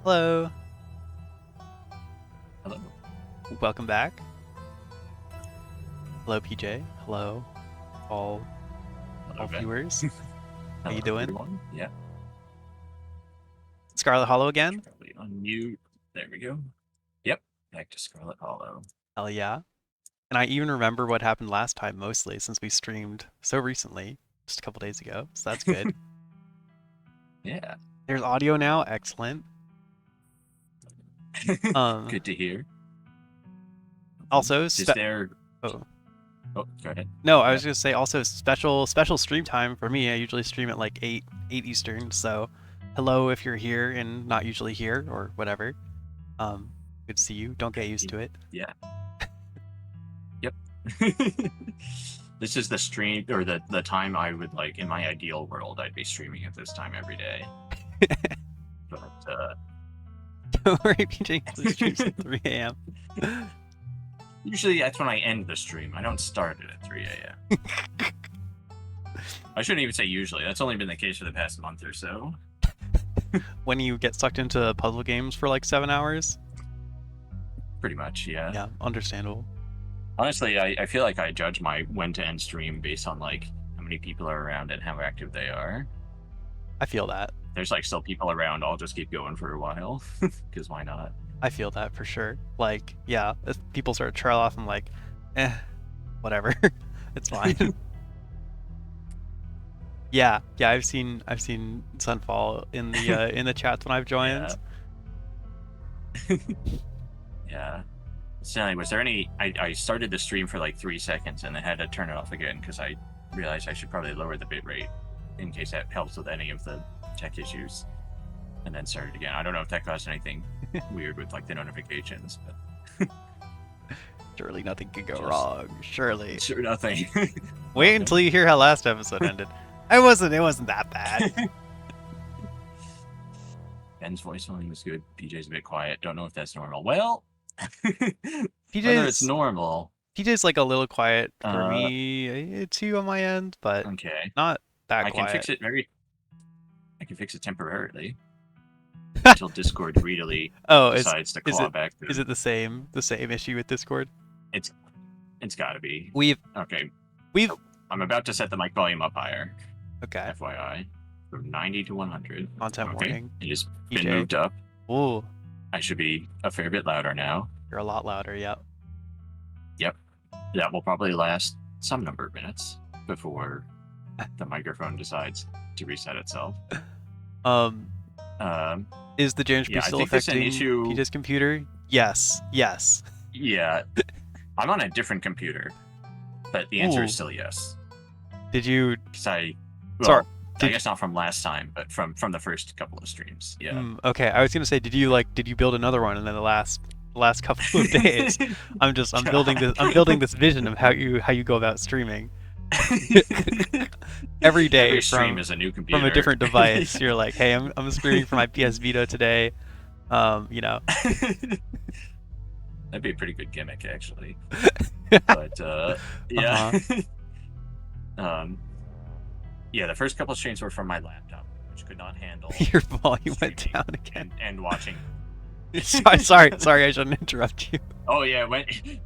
Hello, Hello. welcome back. Hello, PJ. Hello, all Hello, all Ben. viewers. How you Hello, doing? everyone. Yeah, Scarlet Hollow again? probably unmute. There we go. Yep, back to Scarlet Hollow. Hell yeah. And I even remember what happened last time mostly since we streamed so recently, just a couple days ago. So that's good. Yeah, There's audio now. Excellent. Um. good to hear. Also, Is there? oh Oh, go ahead. no, I Yeah. was gonna say also special stream time for me. I usually stream at like 8 Eastern. So, hello if you're here and not usually here or whatever. Um. Good to see you. Don't get used to it. Yeah. Yep. This is the stream or the time I would like in my ideal world. I'd be streaming at this time every day. But Don't worry, PJ usually streams at 3 a.m. usually that's when I end the stream. I don't start it at 3 a.m. I shouldn't even say usually. That's only been the case for the past month or so. When you get sucked into puzzle games for like 7 hours. Pretty much, yeah. Yeah, understandable. Honestly, I feel like I judge my when to end stream based on like how many people are around and how active they are. I feel that. There's like still people around, I'll just keep going for a while because why not? I feel that for sure. Like, yeah, if people start to trail off, I'm like, whatever. It's fine. Yeah, I've seen Sunfall in the chats when I've joined. Yeah. Yeah. So anyway, was there any? I started the stream for like 3 seconds and I had to turn it off again because I realized I should probably lower the bitrate in case that helps with any of the tech issues. And then started again. I don't know if that caused anything weird with like the notifications, but Surely nothing could go Just- wrong. Surely. sure nothing. Wait until you hear how last episode ended. It wasn't that bad. Ben's voice volume was good. PJ's a bit quiet. Don't know if that's normal. Well, whether it's PJ's normal. PJ's like a little quiet for Uh, me too on my end, but okay. not that I can quiet. fix it I can fix it temporarily until Discord really Oh, decides to claw it back. is it the same issue with Discord? It's got to be. We've Okay. we've I'm about to set the mic volume up higher. okay. FYI, from 90 to 100. Content Okay. warning. It has been PJ. moved up. Ooh, I should be a fair bit louder now. you're a lot louder. Yep. Yep. That will probably last some number of minutes before the microphone decides to reset itself. Um, Um, is the James yeah, I still think it's an affecting issue. PJ's computer? Yes. Yes. Yeah, I'm on a different computer, but the answer is Ooh. still yes. Did you? Because I, Sorry. I guess not from last time, but from the first couple of streams. Yeah. Okay, I was gonna say, did you build another one in the last couple of days? I'm building this vision of how you go about streaming. Every day Every stream from is a new computer. from a different device. You're like, hey, I'm streaming from my PS Vita today. You know. That'd be a pretty good gimmick, actually. But yeah. Yeah, the first couple of streams were from my laptop, which could not handle Your volume went streaming down again. and watching. sorry, I shouldn't interrupt you. Oh yeah,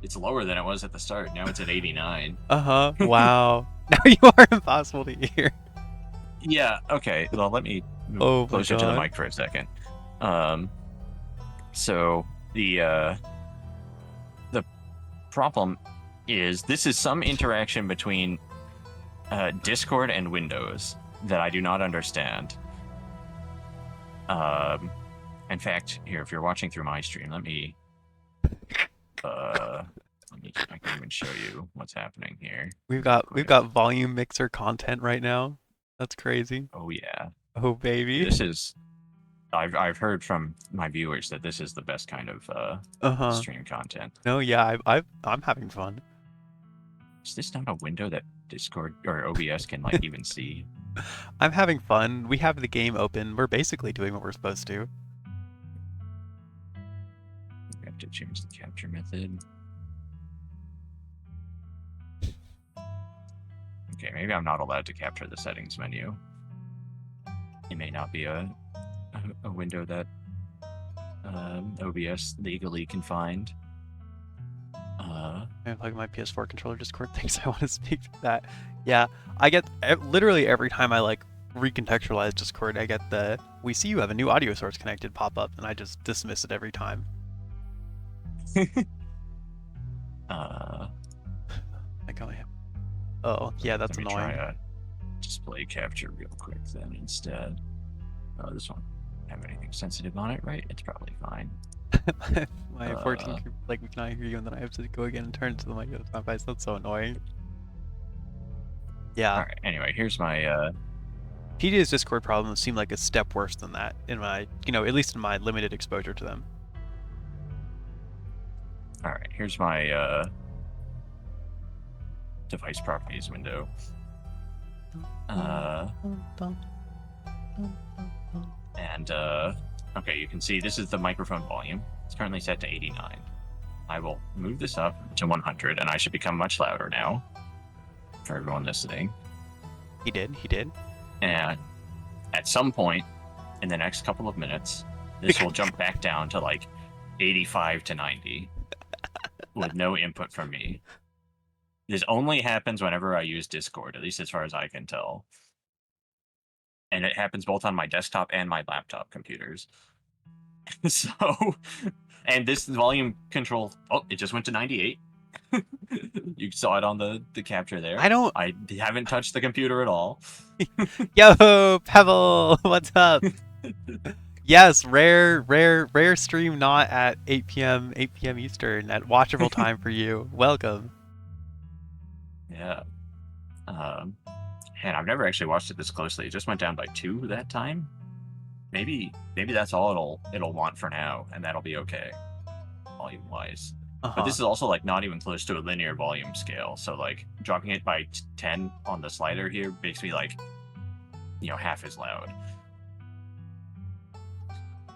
it's lower than it was at the start. Now it's at 89. Wow. Now you are impossible to hear. Yeah. Okay. Well, let me move Oh my closer to the God. mic for a second. So the problem is this is some interaction between Discord and Windows that I do not understand. In fact, here, if you're watching through my stream, let me I can even show you what's happening here. We've got volume mixer content right now. That's crazy. Oh yeah. Oh baby. This is I've heard from my viewers that this is the best kind of stream content. No, yeah, I'm having fun. Is this not a window that Discord or OBS can like even see? I'm having fun. We have the game open. We're basically doing what we're supposed to. We have to change the capture method. Okay, maybe I'm not allowed to capture the settings menu. It may not be a window that OBS legally confined. I'm plugging my PS4 controller Discord things. I want to speak to that. Yeah, I get literally every time I like recontextualize Discord, I get the "We see you have a new audio source connected" pop up, and I just dismiss it every time. Like, oh yeah, that's let me annoying. try a display capture real quick then instead. Oh, this one have anything sensitive on it, right? It's probably fine. My 14 like we cannot hear you, and then I have to go again and turn to the mic. That's so annoying. Yeah. All right. Anyway, here's my. PJ's Discord problems seem like a step worse than that in my, at least in my limited exposure to them. All right. Here's my device properties window. And okay, you can see this is the microphone volume. It's currently set to 89. I will move this up to 100, and I should become much louder now for everyone listening. He did. And at some point in the next couple of minutes, this will jump back down to like 85 to 90 with no input from me. This only happens whenever I use Discord, at least as far as I can tell. And it happens both on my desktop and my laptop computers. So, and this volume control, it just went to 98. You saw it on the capture there. I haven't touched the computer at all. Yo, Pebble, what's up? Yes, rare stream not at 8 p.m. Eastern at watchable time for you. Welcome. Yeah. And I've never actually watched it this closely. It just went down by 2 that time. Maybe that's all it'll want for now, and that'll be okay, volume wise. But this is also like not even close to a linear volume scale. So like dropping it by 10 on the slider here makes me like, half as loud.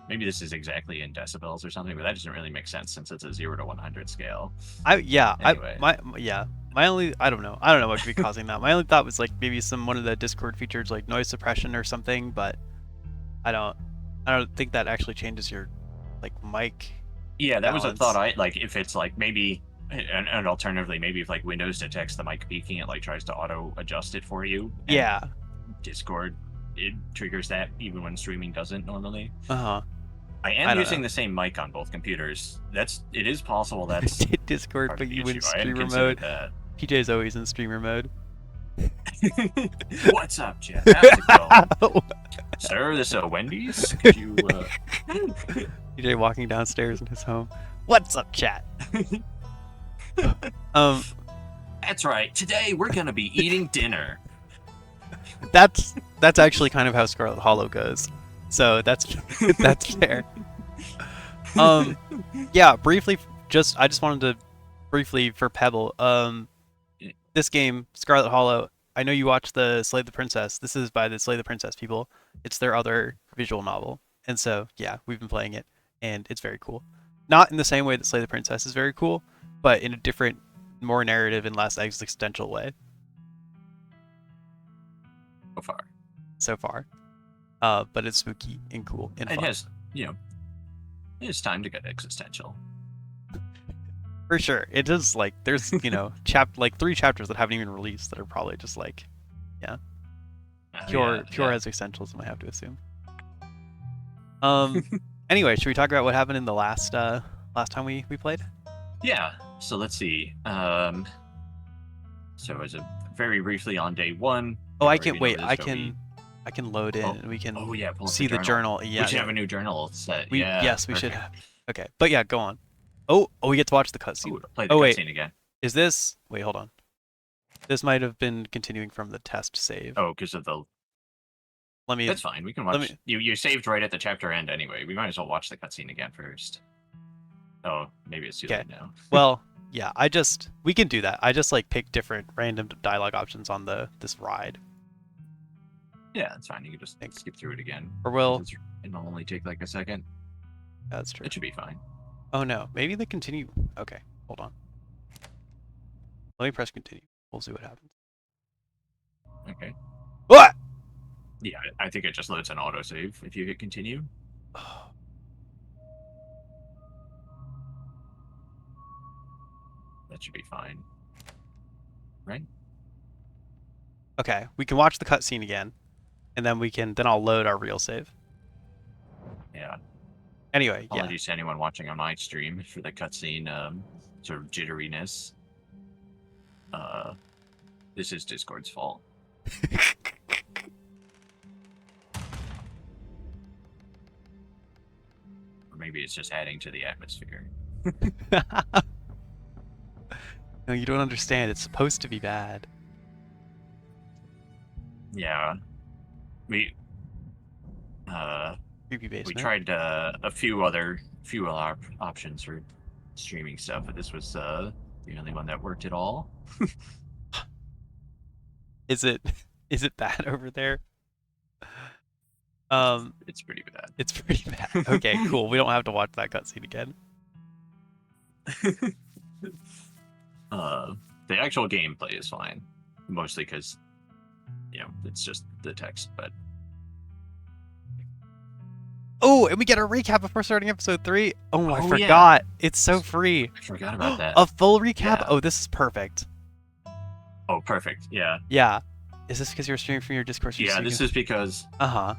Maybe this is exactly in decibels or something, but that doesn't really make sense since it's a 0 to 100 scale. Anyway. My only, I don't know what could be causing that. My only thought was like maybe one of the Discord features like noise suppression or something, but I don't think that actually changes your like mic. Yeah, that was a thought. If it's like maybe, and alternatively, maybe if like Windows detects the mic peaking, it like tries to auto adjust it for you. Yeah. Discord, it triggers that even when streaming doesn't normally. I am using the same mic on both computers. It is possible that's Discord, but you in streamer mode. PJ's always in streamer mode. What's up, Jeff? How's it going? Sir, this is Wendy's. Could you PJ walking downstairs in his home. What's up, chat? That's right. Today we're gonna be eating dinner. That's actually kind of how Scarlet Hollow goes. So that's fair. Yeah, briefly, I just wanted to briefly for Pebble. This game, Scarlet Hollow, I know you watched the Slay the Princess. This is by the Slay the Princess people. It's their other visual novel. And so, yeah, we've been playing it, and it's very cool. Not in the same way that Slay the Princess is very cool, but in a different, more narrative and less existential way. So far. But it's spooky and cool and fun. It's time to get existential. For sure. It is like, there's, 3 chapters that haven't even released that are probably just like, pure existentialism, I have to assume. Anyway, should we talk about what happened in the last time we played? Yeah. So let's see. So as a very briefly on day 1. Oh, I can wait. I can load in and we can see the journal. Yeah. We should have a new journal set. Yes, we should have. Okay. But yeah, go on. Oh, we get to watch the cutscene. Play the cutscene again. Is this? Wait, hold on. This might have been continuing from the test save. Oh, because of the. That's fine. We can watch. You saved right at the chapter end anyway. We might as well watch the cutscene again first. Oh, maybe it's too late now. Well, yeah. We can do that. I just like pick different random dialogue options on this ride. Yeah, that's fine. You can just skip through it again. Or it'll only take like a second. That's true. It should be fine. Oh no, maybe they continue. Okay, hold on. Let me press continue. We'll see what happens. Okay. What? Yeah, I think it just loads an autosave if you hit continue. that should be fine. Right? Okay, we can watch the cutscene again, and then I'll load our real save. Yeah. Anyway, yeah. Apologies to anyone watching on my stream for the cutscene sort of jitteriness. This is Discord's fault. Or maybe it's just adding to the atmosphere. No, you don't understand. It's supposed to be bad. Yeah. We Creepy basement. we tried a few other options for streaming stuff, but this was the only one that worked at all. Is it bad over there? It's pretty bad. It's pretty bad. Okay, cool. We don't have to watch that cutscene again. The actual gameplay is fine, mostly because it's just the text. But oh, and we get a recap before starting episode 3. Oh, I forgot. Yeah. It's so free. I forgot about that. A full recap? Yeah. Oh, this is perfect. Oh, perfect. Yeah. Yeah. Is this because you're streaming from your Discord? Yeah, this is because. Uh-huh.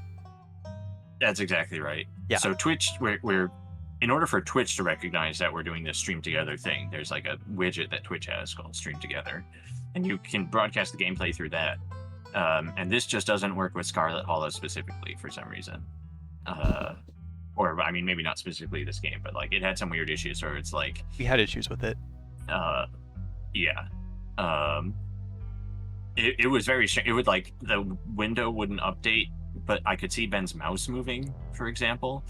That's exactly right. Yeah. So Twitch, we're in order for Twitch to recognize that we're doing this stream together thing, there's like a widget that Twitch has called Stream Together, and you can broadcast the gameplay through that. And this just doesn't work with Scarlet Hollow specifically for some reason. Or I mean, maybe not specifically this game, but like it had some weird issues where it's like we had issues with it. Yeah. It was very strange. It would like the window wouldn't update, but I could see Ben's mouse moving, for example.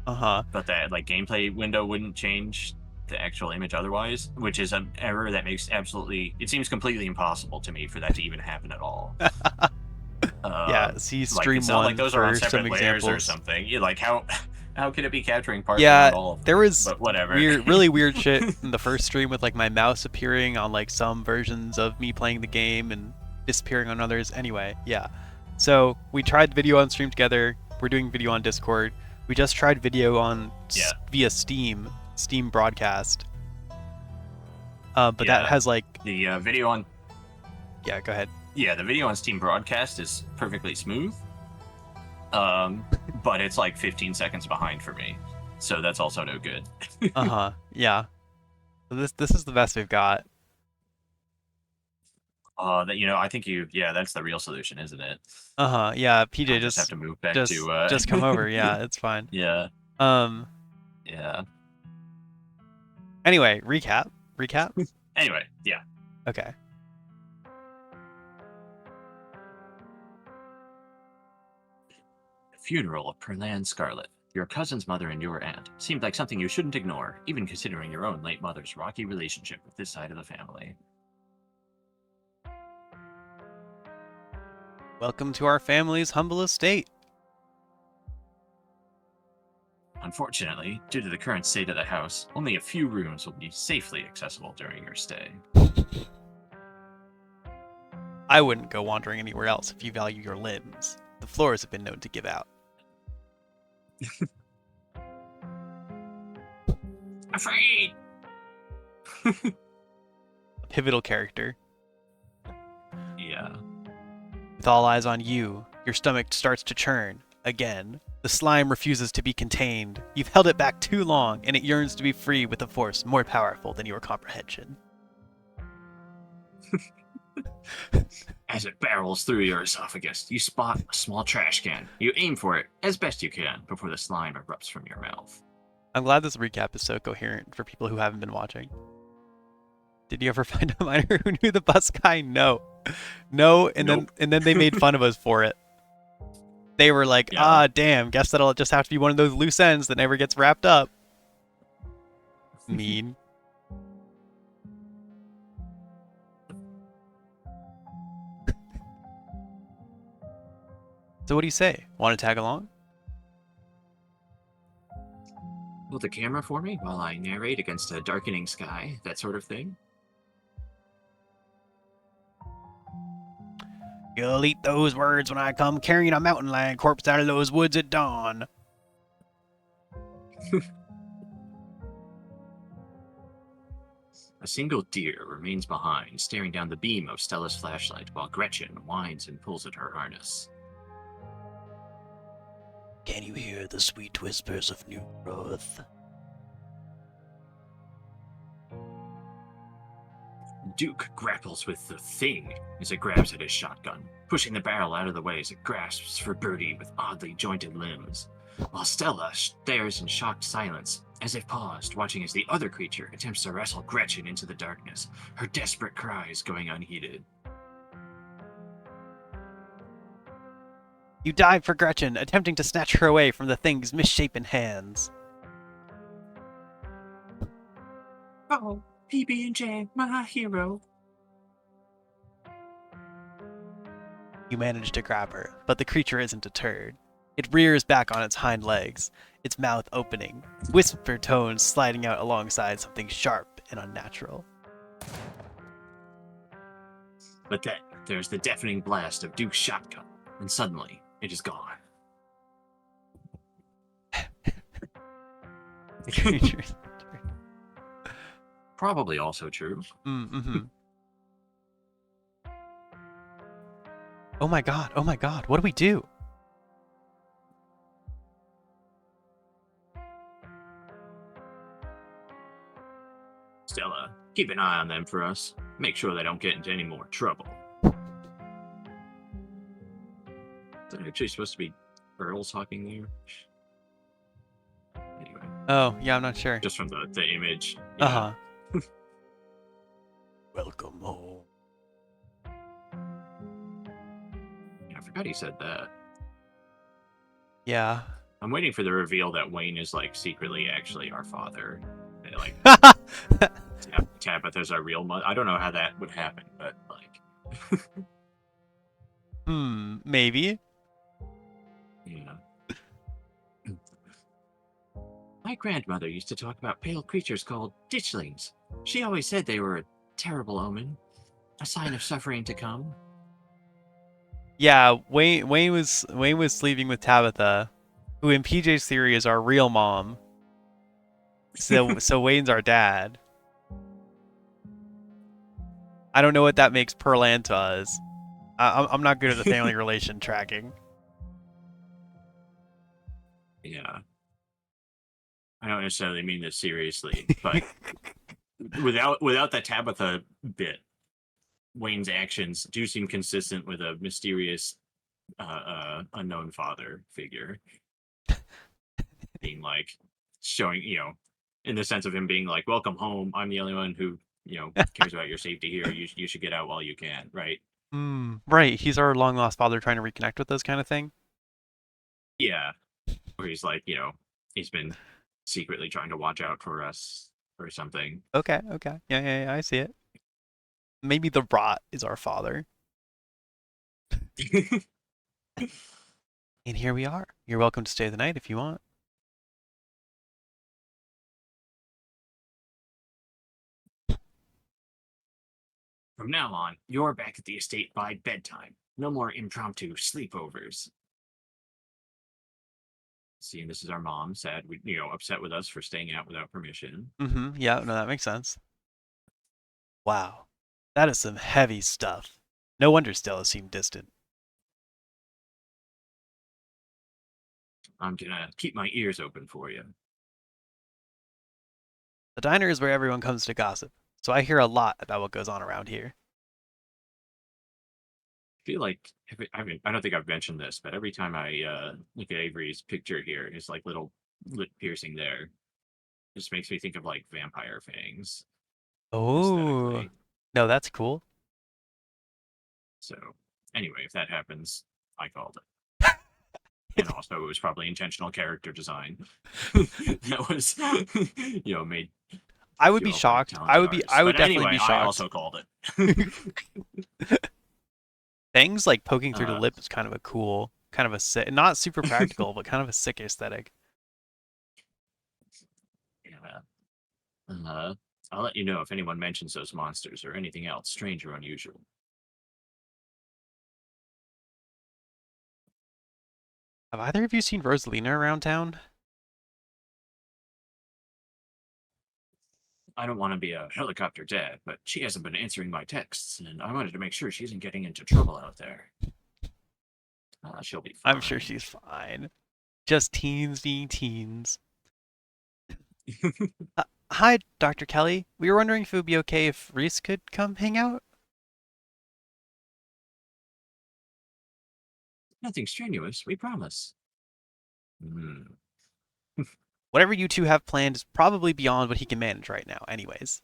But that like gameplay window wouldn't change the actual image otherwise, which is an error that makes it seems completely impossible to me for that to even happen at all. Yeah, see stream like, one like those are on for separate some layers examples or something. Yeah, like how can it be capturing parts? Yeah, of all of them? there was but whatever. really weird shit in the first stream with like my mouse appearing on like some versions of me playing the game and disappearing on others. Anyway, yeah. So we tried video on Stream Together. We're doing video on Discord. We just tried video on via Steam broadcast. But that has like the video on. Yeah, go ahead. Yeah, the video on Steam broadcast is perfectly smooth. But it's like 15 seconds behind for me, so that's also no good. Yeah. So this is the best we've got. I think that's the real solution, isn't it? Yeah, PJ just have to move back to just come over. Yeah, it's fine. Yeah. Yeah. Anyway, recap. Anyway, yeah. Okay. The funeral of Perlan Scarlet, your cousin's mother and your aunt, seemed like something you shouldn't ignore, even considering your own late mother's rocky relationship with this side of the family. Welcome to our family's humble estate. Unfortunately, due to the current state of the house, only a few rooms will be safely accessible during your stay. I wouldn't go wandering anywhere else if you value your limbs. The floors have been known to give out. Afraid! A pivotal character. Yeah. With all eyes on you, your stomach starts to churn. Again. The slime refuses to be contained. You've held it back too long, and it yearns to be free with a force more powerful than your comprehension. As it barrels through your esophagus, you spot a small trash can. You aim for it as best you can before the slime erupts from your mouth. I'm glad this recap is so coherent for people who haven't been watching. Did you ever find a miner who knew the bus guy? No. And Nope. then they made fun of us for it. They were like, damn, guess that'll just have to be one of those loose ends that never gets wrapped up. Mean. So what do you say? Want to tag along? Hold the camera for me while I narrate against a darkening sky, that sort of thing. You'll eat those words when I come carrying a mountain lion corpse out of those woods at dawn. A single deer remains behind, staring down the beam of Stella's flashlight while Gretchen whines and pulls at her harness. Can you hear the sweet whispers of new growth? Duke grapples with the thing as it grabs at his shotgun, pushing the barrel out of the way as it grasps for Birdie with oddly jointed limbs, while Stella stares in shocked silence, as if paused, watching as the other creature attempts to wrestle Gretchen into the darkness, her desperate cries going unheeded. You dive for Gretchen, attempting to snatch her away from the thing's misshapen hands. Oh, PB&J, my hero. You manage to grab her, but the creature isn't deterred. It rears back on its hind legs, its mouth opening, whisper tones sliding out alongside something sharp and unnatural. But then there's the deafening blast of Duke's shotgun, and suddenly it is gone. The creature is Probably also true. Mm-hmm. Oh my god, what do we do? Stella, keep an eye on them for us. Make sure they don't get into any more trouble. Is that actually supposed to be Earl talking there? Anyway. Oh, yeah, I'm not sure. Just from the image. Yeah. Uh-huh. Welcome home. Yeah, I forgot he said that. Yeah. I'm waiting for the reveal that Wayne is like secretly actually our father. And, like Tabitha's our real mother. I don't know how that would happen, but like maybe. Yeah. My grandmother used to talk about pale creatures called ditchlings. She always said they were a terrible omen, a sign of suffering to come. Yeah, Wayne was sleeping with Tabitha, who in PJ's theory is our real mom. So Wayne's our dad. I don't know what that makes Pearl and us. I'm not good at the family relation tracking. Yeah. I don't necessarily mean this seriously, but without the Tabitha bit, Wayne's actions do seem consistent with a mysterious unknown father figure. Being like showing, in the sense of him being like, welcome home, I'm the only one who, cares about your safety here. You should get out while you can, right? Right, he's our long lost father trying to reconnect with us kind of thing. Yeah. Where he's like, he's been secretly trying to watch out for us or something. Okay. Yeah, I see it. Maybe the rot is our father. And here we are. You're welcome to stay the night if you want. From now on, you're back at the estate by bedtime. No more impromptu sleepovers. See, this is our mom, sad, upset with us for staying out without permission. Yeah, no, that makes sense. Wow. That is some heavy stuff. No wonder Stella seemed distant. I'm gonna keep my ears open for you. The diner is where everyone comes to gossip, so I hear a lot about what goes on around here. I feel like I don't think I've mentioned this, but every time I look at Avery's picture here, his like little lip piercing there, just makes me think of like vampire fangs. Oh, no, that's cool. So, anyway, if that happens, I called it. And also, it was probably intentional character design. That was, made. I would be shocked. I would definitely be shocked. I also called it. Things like poking through the lip is kind of a cool, kind of a sick, not super practical, but kind of a sick aesthetic. Yeah. I'll let you know if anyone mentions those monsters or anything else strange or unusual. Have either of you seen Rosalina around town? I don't want to be a helicopter dad, but she hasn't been answering my texts, and I wanted to make sure she isn't getting into trouble out there. She'll be I'm sure fine. she's fine. Just teens being teens. Hi, Dr. Kelly. We were wondering if it would be okay if Reese could come hang out. Nothing strenuous, we promise. Hmm. Whatever you two have planned is probably beyond what he can manage right now, anyways.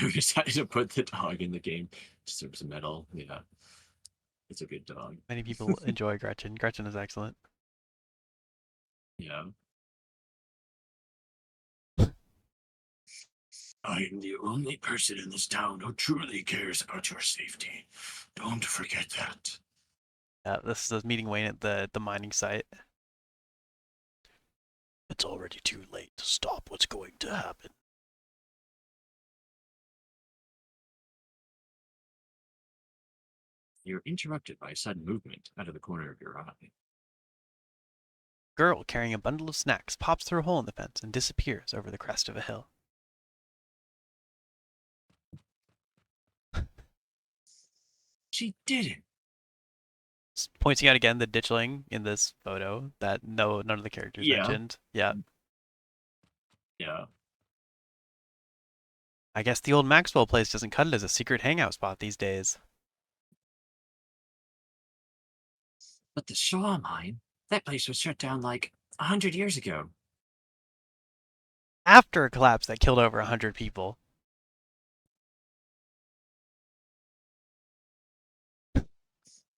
We decided to put the dog in the game. Strips metal. Yeah, it's a good dog. Many people enjoy Gretchen. Gretchen is excellent. Yeah. I am the only person in this town who truly cares about your safety. Don't forget that. This is meeting Wayne at the mining site. It's already too late to stop what's going to happen. You're interrupted by a sudden movement out of the corner of your eye. Girl carrying a bundle of snacks pops through a hole in the fence and disappears over the crest of a hill. She didn't. Pointing out again the ditchling in this photo that none of the characters Yeah. mentioned. Yeah. Yeah. I guess the old Maxwell place doesn't cut it as a secret hangout spot these days. But the Shaw mine, that place was shut down like 100 years ago. After a collapse that killed over 100 people.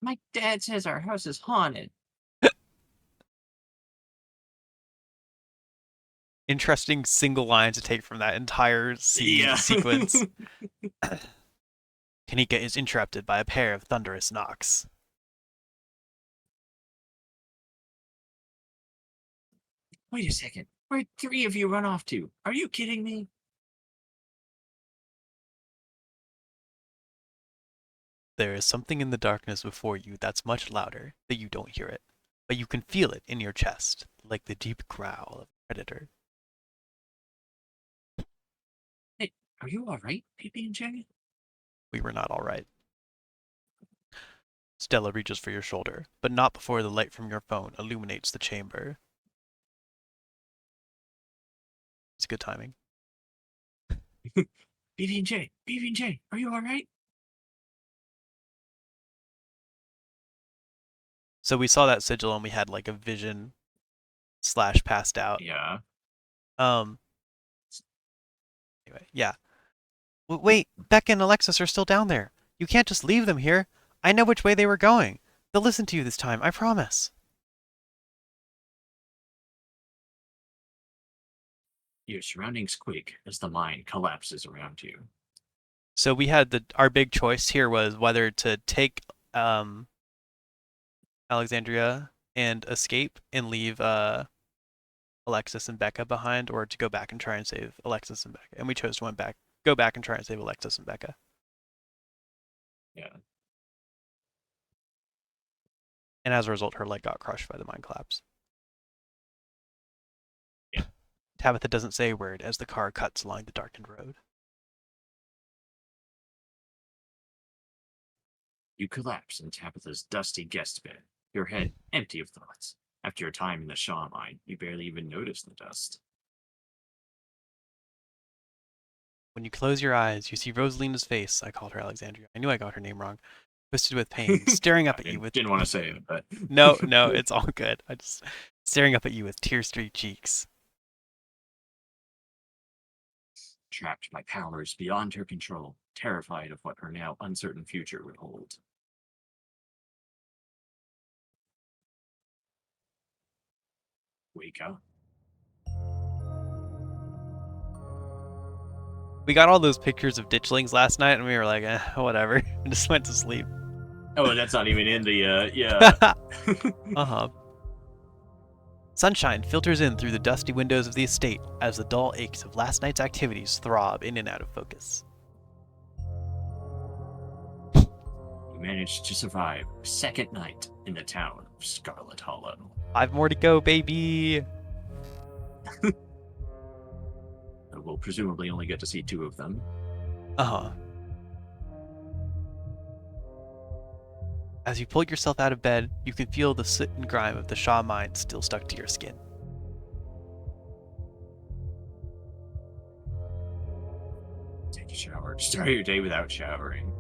My dad says our house is haunted. Interesting single line to take from that entire sequence. Kanika is interrupted by a pair of thunderous knocks. Wait a second. Where'd 3 of you run off to? Are you kidding me? There is something in the darkness before you that's much louder, that you don't hear it, but you can feel it in your chest, like the deep growl of a predator. Hey, are you alright, PB&J? We were not all right. Stella reaches for your shoulder, but not before the light from your phone illuminates the chamber. It's good timing. PB&J, are you alright? So we saw that sigil and we had like a vision / passed out. Yeah. Anyway, yeah. Wait, Becca and Alexis are still down there. You can't just leave them here. I know which way they were going. They'll listen to you this time, I promise. Your surroundings quake as the mine collapses around you. So we had our big choice here was whether to take Alexandria and escape and leave Alexis and Becca behind, or to go back and try and save Alexis and Becca. And we chose to go back and try and save Alexis and Becca. Yeah. And as a result, her leg got crushed by the mine collapse. Yeah. Tabitha doesn't say a word as the car cuts along the darkened road. You collapse in Tabitha's dusty guest bed, your head empty of thoughts. After your time in the Shaw mine, you barely even notice the dust. When you close your eyes, you see Rosalina's face. I called her Alexandria. I knew I got her name wrong. Twisted with pain, staring up at you with... Didn't want to say it, but... No, it's all good. I just... Staring up at you with tear-streaked cheeks. Trapped by powers beyond her control, terrified of what her now uncertain future would hold. Wake up. We got all those pictures of ditchlings last night, and we were like, whatever. And just went to sleep. Oh, that's not even in the, yeah. Uh-huh. Sunshine filters in through the dusty windows of the estate as the dull aches of last night's activities throb in and out of focus. You managed to survive a second night in the town of Scarlet Hollow. 5 more to go, baby. We'll presumably only get to see 2 of them. Uh-huh. As you pull yourself out of bed, you can feel the soot and grime of the Shaw mine still stuck to your skin. Take a shower. Start your day without showering.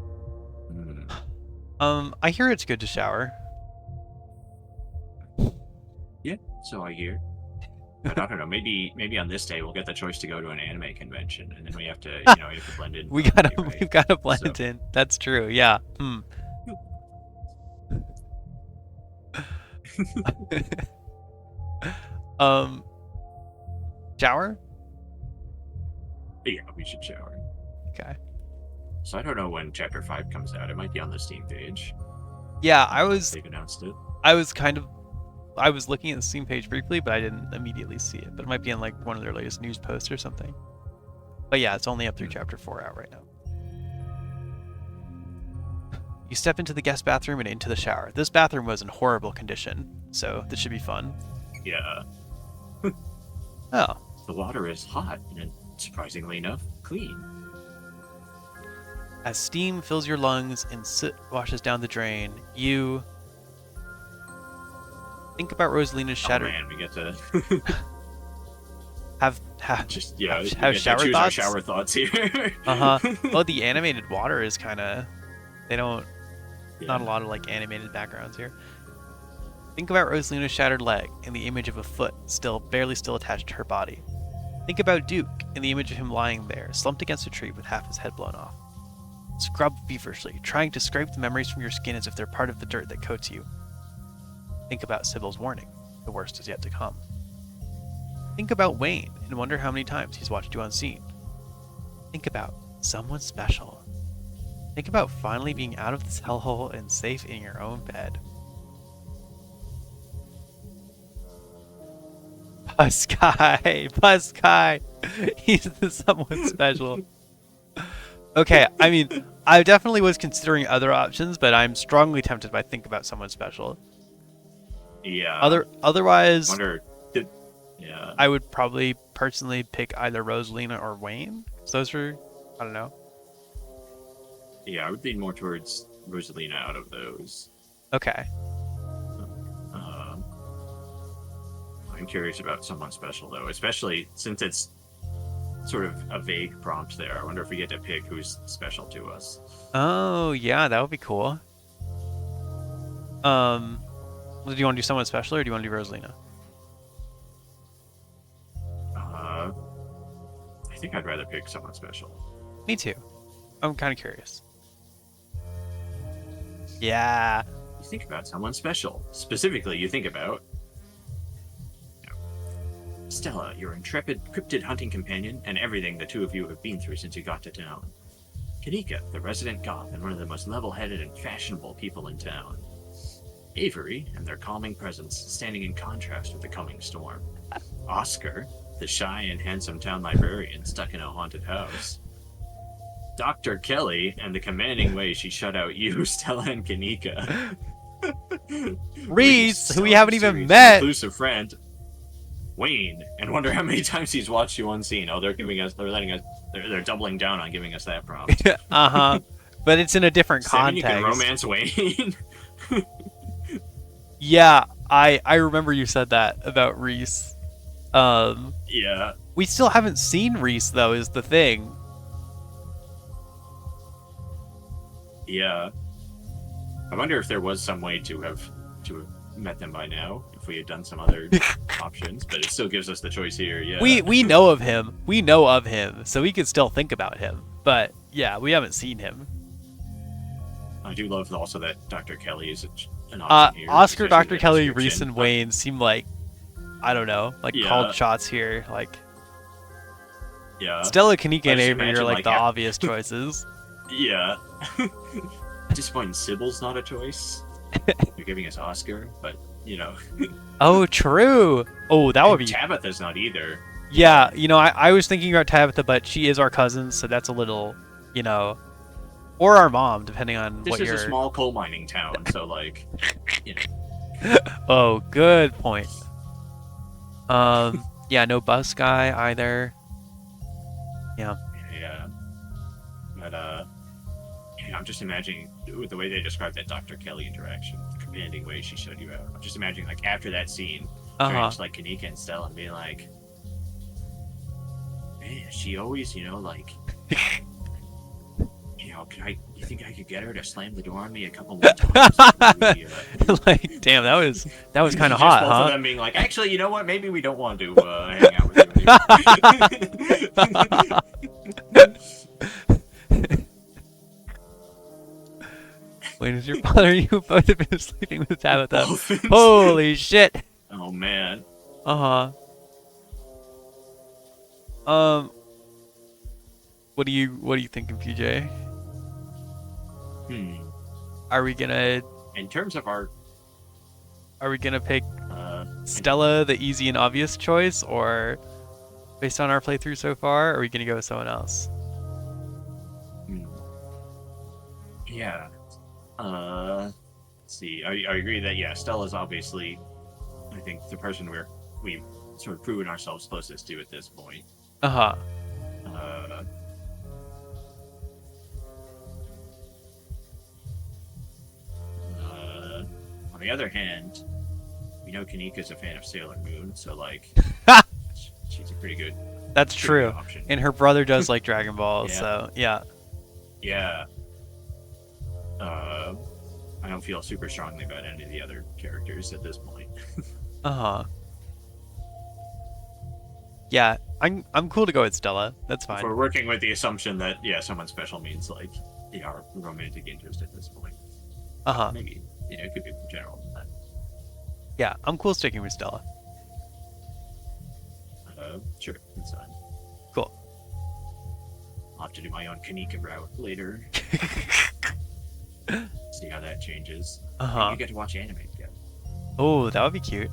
I hear it's good to shower. Yeah, so I hear. But I don't know. Maybe on this day we'll get the choice to go to an anime convention, and then we have to, we have to blend in. We've gotta blend in. That's true. Yeah. Shower? Yeah, we should shower. Okay. So I don't know when Chapter 5 comes out. It might be on the Steam page. Yeah, They've announced it. I was looking at the Steam page briefly, but I didn't immediately see it. But it might be in like one of their latest news posts or something. But yeah, it's only up through Chapter 4 out right now. You step into the guest bathroom and into the shower. This bathroom was in horrible condition, so this should be fun. Yeah. Oh. The water is hot and, surprisingly enough, clean. As steam fills your lungs and soot washes down the drain, you think about Rosalina's shattered. Oh man, we get to have shower thoughts. Shower thoughts here. Well, the animated water is kind of. They don't. Not a lot of like animated backgrounds here. Think about Rosalina's shattered leg and the image of a foot barely still attached to her body. Think about Duke and the image of him lying there, slumped against a tree with half his head blown off. Scrub feverishly, trying to scrape the memories from your skin as if they're part of the dirt that coats you. Think about Sybil's warning. The worst is yet to come. Think about Wayne and wonder how many times he's watched you unseen. Think about someone special. Think about finally being out of this hellhole and safe in your own bed. Paskai! He's the someone special. Okay, I mean, I definitely was considering other options, but I'm strongly tempted by think about someone special. Yeah. Otherwise, yeah. I would probably personally pick either Rosalina or Wayne. So those are, I don't know. Yeah, I would lean more towards Rosalina out of those. Okay. I'm curious about someone special, though, especially since it's sort of a vague prompt there. I wonder if we get to pick who's special to us. Oh, yeah, that would be cool. Do you want to do someone special, or do you want to do Rosalina? I think I'd rather pick someone special. Me too. I'm kind of curious. Yeah. You think about someone special. Specifically, you think about Stella, your intrepid cryptid hunting companion, and everything the two of you have been through since you got to town. Kanika, the resident goth and one of the most level-headed and fashionable people in town. Avery, and their calming presence standing in contrast with the coming storm. Oscar, the shy and handsome town librarian stuck in a haunted house. Dr. Kelly, and the commanding way she shut out you, Stella, and Kanika. Reese, who we haven't even met. Inclusive friend. Wayne, and wonder how many times he's watched you unseen. Oh, they're doubling down on giving us that prompt. But it's in a different context. You can romance Wayne. Yeah, I remember you said that about Reese. Yeah. We still haven't seen Reese, though, is the thing. Yeah. I wonder if there was some way to have met them by now, if we had done some other options, but it still gives us the choice here. Yeah. We know of him. We know of him, so we could still think about him. But yeah, we haven't seen him. I do love also that Dr. Kelly is an option here. Oscar, Dr. Kelly, Reese, and Wayne seem like, I don't know, like called shots here. Like, yeah. Stella, Kanika, and Avery are like the obvious choices. Yeah. Disappointing Sybil's not a choice. They're giving us Oscar, but Oh, true. Oh, that would be. Tabitha's not either. Yeah, I was thinking about Tabitha, but she is our cousin, so that's a little, or our mom, depending on this what is you're. a small coal mining town, so Oh, good point. Yeah, no bus guy either. Yeah. Yeah. But yeah, I'm just imagining with the way they described that Dr. Kelly interaction, the commanding way she showed you out. I'm just imagining like after that scene, turning to like Kanika and Stella and being like, man, she always, like, you think I could get her to slam the door on me a couple more times? Like, damn, that was kind of just hot, both huh? of them being like, actually, you know what? Maybe we don't want to hang out with you anymore. Wait, is your father and you both have been sleeping with Tabitha? Dolphins. Holy shit! Oh man. What are you thinking, PJ? Hmm. Are we gonna In terms of our pick Stella, the easy and obvious choice, or based on our playthrough so far, are we gonna go with someone else? Yeah. Let's see. I agree that Stella's obviously, I think, the person we've sort of proven ourselves closest to at this point. Uh-huh. On the other hand, we know Kanika's a fan of Sailor Moon, so like, she's a pretty good. That's true. Option. And her brother does like Dragon Ball, Yeah. so yeah. Yeah. I don't feel super strongly about any of the other characters at this point. Uh-huh. Yeah, I'm cool to go with Stella. That's fine. If we're working with the assumption that someone special means like our romantic interest at this point. Uh-huh. Maybe it could be general. But, yeah, I'm cool sticking with Stella. sure, that's fine. Cool. I'll have to do my own Kanika route later. See how that changes. Uh-huh. You get to watch anime again. Oh, that would be cute.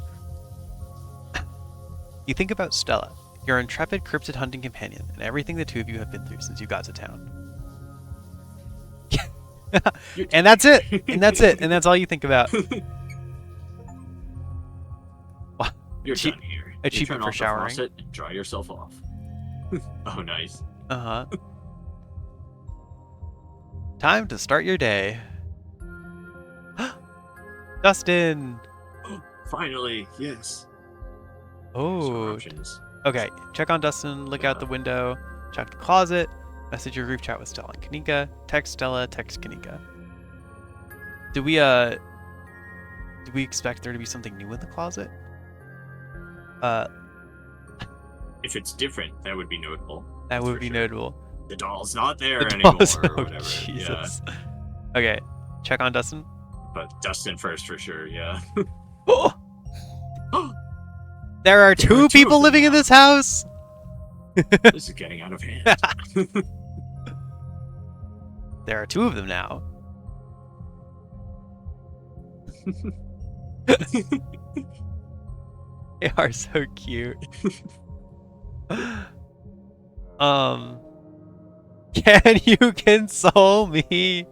You think about Stella, your intrepid cryptid hunting companion, and everything the two of you have been through since you got to town. And that's it. And that's it. And that's all you think about. You're done here. Achievement for showering. The faucet and dry yourself off. Oh, nice. Uh-huh. Time to start your day. Dustin! Finally, yes. Oh. Okay, check on Dustin, look out the window, check the closet, message your group chat with Stella and Kanika, text Stella, text Kanika. Do we expect there to be something new in the closet? If it's different, that would be notable. That would be notable. The doll's not there The anymore, doll's- or oh, whatever. Jesus. Okay, check on Dustin. But Dustin first for sure, yeah. Oh! There are two people living in this house! This is getting out of hand. There are two of them now. They are so cute. Can you console me?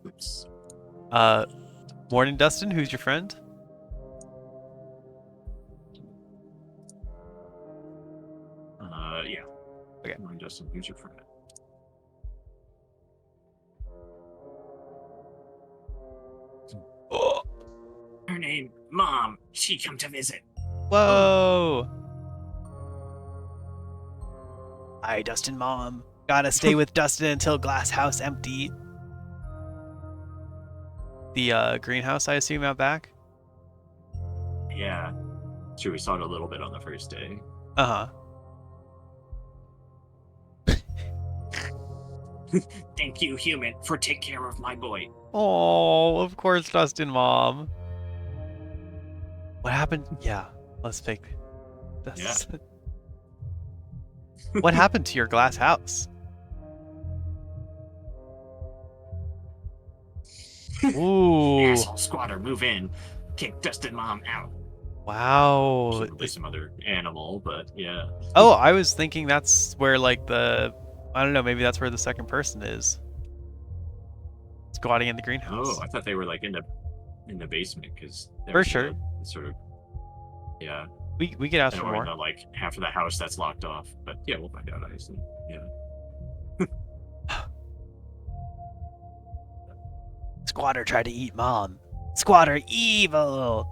Oops. Morning, Dustin. Who's your friend? Yeah. Okay. Morning, Dustin. Who's your friend? Oh. Her name, Mom. She come to visit. Whoa. Hi, Dustin, Mom. Gotta stay with Dustin until glass house empty. The greenhouse, I assume, out back? Yeah. Sure, we saw it a little bit on the first day. Uh-huh. Thank you, human, for take care of my boy. Oh, of course, Dustin, Mom. What happened? Yeah, let's pick this. Yeah. What happened to your glass house? Ooh. Asshole squatter, move in. Kick Dustin Mom out. Wow. Presumably some other animal, but yeah. Oh, I was thinking that's where, like, I don't know, maybe that's where the second person is. Squatting in the greenhouse. Oh, I thought they were like into in the basement because For sure. sort of yeah. We could ask for Or in more. the like half of the house that's locked off. But yeah, we'll find out. I assume. Yeah. Squatter tried to eat Mom. Squatter evil.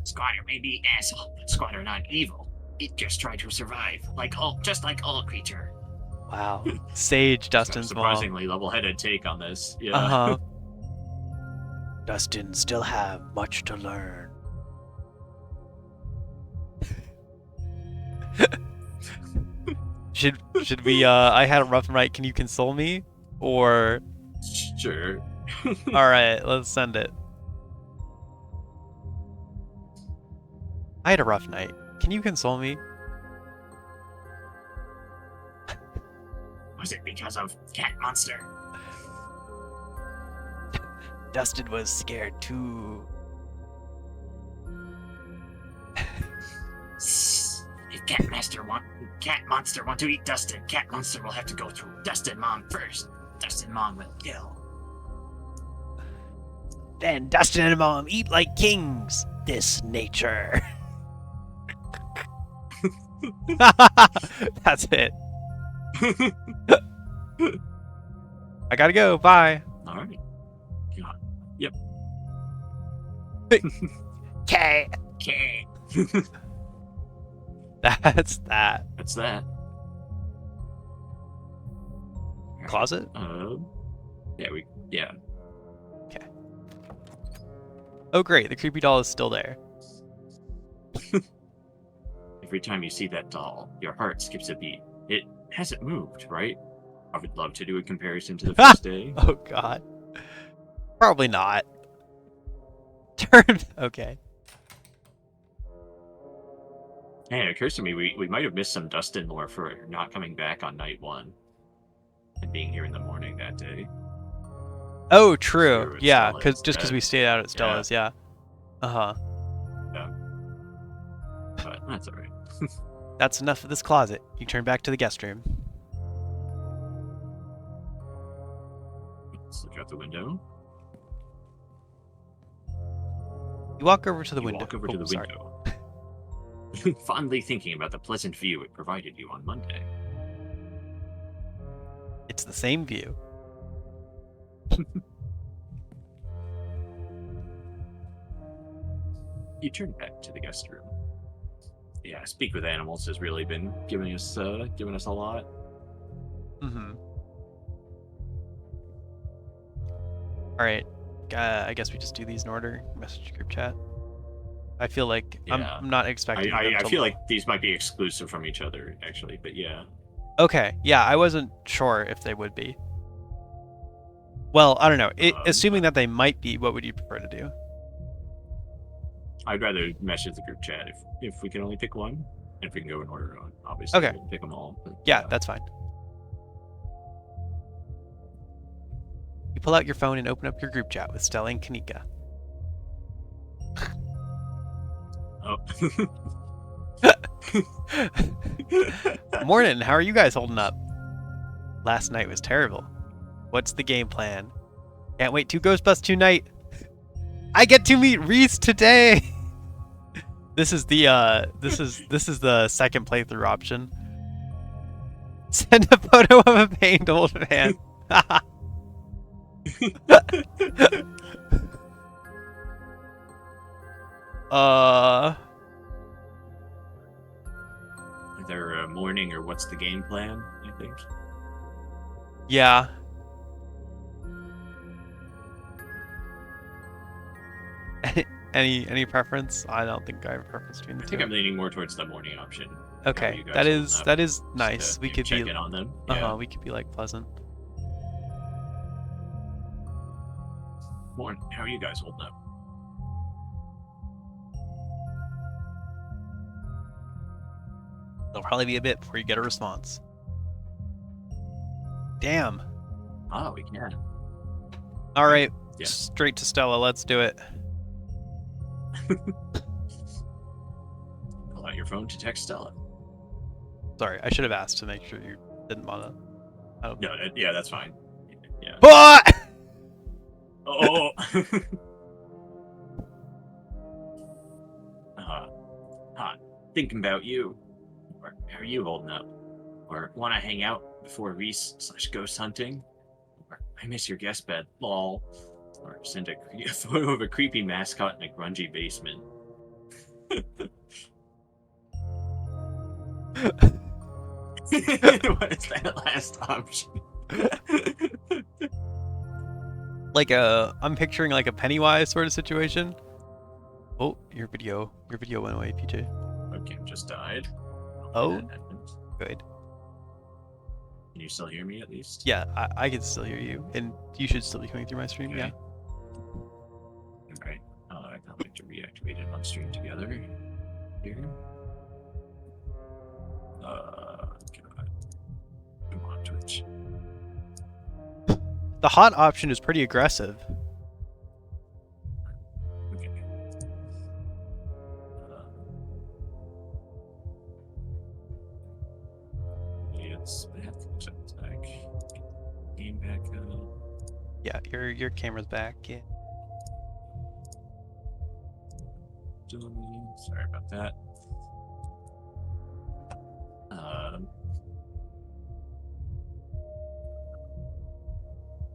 Squatter may be asshole, but Squatter not evil. It just tried to survive, just like all creature. Wow. Sage Dustin's mom. Surprisingly level-headed take on this. Yeah. Uh-huh. Dustin still have much to learn. Should we I had a rough night, can you console me? Or Sure. alright, let's send it. I had a rough night. Can you console me? Was it because of cat monster? Dustin was scared too. If cat monster want to eat Dustin, cat monster will have to go through Dustin mom first. Dustin mom will kill. Then Dustin and Mom eat like kings. This nature. That's it. I gotta go. Bye. All right. God. Yep. Okay. Okay. That's that. That's that. Closet? Yeah. Okay. Oh great, the creepy doll is still there. Every time you see that doll, your heart skips a beat. It hasn't moved, right? I would love to do a comparison to the first day. Oh god. Probably not. Turn. Okay. Hey, it occurs to me we might have missed some Dustin lore for not coming back on night 1 and being here in the morning that day. Oh, true. At Yeah, Stella's. because we stayed out at Stella's. Yeah. Uh-huh. Yeah. But that's all right. That's enough of this closet. You turn back to the guest room. Let's look out the window. You walk over to the You window. walk over to the sorry. window. Fondly thinking about the pleasant view it provided you on Monday. It's the same view. You turn back to the guest room. Yeah, Speak with Animals has really been giving us a lot. Mm-hmm. All right. I guess we just do these in order. Message group chat. I feel like Yeah. I'm not expecting. I feel like these might be exclusive from each other, actually, but yeah. Okay. Yeah, I wasn't sure if they would be. Well, I don't know. Assuming that they might be, what would you prefer to do? I'd rather message the group chat if we can only pick one. If we can go in order, obviously, Okay. we'll pick them all. But, Yeah, that's fine. You pull out your phone and open up your group chat with Stella and Kanika. Oh. Morning, how are you guys holding up? Last night was terrible. What's the game plan? Can't wait to Ghostbust tonight. I get to meet Reese today. This is the this is the second playthrough option. Send a photo of a pained old man. Either a morning or what's the game plan, I think. Yeah. Any preference? I don't think I have a preference between the I two. think I'm leaning more towards the morning option. Okay, How you guys that is holding up? nice. Just to, We could check be in on them. we could be like pleasant. Morning. How are you guys holding up? It'll probably be a bit before you get a response. Damn. Oh, we can. All right, Yeah. straight to Stella. Let's do it. Pull out your phone to text Stella. Sorry, I should have asked to make sure you didn't want to. No, yeah, that's fine. Yeah. What? Oh. Thinking about you. Or how are you holding up? Or want to hang out before Reese/ghost hunting? Or I miss your guest bed, lol. Or send a photo of a creepy mascot in a grungy basement. What is that last option? Like I'm picturing like a Pennywise sort of situation. Oh, your video went away, PJ. Okay, just died. Oh, good. Can you still hear me at least? Yeah, I can still hear you, and you should still be coming through my stream. Okay. Yeah. Alright. I can't wait to reactivate it on stream together. Here. God. Come on, Twitch. The hot option is pretty aggressive. Okay. It's back. Game back up. Yeah, your camera's back. Yeah. Sorry about that.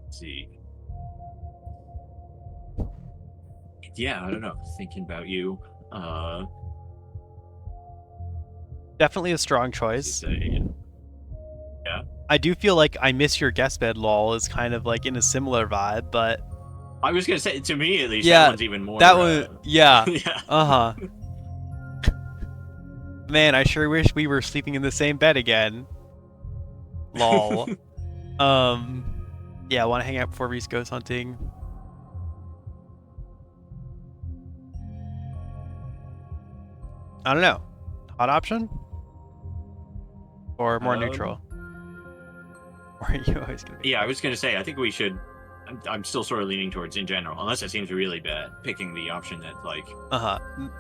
Let's see. Yeah, I don't know. Thinking about you. Definitely a strong choice. Yeah. I do feel like I miss your guest bed lol is kind of like in a similar vibe, but I was gonna say, to me at least, yeah, that one's even more. That one, yeah. Yeah. Uh-huh. Man, I sure wish we were sleeping in the same bed again. Lol. Yeah, want to hang out before Reese goes hunting. I don't know. Hot option? Or more neutral? Or are you always gonna be? Yeah, I was gonna say, I think we should. I'm still sort of leaning towards in general, unless it seems really bad, picking the option that like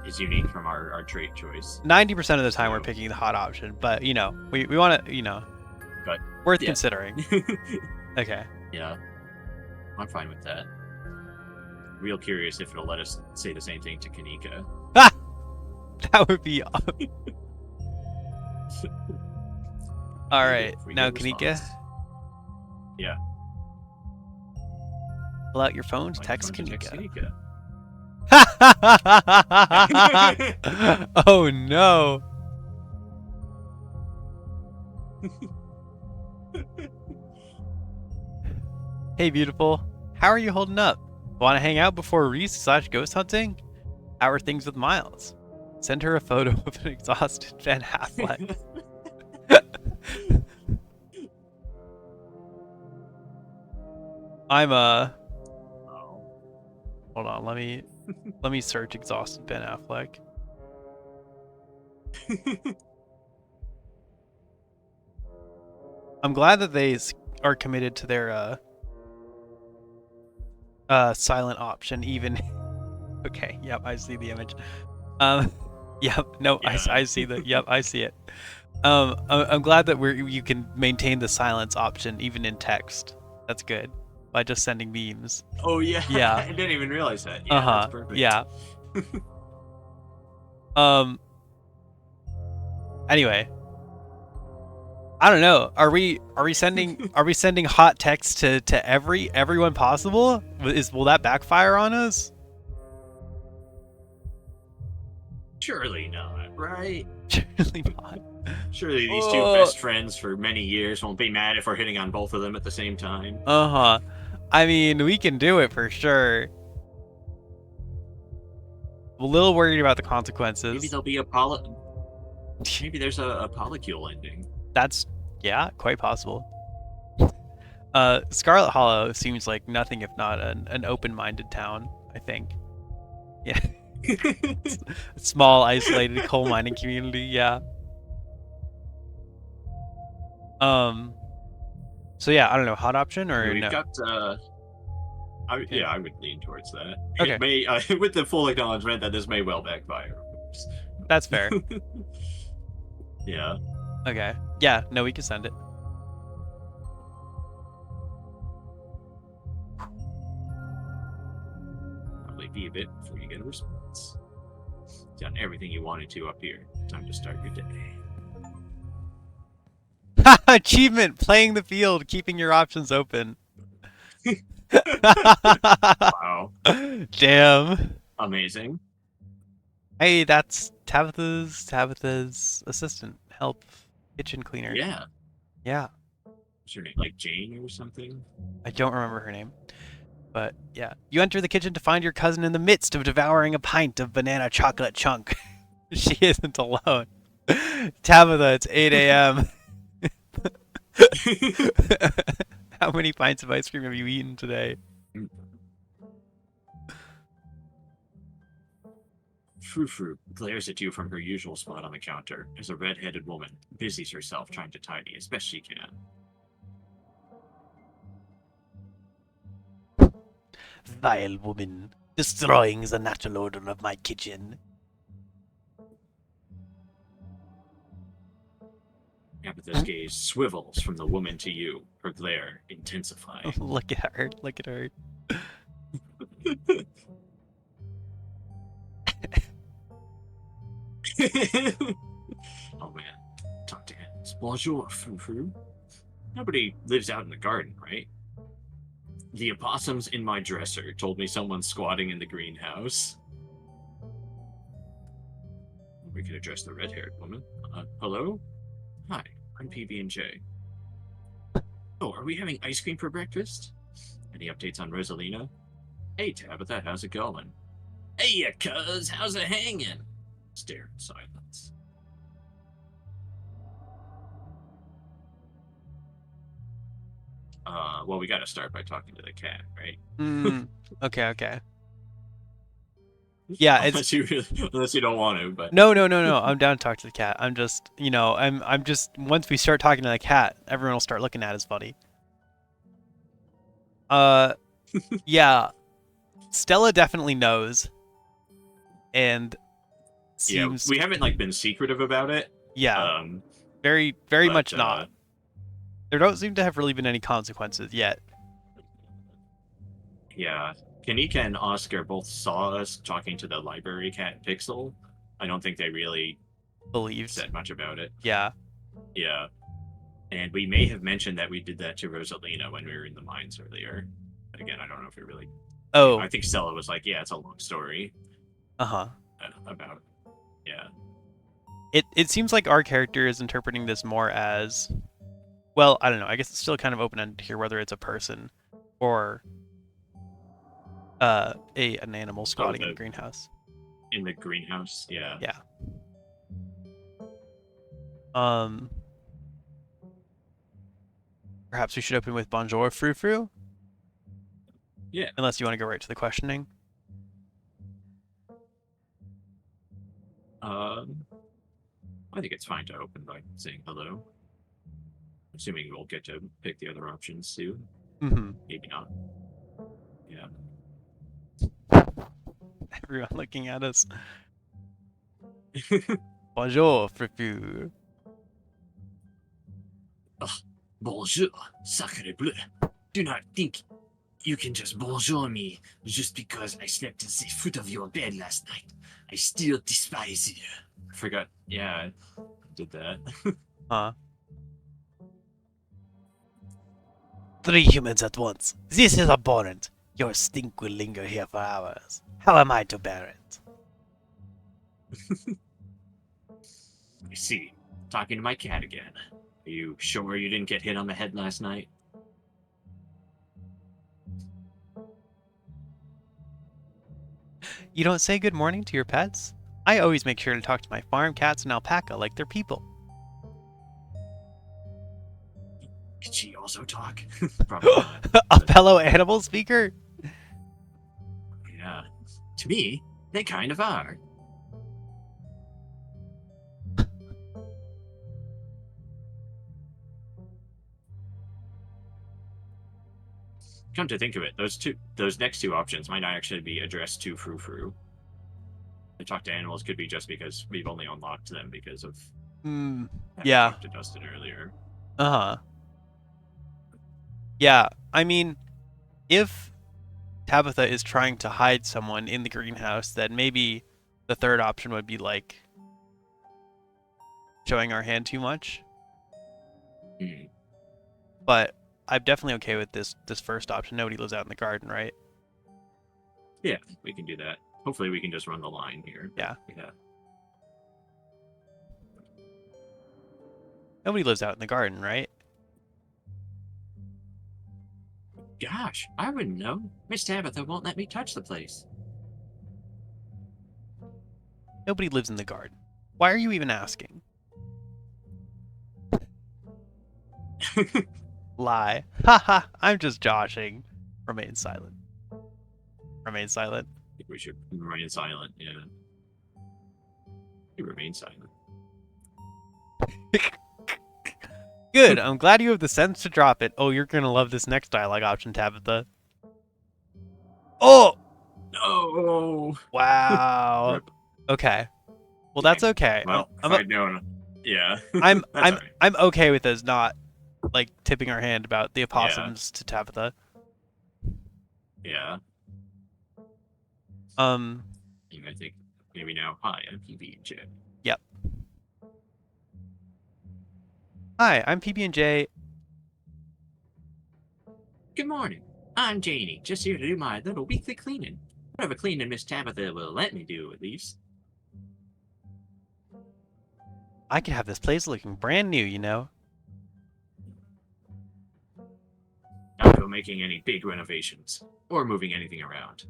is unique from our trait choice. 90% of the time we're picking the hot option, but you know, we want to, but worth considering. Okay. Yeah, I'm fine with that. Real curious if it'll let us say the same thing to Kanika. That would be awesome. All right, now Kanika. Yeah. Pull out your phone to text Kanika. Oh no. Hey beautiful, how are you holding up? Want to hang out before Reese/ghost hunting? How are things with Miles? Send her a photo of an exhausted Ben Affleck. I'm hold on, let me search exhausted Ben Affleck. I'm glad that they are committed to their silent option even. Okay, yep, I see the image. Yep, no, yeah. I see the yep, I see it. I'm glad that you can maintain the silence option even in text. That's good. By just sending memes. Oh yeah. Yeah. I didn't even realize that. Yeah, that's perfect. Yeah. Anyway. I don't know. Are we sending hot text to everyone possible? Will that backfire on us? Surely not, right? Surely not. Surely these two best friends for many years won't be mad if we're hitting on both of them at the same time. I mean, we can do it for sure. I'm a little worried about the consequences. Maybe there'll be Maybe there's a polycule ending. That's, yeah, quite possible. Scarlet Hollow seems like nothing if not an open-minded town, I think. Yeah. Small, isolated coal mining community, yeah. So yeah, I don't know, hot option or we've no? Got yeah, I would lean towards that. Okay. It may, with the full acknowledgement that this may well backfire. That's fair. Yeah. Okay. Yeah, no, we can send it. be a bit before you get a response. Done everything you wanted to up here. Time to start your day. Achievement: playing the field, keeping your options open. Wow. Damn. Amazing. Hey, that's Tabitha's assistant, help, kitchen cleaner. Yeah. Yeah. What's her name? Like Jane or something? I don't remember her name. But yeah. You enter the kitchen to find your cousin in the midst of devouring a pint of banana chocolate chunk. She isn't alone. Tabitha, it's 8 a.m. How many pints of ice cream have you eaten today? Frou-Frou glares at you from her usual spot on the counter as a red-headed woman busies herself trying to tidy as best she can. Vile woman, destroying the natural order of my kitchen. Tabitha's gaze swivels from the woman to you, her glare intensifying. Look at her. Look at her. Oh man, talk to animals. Bonjour, Frou-Frou. Nobody lives out in the garden, right? The opossums in my dresser told me someone's squatting in the greenhouse. We can address the red-haired woman. Hello? Hi, I'm PB&J. Oh, are we having ice cream for breakfast? Any updates on Rosalina? Hey, Tabitha, how's it going? Hey, cuz, how's it hanging? Stare in silence. Well, we gotta start by talking to the cat, right? Okay, okay. Yeah, unless you don't want to, but no. I'm down to talk to the cat. I'm just, I'm just, once we start talking to the cat, everyone will start looking at us funny. Yeah, Stella definitely knows, and seems, yeah, we haven't like been secretive about it. Yeah, very much but, not. There don't seem to have really been any consequences yet. Yeah, Kanika and Oscar both saw us talking to the library cat Pixel. I don't think they really Believed. said much about it. Yeah. Yeah. And we may have mentioned that we did that to Rosalina when we were in the mines earlier. But again, I don't know if it really... Oh. I think Stella was like, yeah, it's a long story. Uh-huh. About... Yeah. It seems like our character is interpreting this more as... Well, I don't know. I guess it's still kind of open-ended here, whether it's a person or an animal squatting in the greenhouse. In the greenhouse, yeah. Yeah. Perhaps we should open with Bonjour, Frou-Frou? Yeah. Unless you want to go right to the questioning. I think it's fine to open by saying hello. Assuming we'll get to pick the other options soon. Mm-hmm. Maybe not. Yeah. Everyone looking at us. Bonjour, Frou-Frou. Bonjour, sacre bleu. Do not think you can just bonjour me just because I slept at the foot of your bed last night. I still despise you. I forgot. Yeah, I did that. Huh? 3 humans at once. This is abhorrent. Your stink will linger here for hours. How am I to bear it? I see. Talking to my cat again. Are you sure you didn't get hit on the head last night? You don't say good morning to your pets? I always make sure to talk to my farm cats and alpaca like they're people. Can she also talk? Probably not. A fellow animal speaker? Yeah. To me, they kind of are. Come to think of it, those next two options might not actually be addressed to Frou-Frou. The talk to animals could be just because we've only unlocked them because of yeah. talked to Dustin earlier. Uh-huh. Yeah, I mean, if Tabitha is trying to hide someone in the greenhouse, then maybe the third option would be like showing our hand too much. Hmm. But I'm definitely okay with this first option. Nobody lives out in the garden, right? Yeah, we can do that. Hopefully, we can just run the line here. Yeah. Yeah. Nobody lives out in the garden, right? Gosh, I wouldn't know. Miss Tabitha won't let me touch the place. Nobody lives in the garden. Why are you even asking? Lie. Haha, I'm just joshing. Remain silent. Remain silent. I think we should remain silent. Yeah. You remain silent. Good, I'm glad you have the sense to drop it. Oh, you're gonna love this next dialogue option, Tabitha. Oh! No! Wow. Rip. Okay. Well, that's okay. Well, if I'd known. Yeah. I'm That's all right. I'm okay with us not like tipping our hand about the opossums to Tabitha. Yeah. Um, And I think maybe now, hi, I'm PB&J. Yep. Hi, I'm PB&J. Good morning. I'm Janie, just here to do my little weekly cleaning. Whatever cleaning Miss Tabitha will let me do, at least. I could have this place looking brand new, you know. Not go making any big renovations or moving anything around.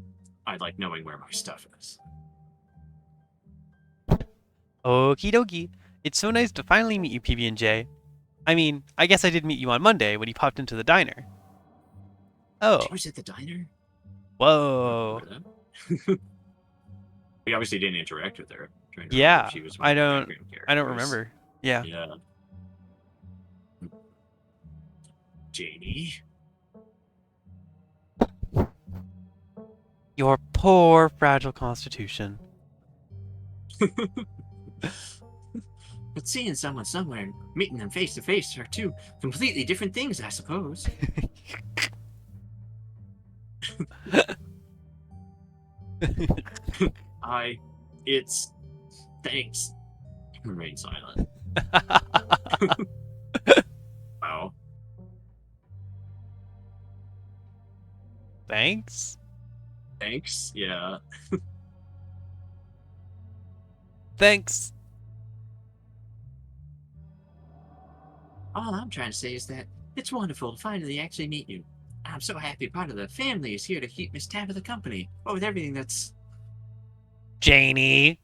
I like knowing where my stuff is. Okie dokie. It's so nice to finally meet you, PB&J. I mean, I guess I did meet you on Monday when you popped into the diner. Oh. She was at the diner? Whoa. We obviously didn't interact with her. Yeah, she was I don't remember. Yeah. Yeah. Janie? Your poor, fragile constitution. But seeing someone somewhere and meeting them face to face are two completely different things, I suppose. It's... Thanks. Remain silent. Wow. Thanks? Thanks? Yeah. Thanks. All I'm trying to say is that it's wonderful to finally actually meet you. I'm so happy part of the family is here to keep Miss Tabitha company. But with everything that's... Janie.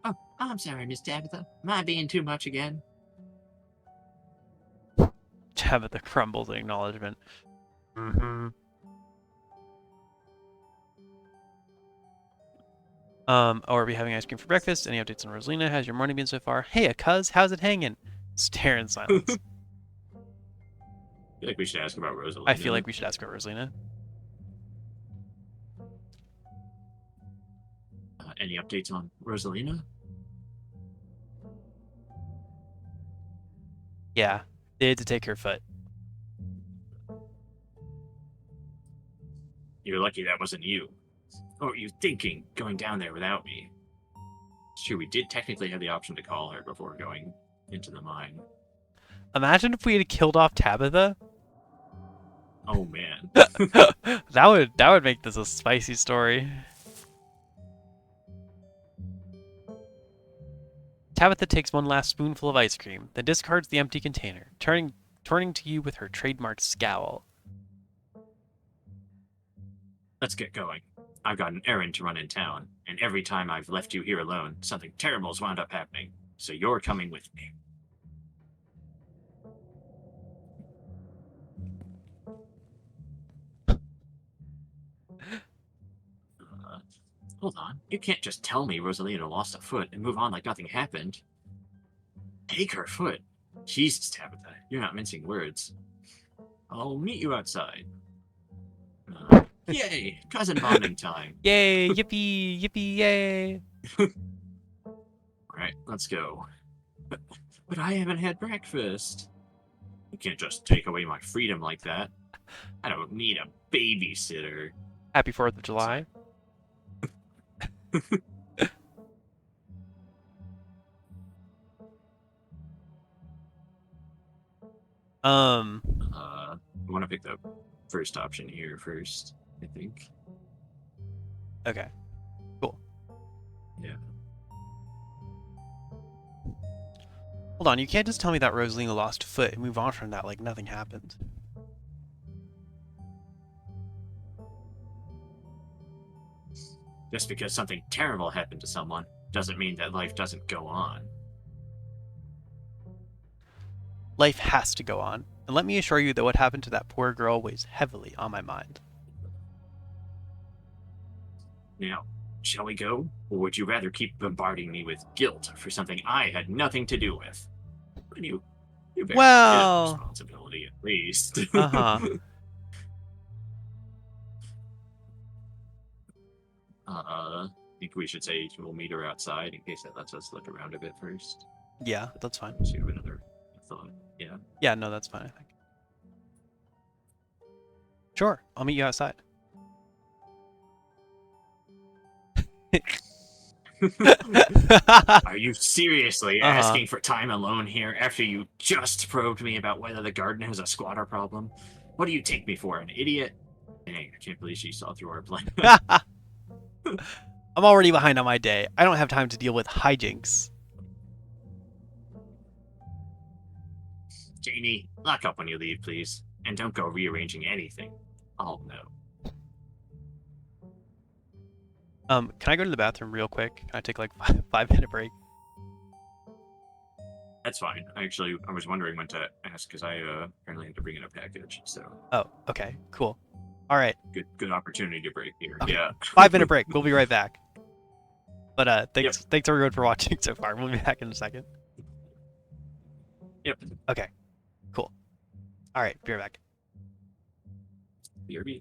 Oh, I'm sorry, Miss Tabitha. Am I being too much again? Tabitha crumbles in acknowledgement. Mm-hmm. Oh, are we having ice cream for breakfast? Any updates on Rosalina? How's your morning been so far? Hey, a cuz, how's it hanging? Stare in silence. I feel like we should ask about Rosalina. I feel like we should ask about Rosalina. Any updates on Rosalina? Yeah, they had to take her foot. You're lucky that wasn't you. What were you thinking, going down there without me? Sure, we did technically have the option to call her before going into the mine. Imagine if we had killed off Tabitha. Oh man. that would make this a spicy story. Tabitha takes one last spoonful of ice cream, then discards the empty container, turning to you with her trademark scowl. Let's get going. I've got an errand to run in town, and every time I've left you here alone, something terrible's wound up happening. So you're coming with me. Hold on. You can't just tell me Rosalina lost a foot and move on like nothing happened. Take her foot. Jesus, Tabitha, you're not mincing words. I'll meet you outside. Yay! Cousin bonding time. Yay! Yippee! Yippee! Yay! Alright, let's go. But I haven't had breakfast. can't just take away my freedom like that. I don't need a babysitter. Happy 4th of July. I want to pick the first option here first, I think. Okay. Cool. Yeah. Hold on, you can't just tell me that Rosalina lost a foot and move on from that like nothing happened. Just because something terrible happened to someone doesn't mean that life doesn't go on. Life has to go on, and let me assure you that what happened to that poor girl weighs heavily on my mind. Now, shall we go? Or would you rather keep bombarding me with guilt for something I had nothing to do with? You bear a bit of Well, responsibility at least. uh-huh. I think we should say we'll meet her outside in case that lets us look around a bit first. Yeah, that's fine. So you have another thought. Yeah. Yeah, no, that's fine, I think. Sure, I'll meet you outside. Are you seriously asking for time alone here after you just probed me about whether the garden has a squatter problem? What do you take me for, an idiot? Dang, I can't believe she saw through our plan. I'm already behind on my day. I don't have time to deal with hijinks. Janie, lock up when you leave, please. And don't go rearranging anything. I'll know. Can I go to the bathroom real quick? Can I take like 5 minute break? That's fine. I was wondering when to ask because I apparently had to bring in a package. So. Oh, okay, cool. All right. Good opportunity to break here. Okay. Yeah. 5 minute break. We'll be right back. But thanks Yep. everyone for watching so far. We'll be back in a second. Yep. Okay. Cool. All right. Be right back. BRB.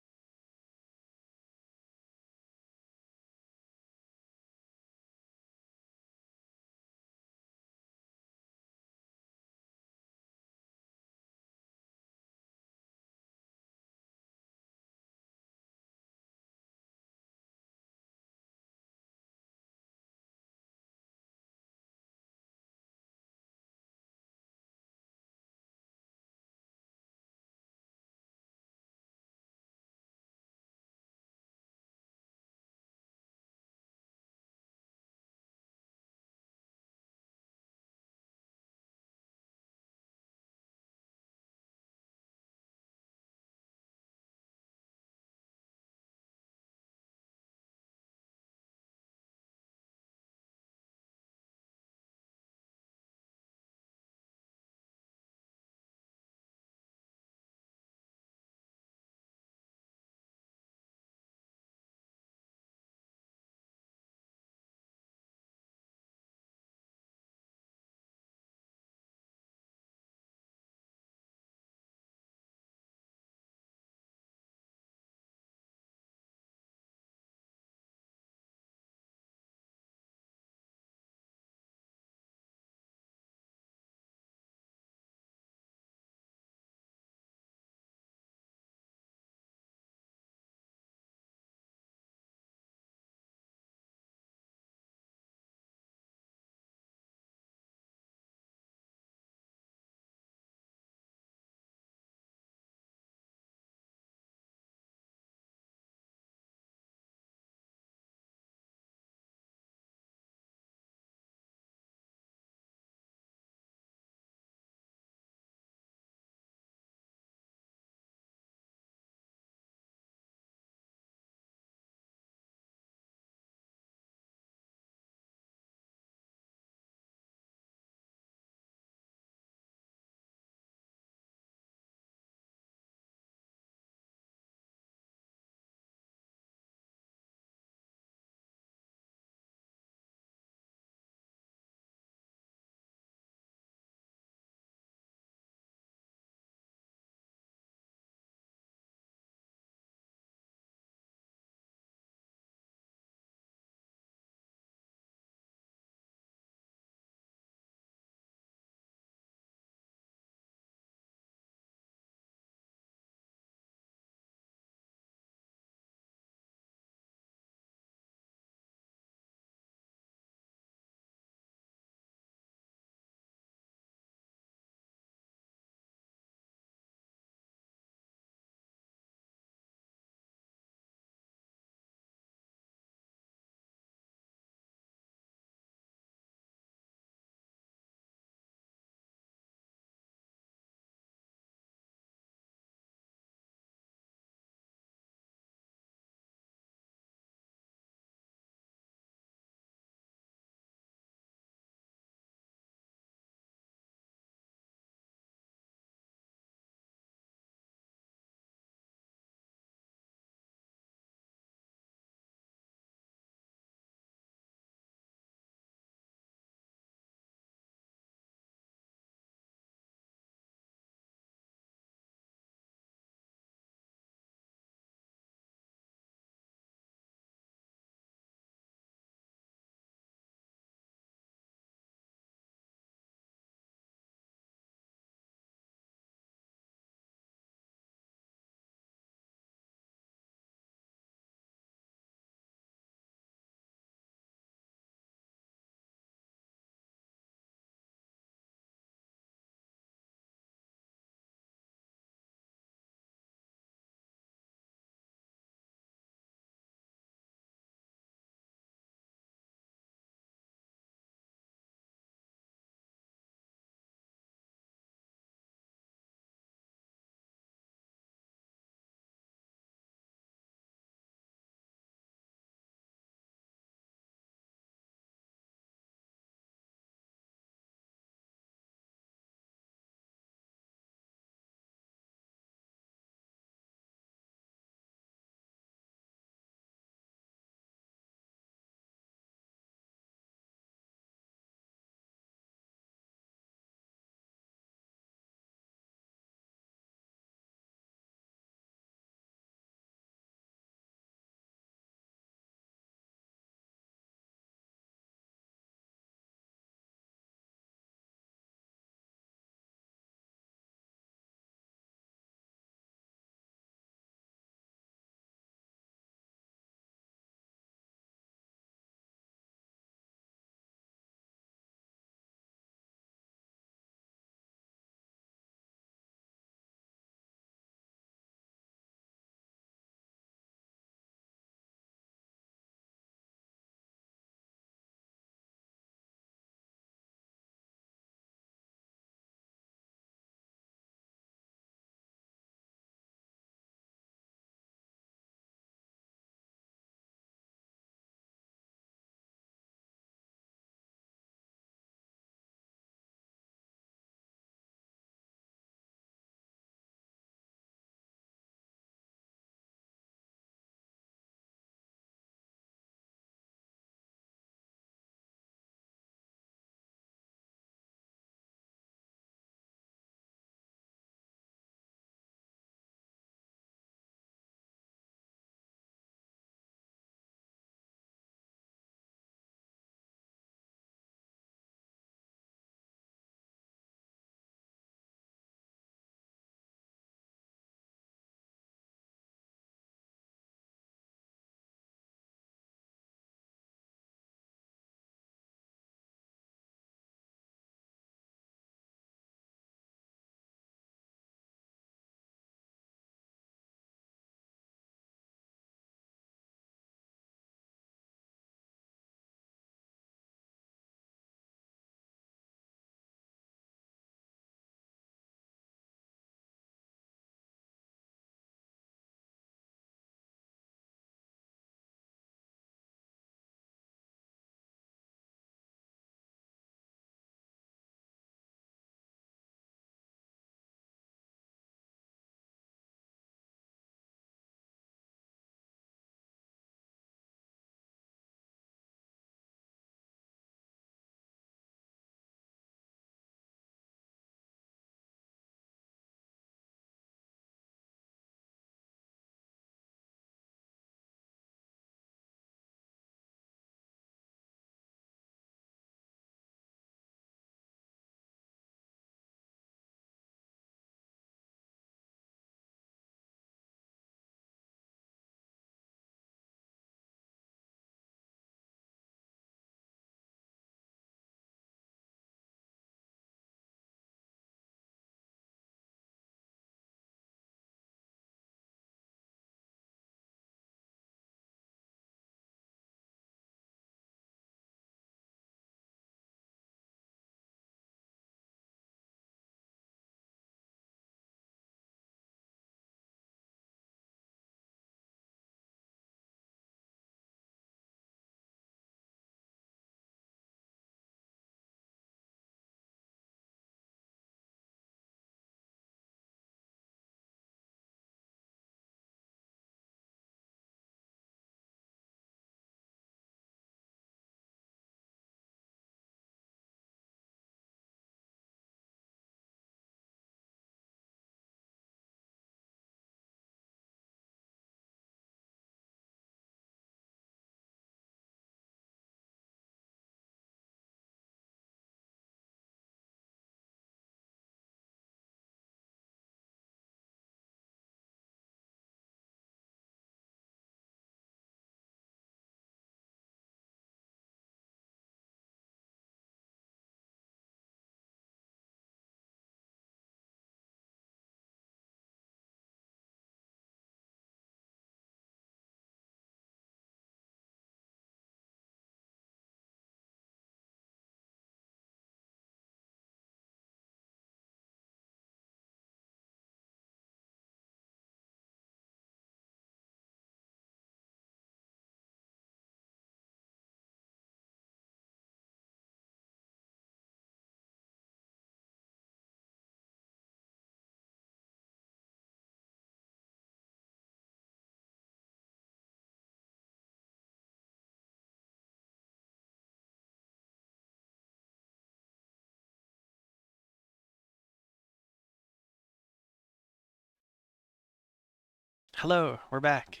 Hello, we're back.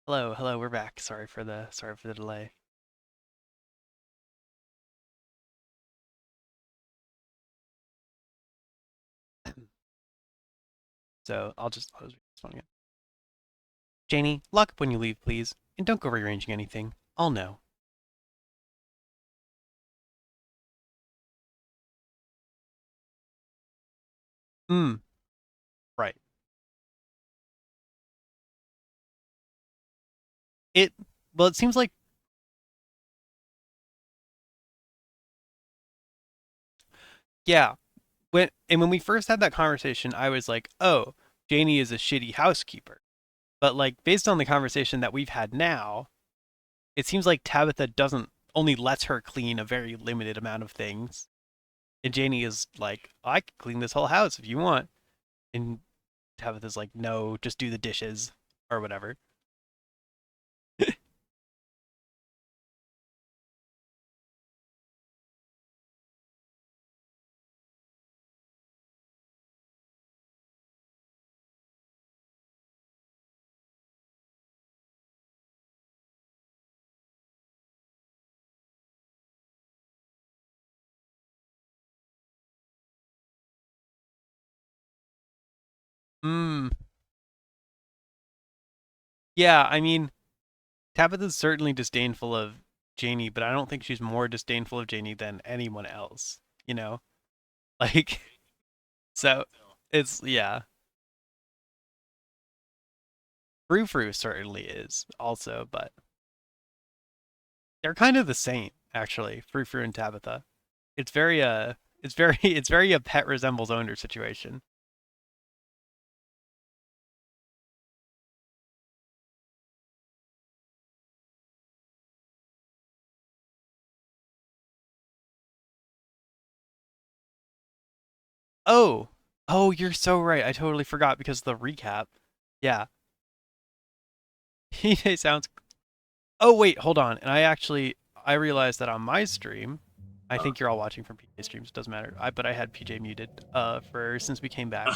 Hello, we're back. Sorry for the delay. So I'll just read this one again. Janie, lock up when you leave, please, and don't go rearranging anything. I'll know. Hmm. Right. It. Well, it seems like yeah. When we first had that conversation, I was like, oh, Janie is a shitty housekeeper. But like based on the conversation that we've had now, it seems like Tabitha doesn't only lets her clean a very limited amount of things. And Janie is like, I can clean this whole house if you want. And Tabitha's like, no, just do the dishes or whatever. Hmm. Yeah, I mean, Tabitha's certainly disdainful of Janie, but I don't think she's more disdainful of Janie than anyone else, you know? Like, so it's, yeah. Frou Frou certainly is also, but they're kind of the same, actually, Frou Frou and Tabitha. It's very, it's very a pet resembles owner situation. Oh, oh, you're so right. I totally forgot because of the recap. Yeah. PJ sounds. Oh wait, hold on. And I realized that on my stream, I think you're all watching from PJ streams. Doesn't matter. But I had PJ muted for since we came back.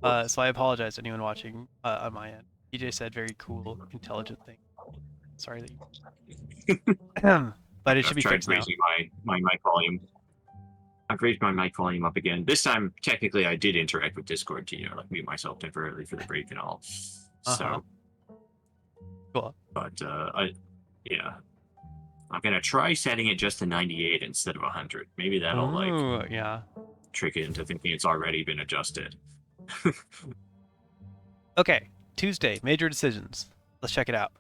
Whoops. So I apologize to anyone watching on my end. PJ said very cool, intelligent thing. Sorry that you. But it should I've be tried fixed now. raising my mic volume. I've raised my mic volume up again. This time, technically, I did interact with Discord to, like mute myself temporarily for the break and all. Uh huh. So, Cool. but yeah, I'm gonna try setting it just to 98 instead of 100. Maybe that'll like Oh yeah. trick it into thinking it's already been adjusted. Okay. Tuesday, major decisions. Let's check it out.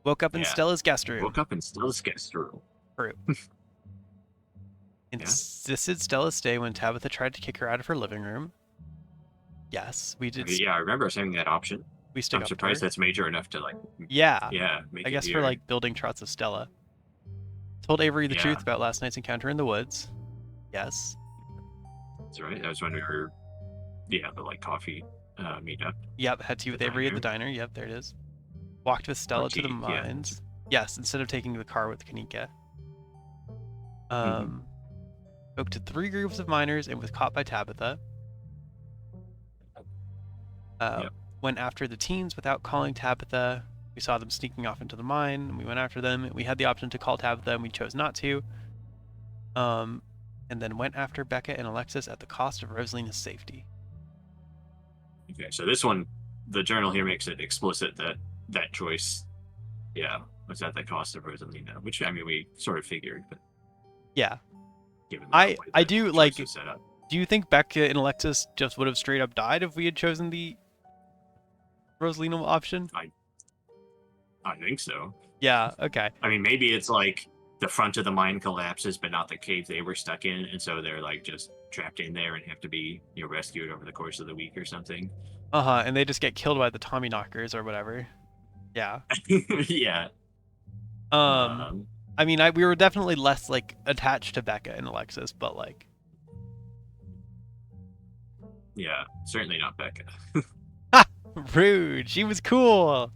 Woke up in Yeah, Stella's guest room. woke up and still gets through. True. Yeah, Insisted Stella stay when Tabitha tried to kick her out of her living room. Yes, we did. yeah. I remember us having that option. We stick I'm up to her. surprised that's major enough to like, Yeah, yeah, make I it guess for here. like building trust of Stella. Told Avery the Yeah, truth about last night's encounter in the woods. Yes. that's right. That was when we were, yeah, the like coffee meetup, Yep, had tea the with Avery at the diner, diner. Yep, there it is. Walked with or Stella to the tea. Yeah. mines. Yes, instead of taking the car with Kanika. Hmm. Um, Spoke to 3 groups of miners and was caught by Tabitha. Uh, Yep. Went after the teens without calling Tabitha. We saw them sneaking off into the mine, and we went after them. We had the option to call Tabitha, and we chose not to. Um, and then went after Becca and Alexis at the cost of Rosalina's safety. Okay, so this one, the journal here makes it explicit that that choice, yeah, was at the cost of Rosalina, which I mean we sort of figured, but Yeah, given the way I the do choice like. was set up, Do you think Becca and Alexis just would have straight up died if we had chosen the Rosalina option? I think so. Yeah. Okay. I mean, maybe it's like the front of the mine collapses, but not the cave they were stuck in, and so they're like just trapped in there and have to be rescued over the course of the week or something. Uh huh. And they just get killed by the Tommy knockers or whatever. Yeah. Yeah. Um. Um, I mean, we were definitely less like attached to Becca and Alexis, but like, yeah, certainly not Becca. ha, rude. She was cool.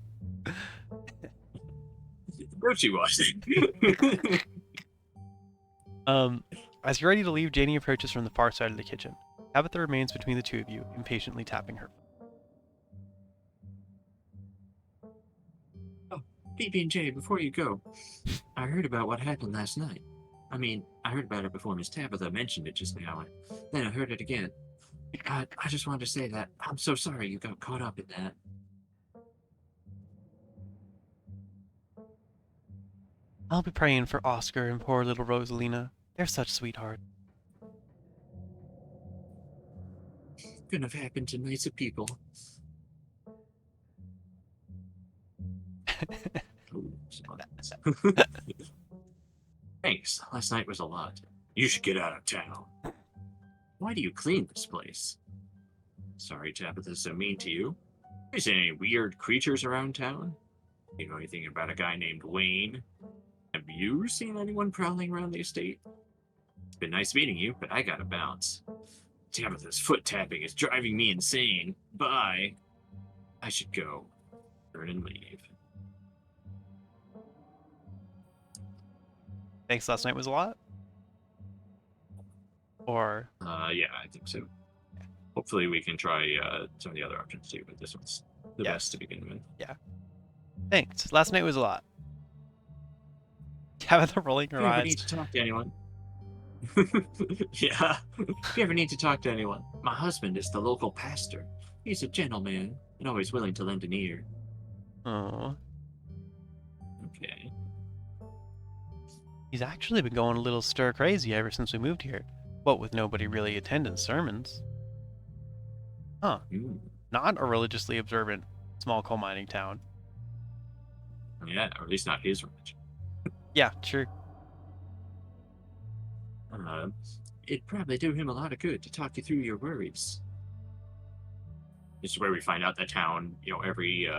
No, she wasn't. Um. As you're ready to leave, Janie approaches from the far side of the kitchen. Tabitha remains between the two of you, impatiently tapping her foot. Oh, BB&J, before you go, I heard about what happened last night. I mean, I heard about it before Miss Tabitha mentioned it just now, and then I heard it again. I just wanted to say that I'm so sorry you got caught up in that. I'll be praying for Oscar and poor little Rosalina. They're such sweethearts. Couldn't have happened to nicer people. Thanks. Last night was a lot. You should get out of town. Why do you clean this place? Sorry, Tabitha's so mean to you. Is there any weird creatures around town? You know anything about a guy named Wayne? Have you seen anyone prowling around the estate? It's been nice meeting you, but I gotta bounce. Tabitha's foot tapping is driving me insane. Bye. I should go. Turn and leave. Thanks, last night was a lot? Or... Yeah, I think so. Hopefully we can try some of the other options too, but this one's the best to begin with. Yeah. Thanks, last night was a lot. Tabitha rolling her If you ever eyes. need to talk to anyone. Yeah. If you ever need to talk to anyone, my husband is the local pastor. He's a gentleman and always willing to lend an ear. Oh. Okay. He's actually been going a little stir crazy ever since we moved here. What with nobody really attending sermons. Huh. Not a religiously observant small coal mining town. Yeah, or at least not his religion. Yeah, sure. It'd probably do him a lot of good to talk you through your worries. This is where we find out the town, every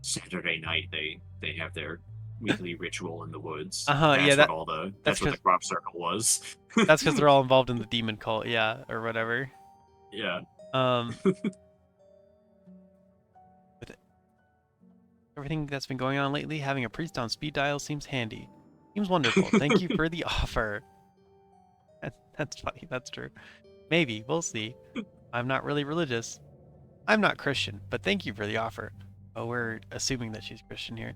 Saturday night they have their weekly ritual in the woods. Yeah, that's what the crop circle was. That's because they're all involved in the demon cult, yeah, or whatever. Yeah. With everything that's been going on lately, having a priest on speed dial seems handy. Seems wonderful. Thank you for the offer. That's funny. That's true. Maybe. We'll see. I'm not really religious. I'm not Christian, but thank you for the offer. Oh, we're assuming that she's Christian here.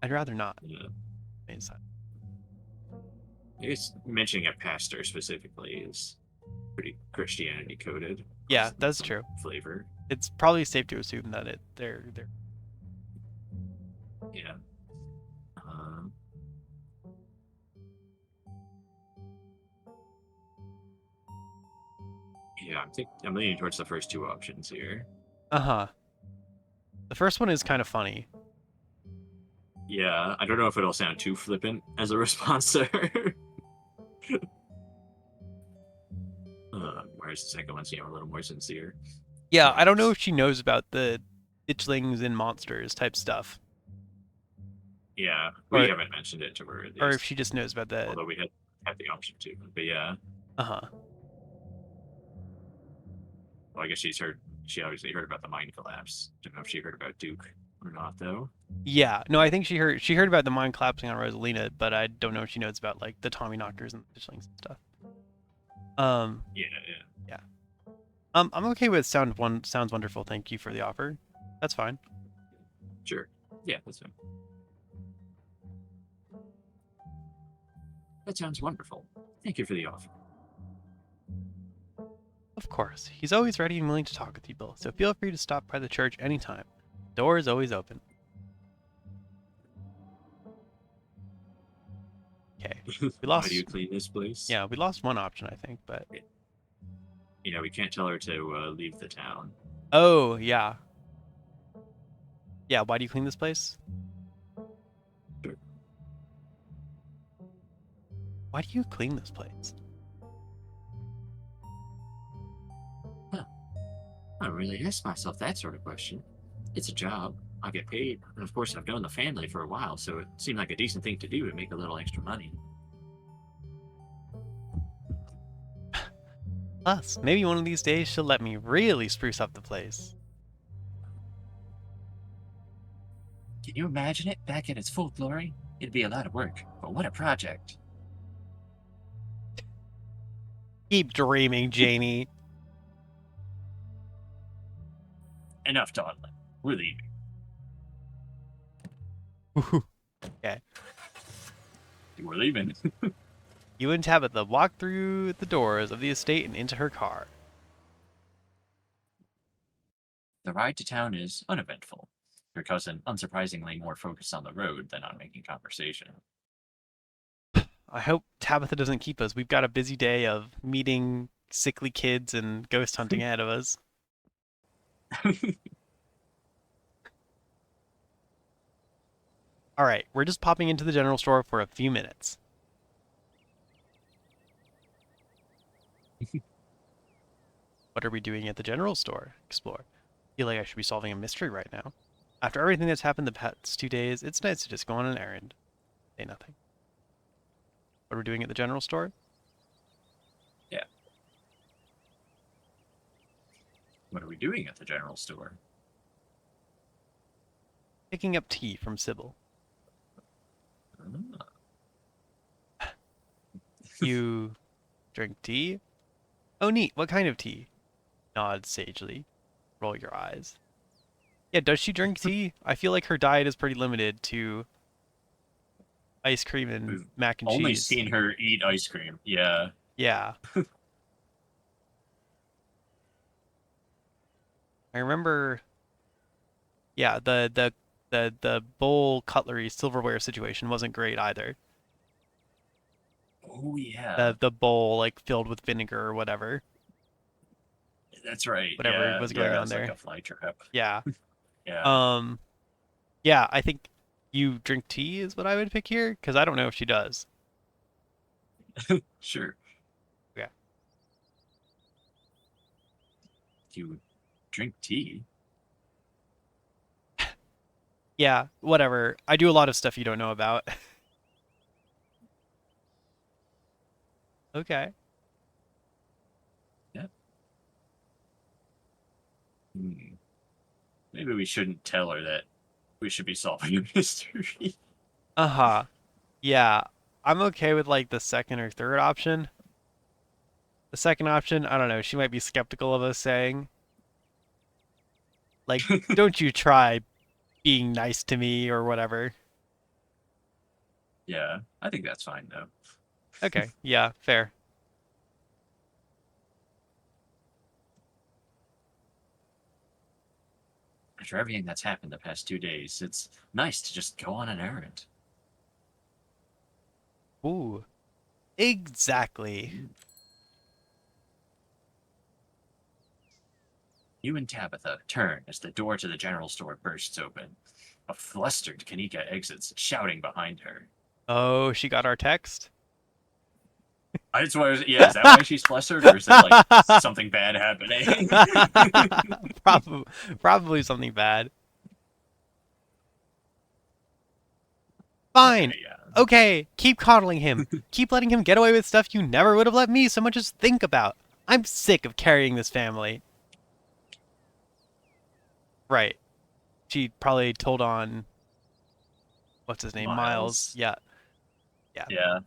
I'd rather not. Yeah. I guess mentioning a pastor specifically is pretty Christianity coded. Yeah, that's true. Flavor. It's probably safe to assume that they're. Yeah. Yeah, I'm leaning towards the first two options here. The first one is kind of funny. Yeah, I don't know if it'll sound too flippant as a response to her. Whereas the second one's a little more sincere. Yeah, I don't know if she knows about the itchlings and monsters type stuff. Yeah, we haven't mentioned it to her at least. Or if she just knows about that. Although we had the option to, but yeah. Well, I guess she obviously heard about the mine collapse. Don't know if she heard about Duke or not, though. Yeah, no, I think she heard about the mine collapsing on Rosalina, but I don't know if she knows about like the Tommy knockers and the ditchlings and stuff. Yeah. I'm okay with sounds wonderful. Thank you for the offer. That's fine. Sure. Yeah, that's fine. That sounds wonderful. Thank you for the offer. Of course. He's always ready and willing to talk with you both, so feel free to stop by the church anytime. The door is always open. Okay. We lost. Why do you clean this place? Yeah, we lost one option, I think, but... we can't tell her to leave the town. Oh, yeah. Yeah, why do you clean this place? Sure. Why do you clean this place? I don't really ask myself that sort of question. It's a job. I get paid. And of course, I've known the family for a while, so it seemed like a decent thing to do to make a little extra money. Plus, maybe one of these days she'll let me really spruce up the place. Can you imagine it? Back in its full glory? It'd be a lot of work, but what a project. Keep dreaming, Janie. Enough dawdling. We're leaving. Okay. We're leaving. You and Tabitha walk through the doors of the estate and into her car. The ride to town is uneventful. Your cousin, unsurprisingly, more focused on the road than on making conversation. I hope Tabitha doesn't keep us. We've got a busy day of meeting sickly kids and ghost hunting ahead of us. All right, we're just popping into the general store for a few minutes. What are we doing at the general store? Explore. Feel like I should be solving a mystery right now. After everything that's happened the past 2 days, it's nice to just go on an errand. Say nothing. What are we doing at the general store? Yeah. What are we doing at the general store? Picking up tea from Sybil. Ah. You drink tea? Oh, neat. What kind of tea? Nod sagely. Roll your eyes. Yeah, does she drink tea? I feel like her diet is pretty limited to ice cream and We've mac and only cheese. seen her eat ice cream. Yeah. Yeah. I remember. Yeah, the bowl cutlery silverware situation wasn't great either. Oh yeah. The bowl like filled with vinegar or whatever. That's right. Whatever Yeah. was going on it's there. like a fly trap. Yeah. Yeah. Yeah, I think you drink tea is what I would pick here because I don't know if she does. Sure. Yeah. You drink tea? Yeah, whatever. I do a lot of stuff you don't know about. Okay. Hmm. Maybe we shouldn't tell her that we should be solving a mystery. Uh-huh. Yeah. I'm okay with like the second or third option. The second option, I don't know, she might be skeptical of us saying, like, don't you try being nice to me or whatever. Yeah, I think that's fine though. Okay, yeah, fair. After everything that's happened the past 2 days, it's nice to just go on an errand. Ooh. Exactly. You and Tabitha turn as the door to the general store bursts open. A flustered Kanika exits, shouting behind her. Oh, she got our text? Is that why she's flustered, or is that like something bad happening? Probably something bad. Fine. Okay, yeah. Okay, keep coddling him. Keep letting him get away with stuff you never would have let me so much as think about. I'm sick of carrying this family. Right. She probably told on what's his name? Miles. Yeah. Yeah. Yeah.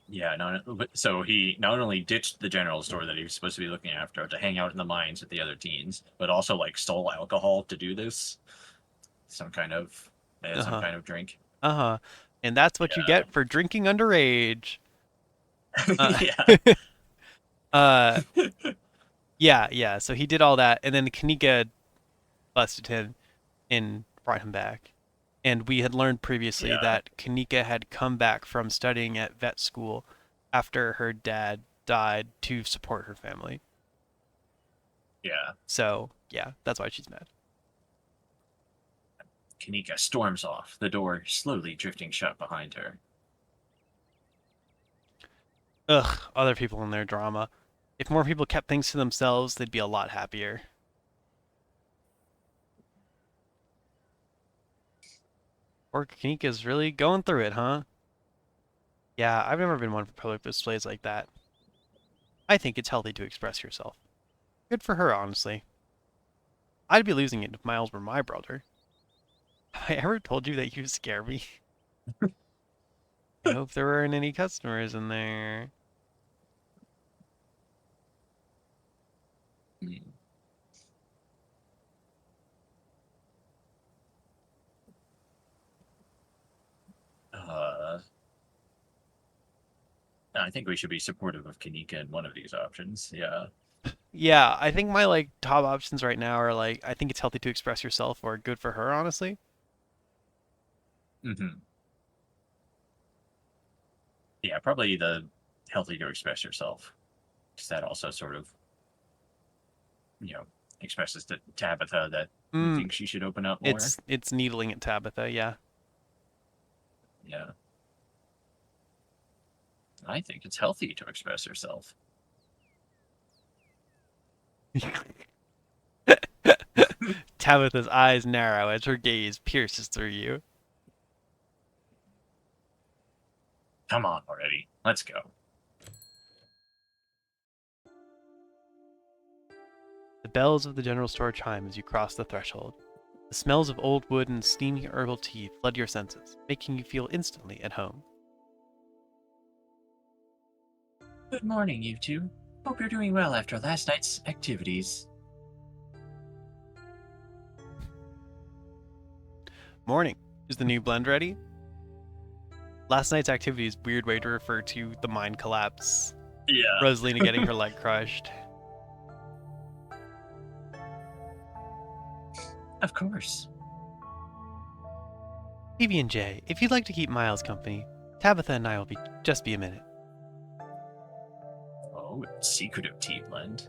Yeah, so he not only ditched the general store that he was supposed to be looking after to hang out in the mines with the other teens, but also like stole alcohol to do this. They had some kind of drink. Uh-huh. And that's what you Yeah. get for drinking underage. Yeah. Uh yeah, so he did all that and then Kanika busted him and brought him back. And we had learned previously Yeah. that Kanika had come back from studying at vet school after her dad died to support her family. Yeah. So, yeah, that's why she's mad. Kanika storms off, the door slowly drifting shut behind her. Ugh, other people in their drama. If more people kept things to themselves, they'd be a lot happier. Or Kanika's really going through it, huh? Yeah, I've never been one for public displays like that. I think it's healthy to express yourself. Good for her, honestly. I'd be losing it if Miles were my brother. Have I ever told you that you scare me? I hope there weren't any customers in there. Hmm. Uh, I think we should be supportive of Kanika in one of these options. Yeah. Yeah, I think my like top options right now are like I think it's healthy to express yourself or good for her, honestly. Hmm. Yeah, probably the healthy to express yourself, because that also sort of, you know, expresses to Tabitha that you Mm, think she should open up more. it's needling at Tabitha, yeah. Yeah. I think it's healthy to express yourself. Tabitha's eyes narrow as her gaze pierces through you. Come on already. Let's go. The bells of the general store chime as you cross the threshold. The smells of old wood and steamy herbal tea flood your senses, making you feel instantly at home. Good morning, you two. Hope you're doing well after last night's activities. Morning. Is the new blend ready? Last night's activity is a weird way to refer to the mind collapse. Yeah. Rosalina getting her leg crushed. Of course. PB&J, if you'd like to keep Miles company, Tabitha and I will just be a minute. Oh, secretive tea blend.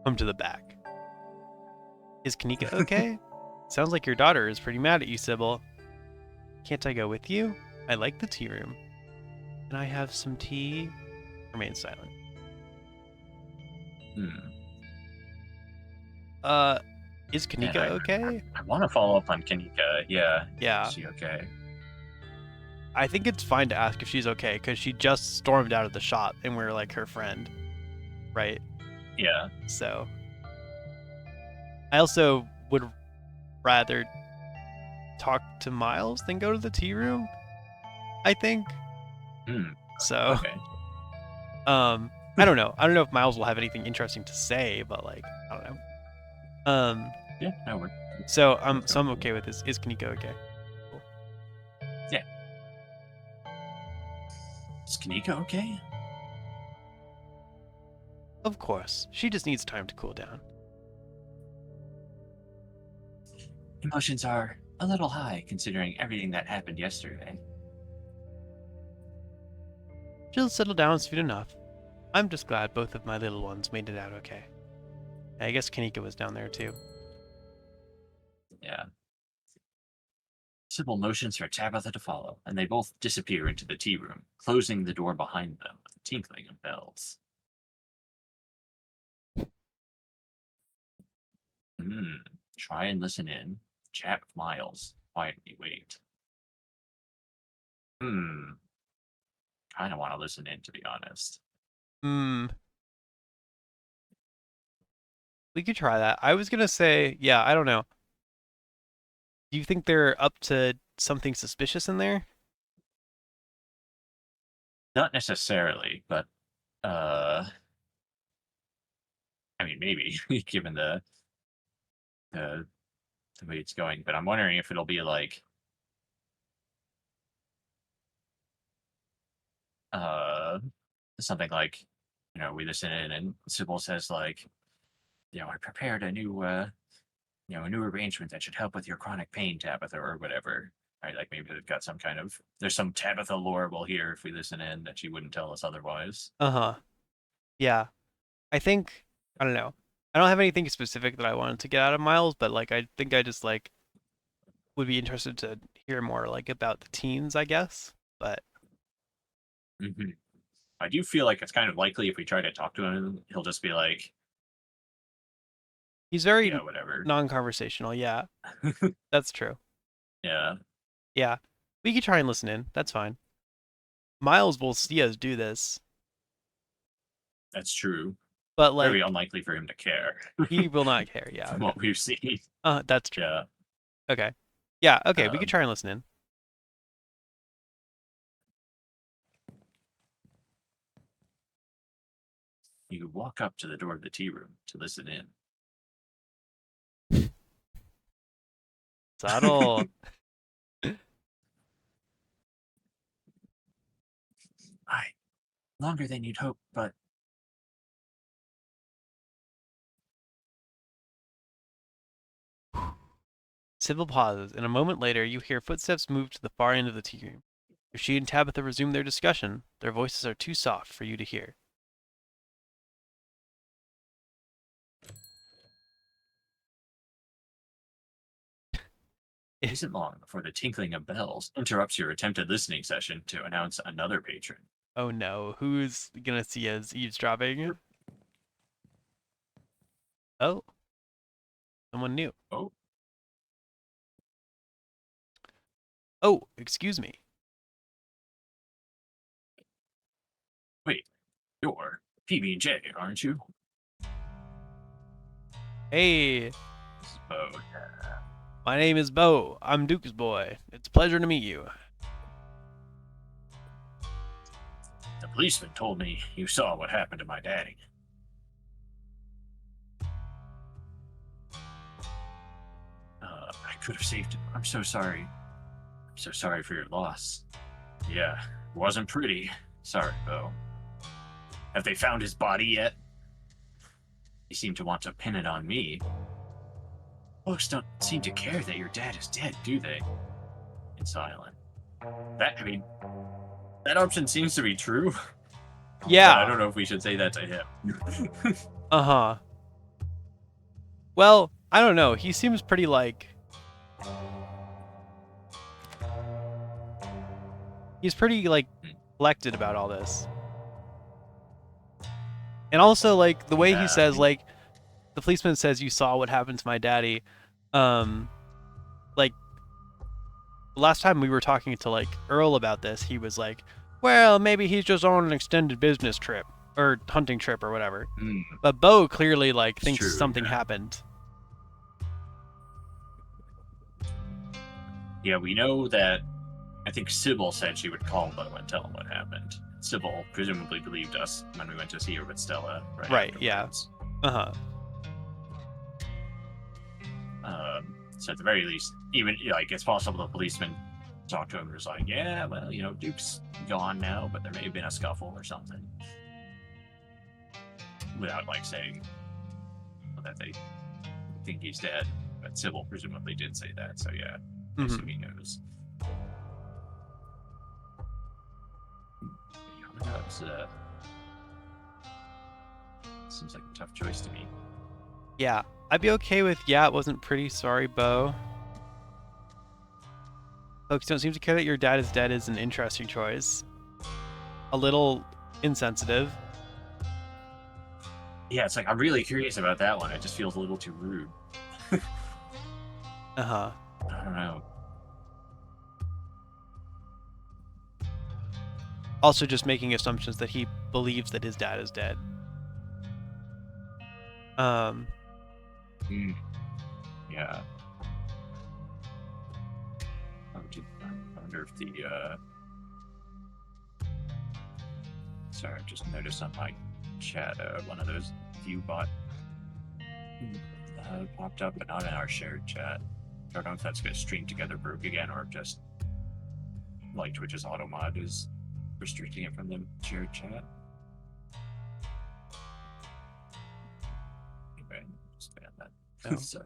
Come to the back. Is Kanika okay? Sounds like your daughter is pretty mad at you, Sybil. Can't I go with you? I like the tea room. Can I have some tea? Remain silent. Hmm. Is Man, Kanika okay? I want to follow up on Kanika. Yeah. Yeah. Is she okay? I think it's fine to ask if she's okay, because she just stormed out of the shop and we're like her friend. Right? Yeah. So. I also would rather talk to Miles than go to the tea room, I think. Hmm. So. Okay. I don't know. I don't know if Miles will have anything interesting to say, but like, I don't know. Yeah, no, we're So I'm okay with this. Is Kanika okay? Cool. Is Kanika okay? Of course. She just needs time to cool down. Emotions are a little high considering everything that happened yesterday. She'll settle down soon enough. I'm just glad both of my little ones made it out okay. I guess Kanika was down there too. Yeah. Sybil motions for Tabitha to follow, and they both disappear into the tea room, closing the door behind them with a tinkling of bells. Hmm. Try and listen in. Chat with Miles. Quietly wait. Hmm. Kind of want to listen in, to be honest. We could try that. I was gonna say, yeah, I don't know. Do you think they're up to something suspicious in there? Not necessarily, but I mean maybe given the the way it's going. But I'm wondering if it'll be like uh something like, we listen in and Sybil says like, I prepared a new a new arrangement that should help with your chronic pain, Tabitha, or whatever. Right? Like maybe they've got some kind of there's some Tabitha lore we'll hear if we listen in that she wouldn't tell us otherwise. Uh-huh. Yeah. I think I don't know. I don't have anything specific that I wanted to get out of Miles, but like I think I just like would be interested to hear more like about the teens, I guess. But Hmm. I do feel like it's kind of likely if we try to talk to him, he'll just be like, he's very yeah, whatever. non-conversational. Yeah, that's true. Yeah, Yeah, we could try and listen in. That's fine. Miles will see us do this, that's true. but Very like unlikely for him to care he will not care. Yeah. from Okay. what we've seen. That's true. Yeah. Okay. Yeah. Okay. We could Um, try and listen in. You walk up to the door of the tea room to listen in. Subtle. Longer than you'd hope, but Sybil pauses, and a moment later you hear footsteps move to the far end of the tea room. If she and Tabitha resume their discussion, their voices are too soft for you to hear. it isn't long before the tinkling of bells interrupts your attempted listening session to announce another patron. Oh no, who's gonna see us eavesdropping? Oh, someone new. Oh, Oh, excuse me. wait, you're PB&J, aren't you? Hey, Oh, my name is Bo. I'm Duke's boy. It's a pleasure to meet you. the policeman told me you saw what happened to my daddy. I could have saved him. I'm so sorry. I'm so sorry for your loss. Yeah, wasn't pretty. Sorry, Bo. Have they found his body yet? They seem to want to pin it on me. Folks don't seem to care that your dad is dead, do they? It's silent. That option seems to be true. Yeah. But I don't know if we should say that to him. Uh-huh. Well, I don't know. He seems pretty, like... He's pretty, like, collected about all this. And also, like, the way he says, like, the policeman says you saw what happened to my daddy. Like, the last time we were talking to, like, Earl about this, he was like, well, maybe he's just on an extended business trip. Or hunting trip or whatever. But Bo clearly, like, thinks True, something yeah. happened. Yeah, we know that. I think Sybil said she would call Bo and tell him what happened. Sybil presumably believed us when we went to see her with Stella. Right, yeah. afterwards. Uh-huh. So at the very least, even like it's possible the policeman talked to him and was like, yeah, well, Duke's gone now, but there may have been a scuffle or something. Without like saying that they think he's dead. But Sybil presumably did say that, so yeah, I Mhm. assume he knows. That's, seems like a tough choice to me. Yeah, I'd be okay with, yeah, it wasn't pretty. Sorry, Bo. Folks don't seem to care that your dad is dead is an interesting choice. A little insensitive. Yeah, it's like I'm really curious about that one. It just feels a little too rude. Uh-huh. I don't know. Also just making assumptions that he believes that his dad is dead. Yeah. I wonder if the sorry, I just noticed on my chat one of those view bot popped up, but not in our shared chat. I don't know if that's gonna stream together broke again or just like Twitch's auto mod is restricting it from the shared chat. Anyway, just ban that. Oh. Sorry.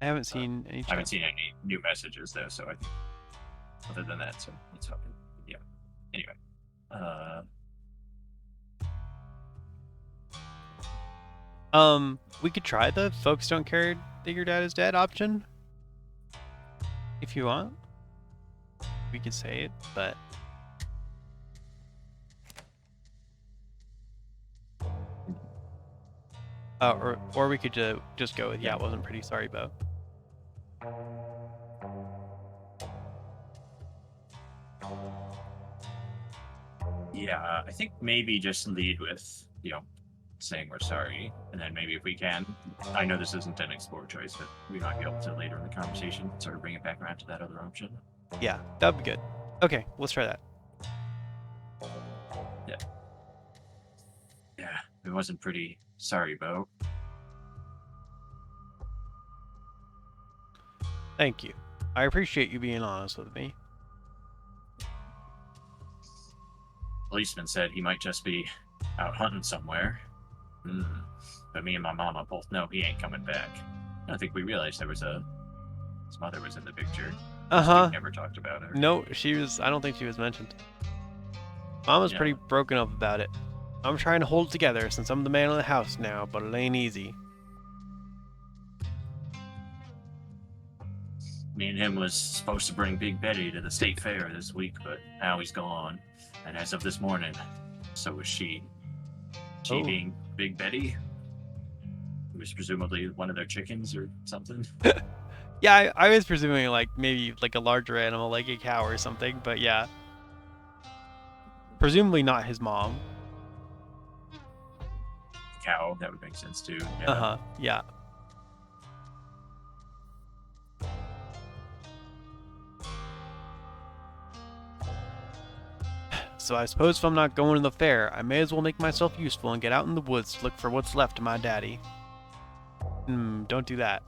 I haven't seen any I haven't seen any new messages though, so I think other than that, so it's helping. Yeah. Anyway. We could try the folks don't care that your dad is dead option. If you want. We could say it, but or we could just go with, yeah, it wasn't pretty. Sorry, Bo. Yeah, I think maybe just lead with, saying we're sorry. And then maybe if we can, I know this isn't an explore choice, but we might be able to later in the conversation sort of bring it back around to that other option. Yeah, that would be good. Okay, let's try that. Yeah. It wasn't pretty. Sorry, Bo. Thank you. I appreciate you being honest with me. Policeman said he might just be out hunting somewhere. But me and my mama both know he ain't coming back. I don't think we realized his mother was in the picture. Uh-huh. We never talked about her. No, I don't think she was mentioned. Mom was pretty broken up about it. I'm trying to hold it together since I'm the man of the house now, but it ain't easy. Me and him was supposed to bring Big Betty to the state fair this week, but now he's gone. And as of this morning, so was she. She being Big Betty, who was presumably one of their chickens or something. Yeah, I was presuming like maybe like a larger animal, like a cow or something, but yeah. Presumably not his mom. Cow, that would make sense too. Yeah. Uh-huh, yeah. So I suppose if I'm not going to the fair, I may as well make myself useful and get out in the woods to look for what's left of my daddy. Don't do that.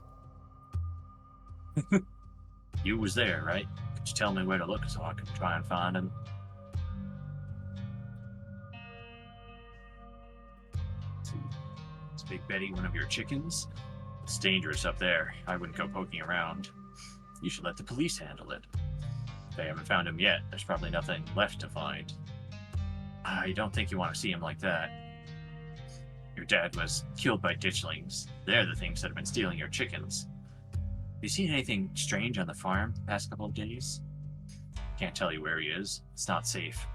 You was there, right? Could you tell me where to look so I can try and find him? Is Big Betty one of your chickens? It's dangerous up there. I wouldn't go poking around. You should let the police handle it. If they haven't found him yet, there's probably nothing left to find. I don't think you want to see him like that. Your dad was killed by ditchlings. They're the things that have been stealing your chickens. Have you seen anything strange on the farm the past couple of days? Can't tell you where he is. It's not safe.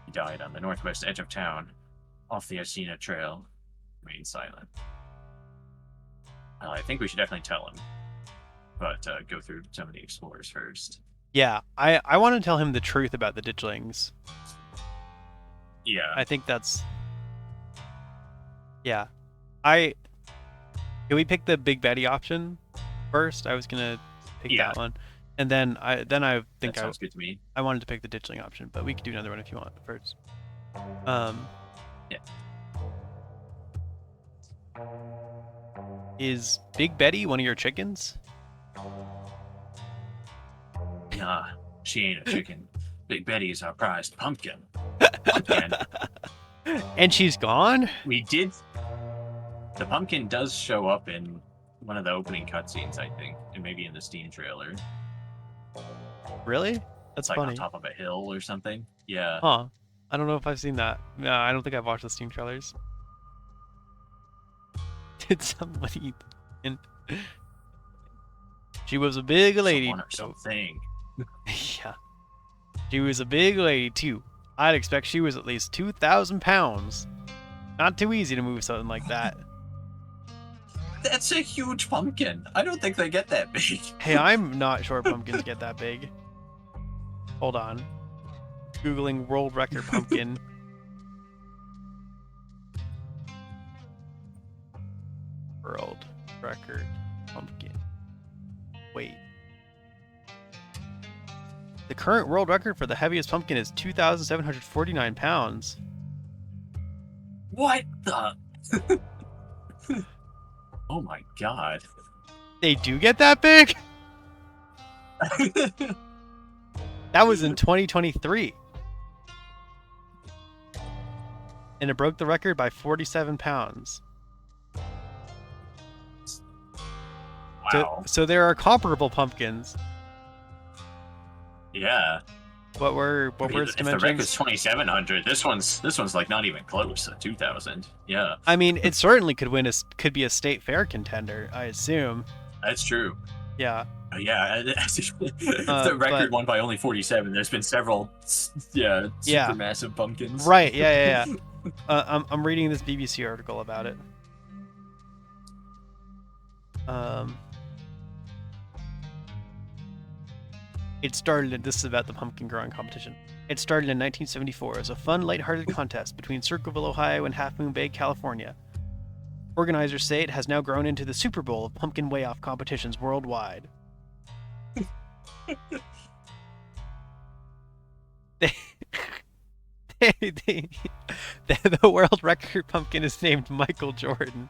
He died on the northwest edge of town, off the Asina Trail. Remain silent. I think we should definitely tell him, but go through some of the explorers first. Yeah, I want to tell him the truth about the ditchlings. Yeah. I think that's... Yeah. Can we pick the Big Betty option first? I was gonna pick that one. And then I think that sounds good to me. I wanted to pick the ditchling option, but we could do another one if you want first. Yeah. Is Big Betty one of your chickens? Nah, she ain't a chicken. Big Betty is our prized pumpkin. Pumpkin. And she's gone? We did. The pumpkin does show up in one of the opening cutscenes, I think, and maybe in the Steam trailer. Really? It's That's like funny. on top of a hill or something. Yeah. Huh. I don't know if I've seen that. No, I don't think I've watched the Steam trailers. Did somebody... She was a big lady. Someone or something. Yeah. She was a big lady, too. I'd expect she was at least 2,000 pounds. Not too easy to move something like that. That's a huge pumpkin. I don't think they get that big. Hey, I'm not sure pumpkins get that big. Hold on. Googling world record pumpkin. World record pumpkin. Wait. The current world record for the heaviest pumpkin is 2,749 pounds. What the? Oh my god. They do get that big? That was in 2023. And it broke the record by 47 pounds. Wow. So there are comparable pumpkins. Yeah. What were its If the dimensions? record's 2,700, this one's like not even close to 2,000. Yeah. I mean, it certainly could be a state fair contender, I assume. That's true. Yeah. Yeah. The record won by only 47. There's been several, super massive pumpkins. Right. Yeah. I'm reading this BBC article about it. This is about the pumpkin growing competition. It started in 1974 as a fun, lighthearted contest between Circleville, Ohio and Half Moon Bay, California. Organizers say it has now grown into the Super Bowl of pumpkin weigh-off competitions worldwide. The world record pumpkin is named Michael Jordan.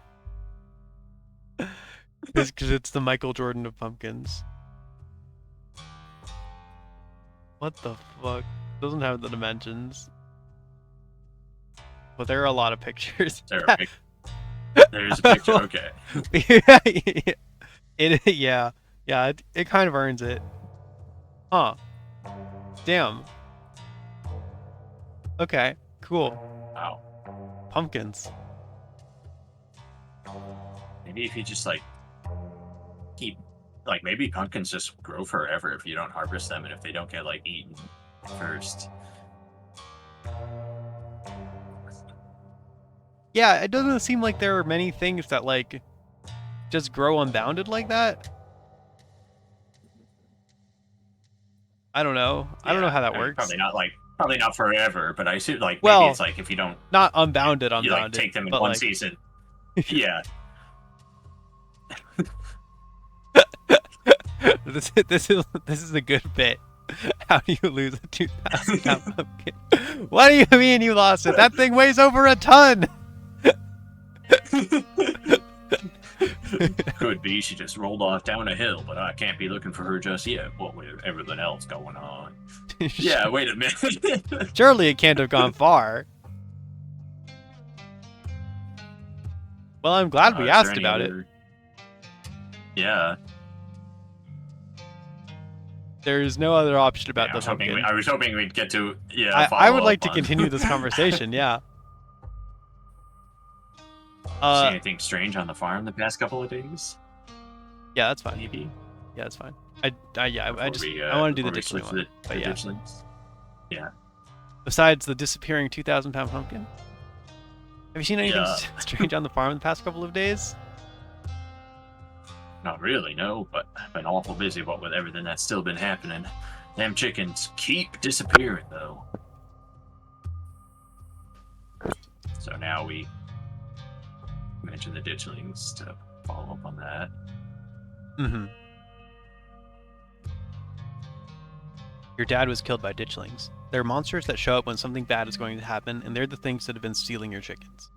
Because it's the Michael Jordan of pumpkins. What the fuck? Doesn't have the dimensions. But there are a lot of pictures. There's a picture. Okay. Yeah, it kind of earns it. Huh. Damn. Okay, cool. Wow. Pumpkins. Maybe if you just like maybe pumpkins just grow forever if you don't harvest them and if they don't get like eaten first. Yeah, it doesn't seem like there are many things that like just grow unbounded like that. I don't know. I don't know how that works. Probably not forever, but I assume like Well, maybe it's like if you don't not unbounded, you like take them in but one like, season. Yeah. This is a good bit. How do you lose a 2,000 pound pumpkin? What do you mean you lost it? That thing weighs over a ton. Could be she just rolled off down a hill, but I can't be looking for her just yet. What with everything else going on? Yeah, wait a minute. Surely it can't have gone far. Well, I'm glad we asked about it. Yeah. There's no other option about the pumpkin. I was hoping we'd get to I would like to continue this conversation. Yeah. See anything strange on the farm the past couple of days? Yeah, that's fine. Maybe. Yeah, that's fine. I want to do the ditchling one. But yeah. Yeah. Besides the disappearing 2,000 pound pumpkin, have you seen anything strange on the farm the past couple of days? Not really, no. But I've been awful busy with everything that's still been happening. Them chickens keep disappearing, though. So now we mention the ditchlings to follow up on that. Mm-hmm. Your dad was killed by ditchlings. They're monsters that show up when something bad is going to happen, and they're the things that have been stealing your chickens.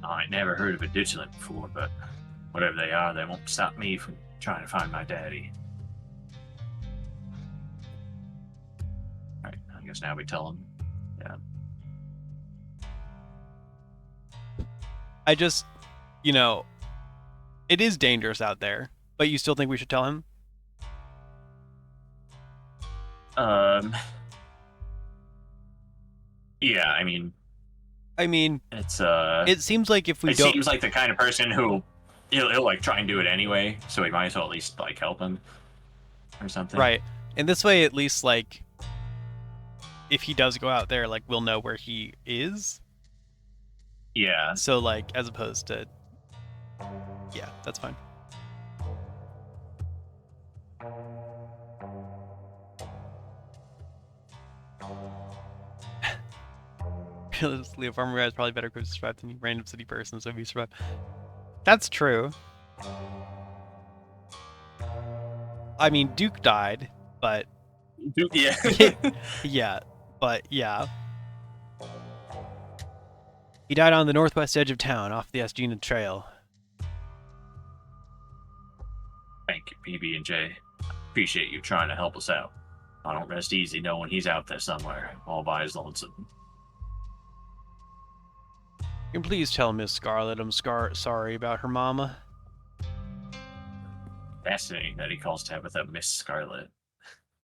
I never heard of a ditchling before, but whatever they are, they won't stop me from trying to find my daddy. Alright, I guess now we tell him. Yeah. I just, it is dangerous out there, but you still think we should tell him? Yeah, I mean, it's it seems like if we don't, seems like the kind of person who he'll like try and do it anyway, so we might as well at least like help him or something. Right. And this way, at least like, if he does go out there, like we'll know where he is. Yeah. So like, as opposed to, yeah, that's fine. Realistically, a farmer guy is probably better equipped to survive than a random city person, so if you survive. That's true. I mean, Duke died, but... Duke, yeah. Yeah, but yeah. He died on the northwest edge of town, off the Asgina Trail. Thank you, PB&J. Appreciate you trying to help us out. I don't rest easy knowing he's out there somewhere, all by his lonesome. And please tell Miss Scarlet I'm sorry about her mama. Fascinating that he calls Tabitha Miss Scarlet.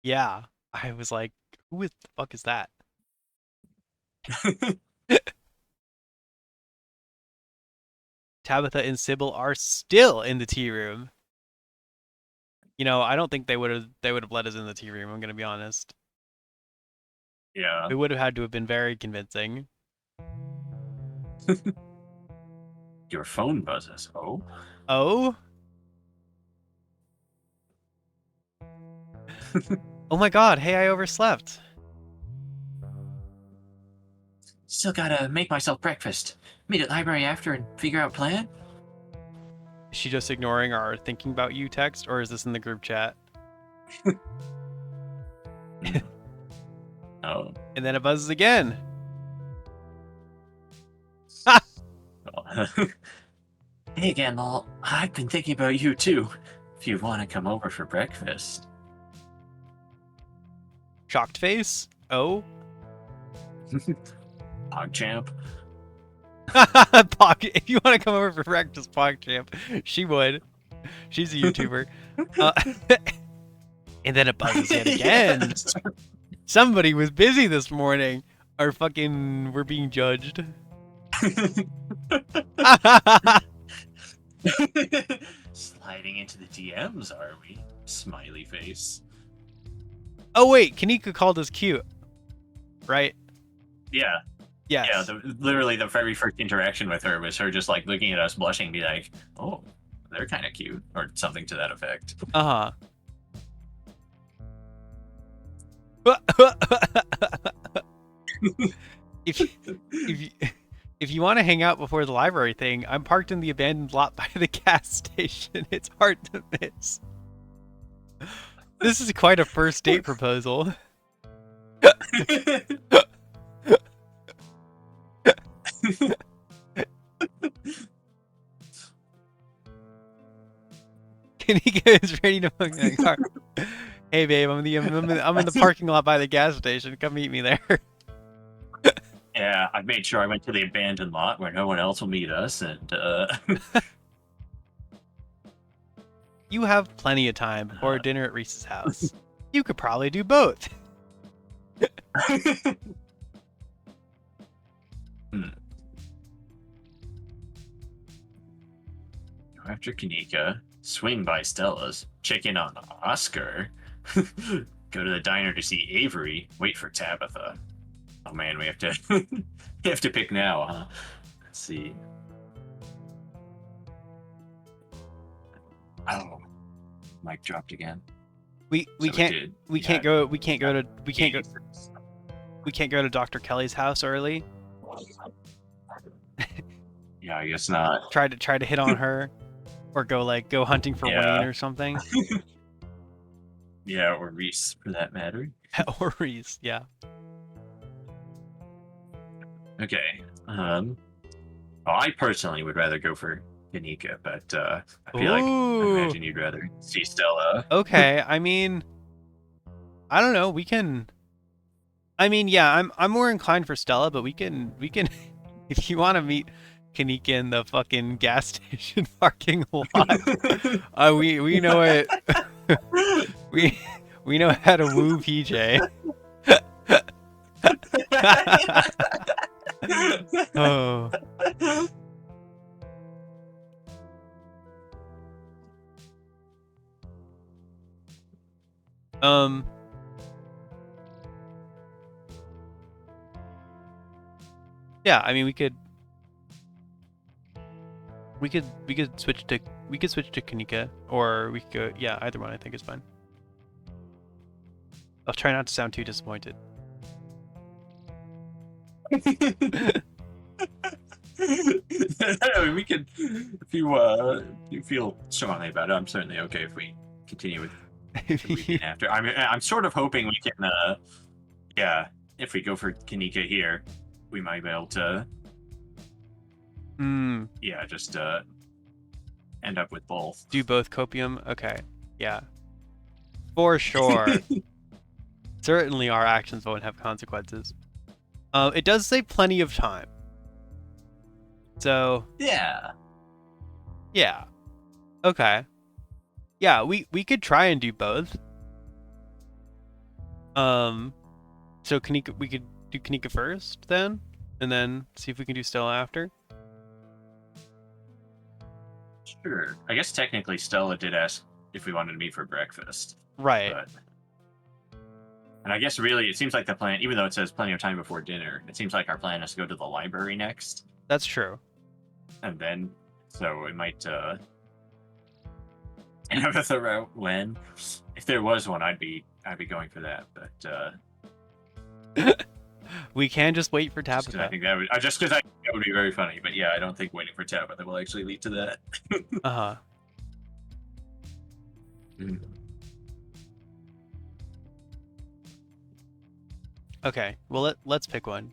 Yeah, I was like, who the fuck is that? Tabitha and Sybil are still in the tea room. I don't think they would have let us in the tea room, I'm gonna be honest. Yeah. It would have had to have been very convincing. Your phone buzzes. Oh? Oh? Oh my god, hey, I overslept. Still gotta make myself breakfast. Meet at library after and figure out plan? Is she just ignoring our thinking about you text, or is this in the group chat? Oh. And then it buzzes again. Hey again, Lol. I've been thinking about you too. If you want to come over for breakfast. Shocked face. Oh. PogChamp. If you want to come over for breakfast, PogChamp. She would. She's a YouTuber. And then it buzzes yet again. Somebody was busy this morning. Or fucking we're being judged. Sliding into the DMs, are we? Smiley face. Oh wait, Kanika called us cute. Right? Yeah. Yes. Yeah, literally the very first interaction with her was her just like looking at us, blushing, be like, "Oh, they're kind of cute," or something to that effect. Uh-huh. If you want to hang out before the library thing, I'm parked in the abandoned lot by the gas station. It's hard to miss. This is quite a first date proposal. Kanika is ready to mug that car. Hey babe, I'm in the parking lot by the gas station. Come meet me there. Yeah, I made sure I went to the abandoned lot where no one else will meet us, and You have plenty of time before dinner at Reese's house. You could probably do both. After Kanika, swing by Stella's, check in on Oscar, go to the diner to see Avery, wait for Tabitha. Oh man, we have to we have to pick now, huh? Let's see. Oh, mic dropped again. We can't go to Dr. Kelly's house early. Yeah, I guess not. Try to hit on her, or go hunting for Yeah. Wayne or something. Yeah, or Reese for that matter. Or Reese, yeah. Okay. Well, I personally would rather go for Kanika, but I feel like I Ooh. imagine you'd rather see Stella. Okay, I mean, I don't know. We can. I mean, yeah, I'm more inclined for Stella, but we can. If you want to meet Kanika in the fucking gas station parking lot, we know it. we know how to woo PJ. Oh. Yeah, I mean we could switch to Kanika, or we could go, yeah, either one I think is fine. I'll try not to sound too disappointed. I mean, we can, if you feel strongly about it, I'm certainly okay if we continue with the weekend after. I'm sort of hoping we can, yeah, if we go for Kanika here, we might be able to, yeah, just end up with both. Do both copium? Okay, yeah, for sure. Certainly, our actions won't have consequences. It does say plenty of time. So Yeah. Okay. Yeah, we could try and do both. So Kanika, we could do Kanika first then, and then see if we can do Stella after. Sure. I guess technically Stella did ask if we wanted to meet for breakfast. Right. But... And I guess really it seems like the plan, even though it says plenty of time before dinner, it seems like our plan is to go to the library next. That's true. And then, so it might Tabitha route when, if there was one, I'd be going for that. But we can just wait for Tabitha. I think that would just because I think that would be very funny. But yeah, I don't think waiting for Tabitha will actually lead to that. Uh-huh. Okay. Well, let's pick one.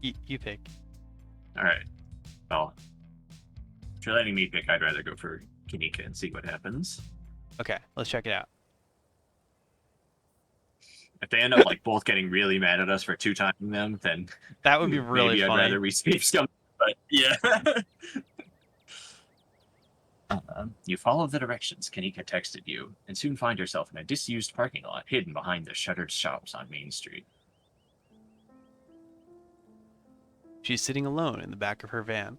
You pick. All right. Well, if you're letting me pick, I'd rather go for Kanika and see what happens. Okay. Let's check it out. If they end up like both getting really mad at us for two-timing them, then That would be really maybe funny. I'd rather we save some. But yeah. You follow the directions Kanika texted you, and soon find yourself in a disused parking lot hidden behind the shuttered shops on Main Street. She's sitting alone in the back of her van.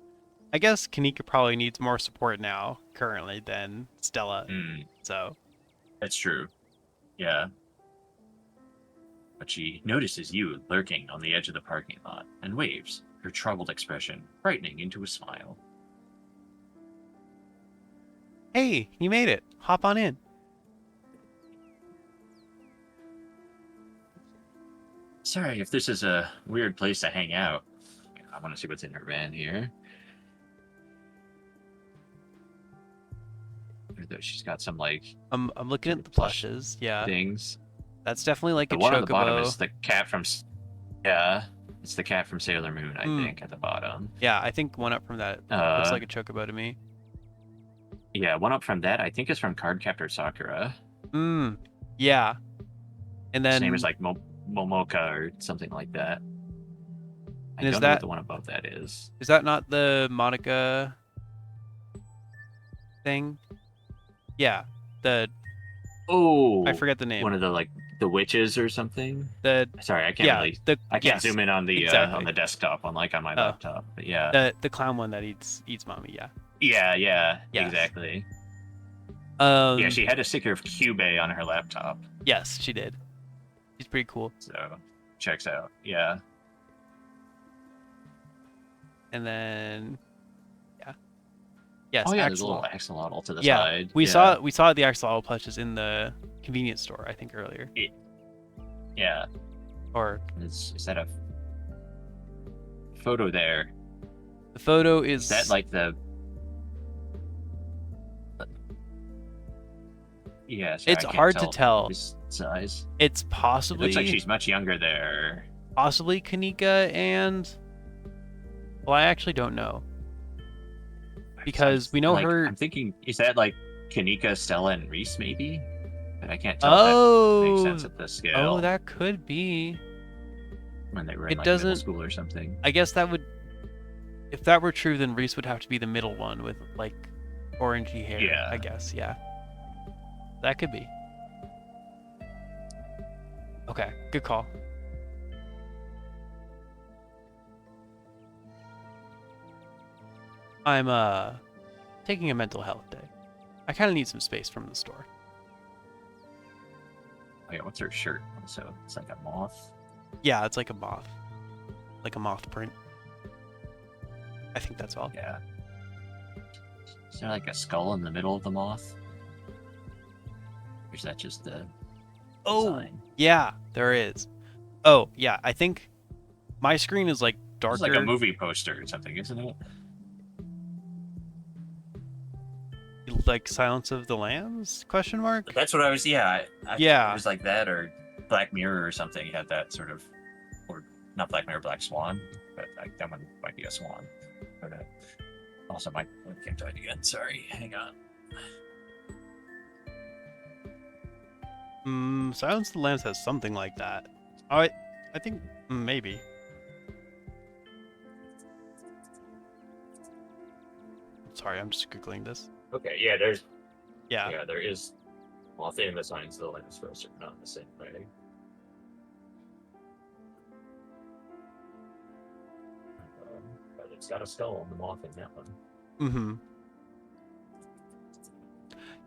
I guess Kanika probably needs more support now, currently, than Stella. So. That's true. Yeah. But she notices you lurking on the edge of the parking lot and waves, her troubled expression brightening into a smile. Hey, you made it. Hop on in. Sorry if this is a weird place to hang out. I want to see what's in her van here. She's got some like I'm looking at the plushes. Yeah, things. that's definitely like The a one chocobo. on the bottom is the cat from. Yeah, it's the cat from Sailor Moon. I think at the bottom. Yeah, I think one up from that looks like a chocobo to me. Yeah, one up from that I think is from Cardcaptor Sakura. Yeah. And then his name is like Momoka or something like that. I don't know what the one above that is. Is that not the Monica thing? Yeah. I forget the name. One of the like the witches or something. Sorry, I can't really. I can't zoom in on the on the desktop on my laptop. But yeah. The clown one that eats mommy. Yeah. Yeah. Yes. Exactly. Yeah, she had a sticker of Cubey on her laptop. Yes, she did. She's pretty cool. So, checks out. Yeah. And then, yeah. Yes. Oh yeah, there's a little axolotl to the yeah, side. we saw the axolotl plushes in the convenience store, I think, earlier. Yeah. Or is that a photo there? The photo is. Is that like the? Yeah, sorry, it's hard to tell. Size. It's possibly. It looks like she's much younger there. Possibly Kanika and. Well, I actually don't know. Because we know her. I'm thinking, is that like Kanika, Stella, and Reese maybe? But I can't tell. Oh. If that makes sense at this scale. Oh, that could be. When they were in middle school or something. I guess that would. If that were true, then Reese would have to be the middle one with like orangey hair. Yeah. I guess. Yeah. That could be. Okay, good call. I'm taking a mental health day. I kind of need some space from the store. Oh yeah, what's her shirt? So it's like a moth. Yeah, it's like a moth, print. I think that's all. Yeah. Is there like a skull in the middle of the moth? Or is that just the design? Yeah, there is. Oh, yeah, I think my screen is like darker. It's like a movie poster or something, isn't it? Like Silence of the Lambs? Question mark? That's what I was. Yeah, yeah. It was like that or Black Mirror or something. You had that sort of, or not Black Mirror, Black Swan, but that one might be a swan. But also, my webcam died again. Sorry, hang on. Silence of the Lambs has something like that. I think maybe. Sorry, I'm just googling this. Okay, yeah, there is. Well, I think the Silence of the Lambs first are not in the same way. But it's got a skull on the moth in that one. Mm-hmm.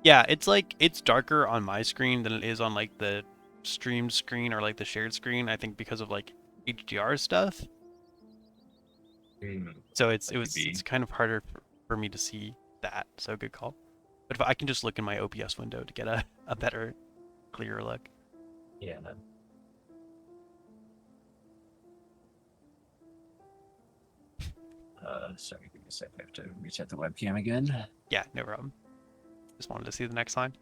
Yeah, it's darker on my screen than it is on like the streamed screen or like the shared screen. I think because of like HDR stuff. So it's kind of harder for me to see that. So good call. But if I can just look in my OBS window to get a better, clearer look. Yeah. Sorry, give me a sec. I have to reset the webcam again. Yeah, no problem. Just wanted to see the next line.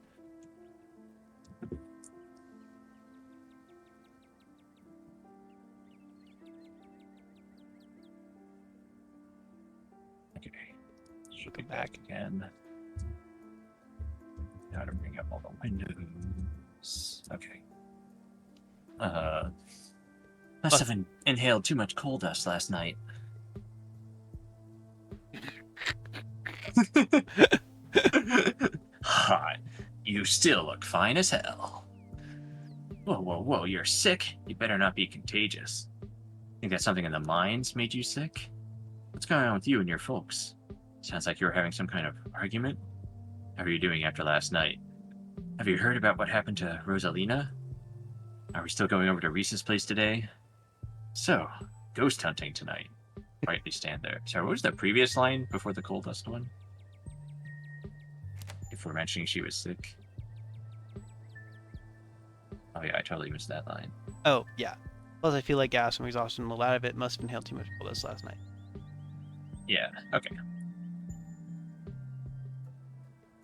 Welcome back. again. Gotta bring up all the windows. Okay. Must have inhaled too much coal dust last night. Hot. You still look fine as hell. Whoa, you're sick? You better not be contagious. Think that something in the mines made you sick? What's going on with you and your folks? Sounds like you were having some kind of argument. How are you doing after last night? Have you heard about what happened to Rosalina? Are we still going over to Reese's place today? So, ghost hunting tonight. Quietly stand there. Sorry, what was the previous line before the coal dust one? If we're mentioning she was sick. Oh yeah, I totally missed that line. Oh, yeah. Plus, I feel like gas from exhaustion a lot of it must have inhaled too much coal dust last night. Yeah, okay.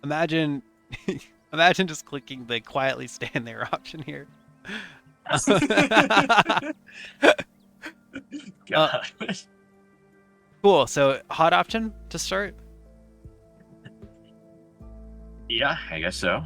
Imagine, imagine just clicking the quietly stand there option here. God. Cool. So, hot option to start? Yeah, I guess so.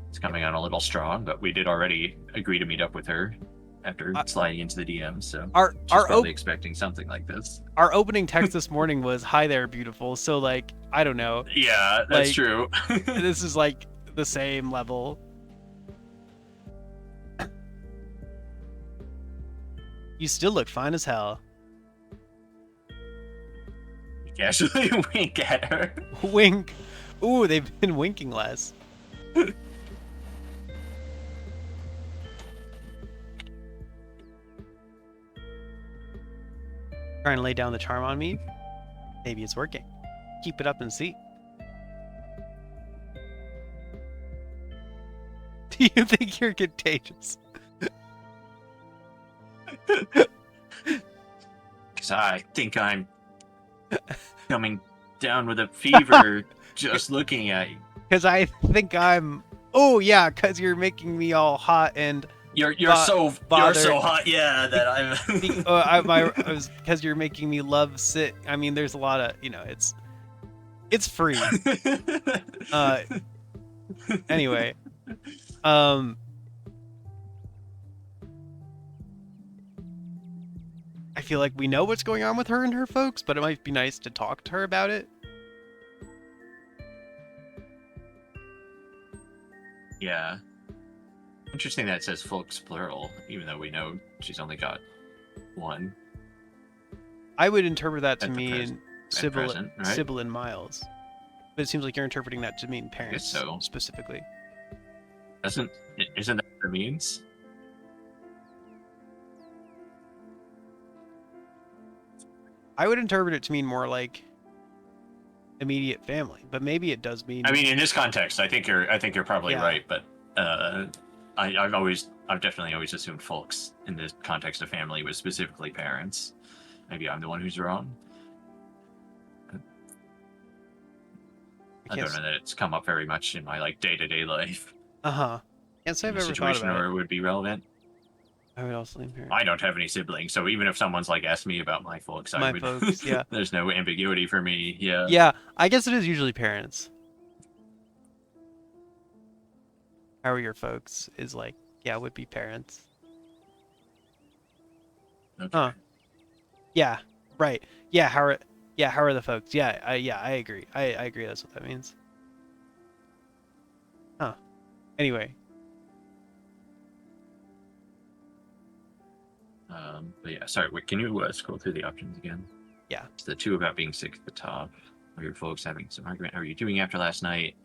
It's coming on a little strong, but we did already agree to meet up with her after sliding into the DM, so she's probably expecting something like this. Our opening text this morning was, "Hi there, beautiful." So, like, I don't know. Yeah, that's like, true. This is like the same level. You still look fine as hell. You casually wink at her. Wink. Ooh, they've been winking less. Trying to lay down the charm on me? Maybe it's working. Keep it up and see. Do you think you're contagious? Because I think I'm coming down with a fever just looking at you. Because I think I'm... Oh, yeah, because you're making me all hot and... You're so hot, yeah, that I'm... because you're making me love sit. I mean, there's a lot of, it's free. Anyway, I feel like we know what's going on with her and her folks, but it might be nice to talk to her about it. Yeah. Interesting that it says folks plural, even though we know she's only got one. I would interpret that to mean Sybil, right? Sybil and Miles. But it seems like you're interpreting that to mean parents specifically. Isn't that what it means? I would interpret it to mean more like immediate family, but maybe it does mean... I mean, in this context, I think you're probably right, but I've definitely always assumed folks in the context of family was specifically parents. Maybe I'm the one who's wrong. I don't know that it's come up very much in my day-to-day life. Can't say I've ever thought situation about where it. it would be relevant. I would also lean parents. I don't have any siblings, so even if someone's asked me about my folks, I would. Folks, yeah. There's no ambiguity for me. Yeah. Yeah, I guess it is usually parents. How are your folks? Is would be parents. Okay. Yeah. Right. Yeah. How are the folks? Yeah. I agree. I agree. That's what that means. Huh. Anyway. But yeah, sorry. Wait, can you scroll through the options again? Yeah. It's the two about being sick at the top. Are your folks having some argument? How are you doing after last night?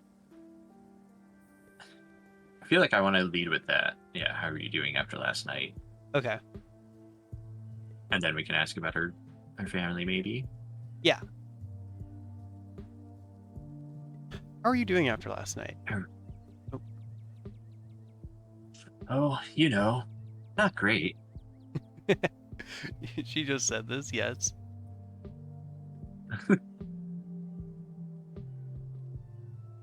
I feel like I want to lead with that. Yeah. How are you doing after last night? Okay. And then we can ask about her family, maybe. Yeah. How are you doing after last night? Oh, not great. She just said this, yes. At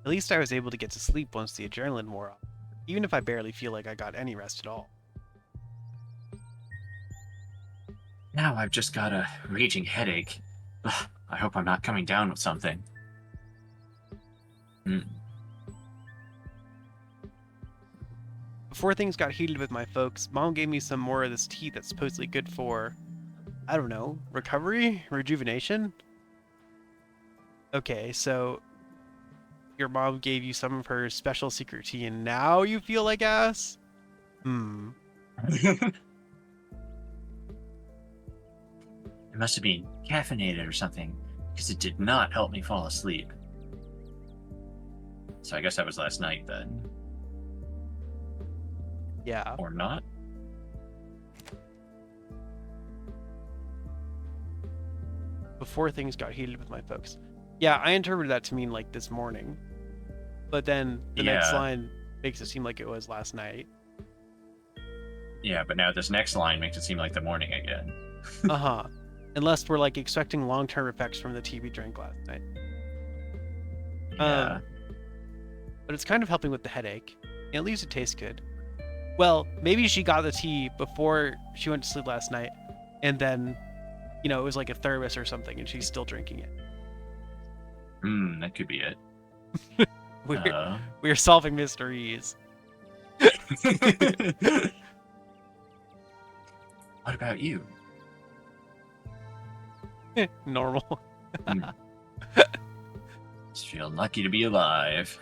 least I was able to get to sleep once the adrenaline wore off, even if I barely feel like I got any rest at all. Now I've just got a raging headache. Ugh, I hope I'm not coming down with something. Hmm. Before things got heated with my folks, Mom gave me some more of this tea that's supposedly good for, I don't know, recovery? Rejuvenation? Okay, so your mom gave you some of her special secret tea and now you feel like ass? It must have been caffeinated or something, because it did not help me fall asleep. So I guess that was last night then. Yeah. Or not? Before things got heated with my folks. Yeah, I interpreted that to mean like this morning. But then the next Yeah. line makes it seem like it was last night. Yeah, but now this next line makes it seem like the morning again. Uh-huh. Unless we're like expecting long-term effects from the tea we drank last night. Yeah. But it's kind of helping with the headache. And at least it tastes good. Well, maybe she got the tea before she went to sleep last night, and then, you know, it was like a thermos or something, and she's still drinking it. That could be it. We're solving mysteries. What about you? Normal. Just feel lucky to be alive.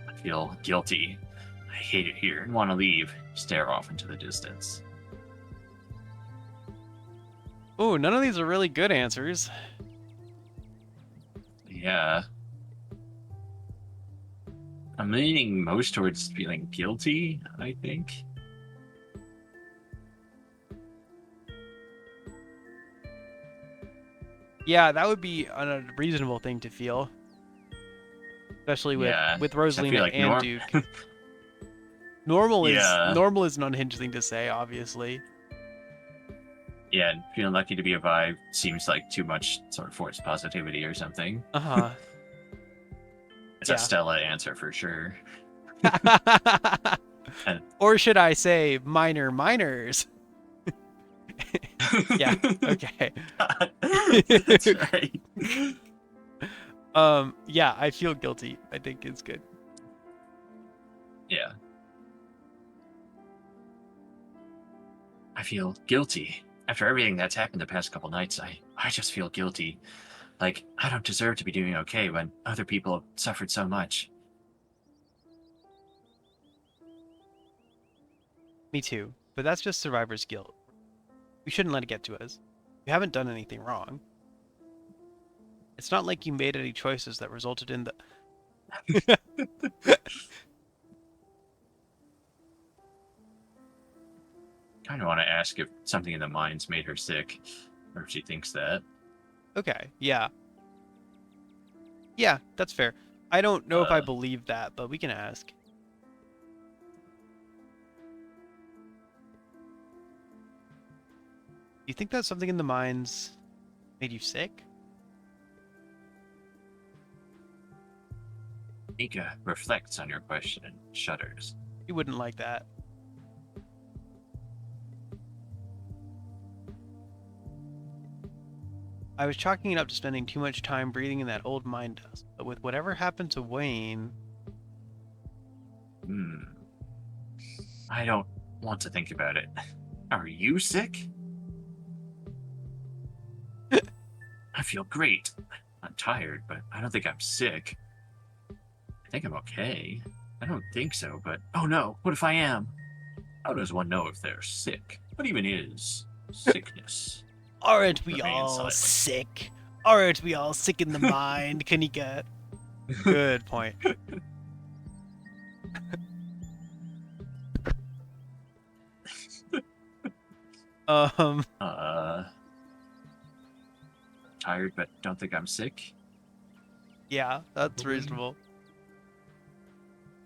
I feel guilty. I hate it here and want to leave. Stare off into the distance. Oh, none of these are really good answers. Yeah. I'm leaning most towards feeling guilty, I think. Yeah, that would be a reasonable thing to feel. Especially with Rosalina like and Duke. Normal is an unhinged thing to say, obviously. Yeah, and feeling lucky to be alive seems like too much sort of forced positivity or something. Uh-huh. It's a Stella answer for sure. Or should I say minors? Yeah, okay. That's right. Yeah, I feel guilty. I think it's good. Yeah. I feel guilty. After everything that's happened the past couple nights, I just feel guilty. Like, I don't deserve to be doing okay when other people have suffered so much. Me too, but that's just survivor's guilt. We shouldn't let it get to us. We haven't done anything wrong. It's not like you made any choices that resulted in the... Kind of want to ask if something in the mines made her sick, or if she thinks that. Okay, yeah. Yeah, that's fair. I don't know if I believe that, but we can ask. Do you think that something in the mines made you sick? Nika reflects on your question and shudders. You wouldn't like that. I was chalking it up to spending too much time breathing in that old mine dust, but with whatever happened to Wayne... I don't want to think about it. Are you sick? I feel great. I'm tired, but I don't think I'm sick. I think I'm okay. I don't think so, but oh no, what if I am? How does one know if they're sick? What even is sickness? Aren't we all sick? Aren't we all sick in the mind, Kanika? Good point. Tired, but don't think I'm sick? Yeah, that's reasonable.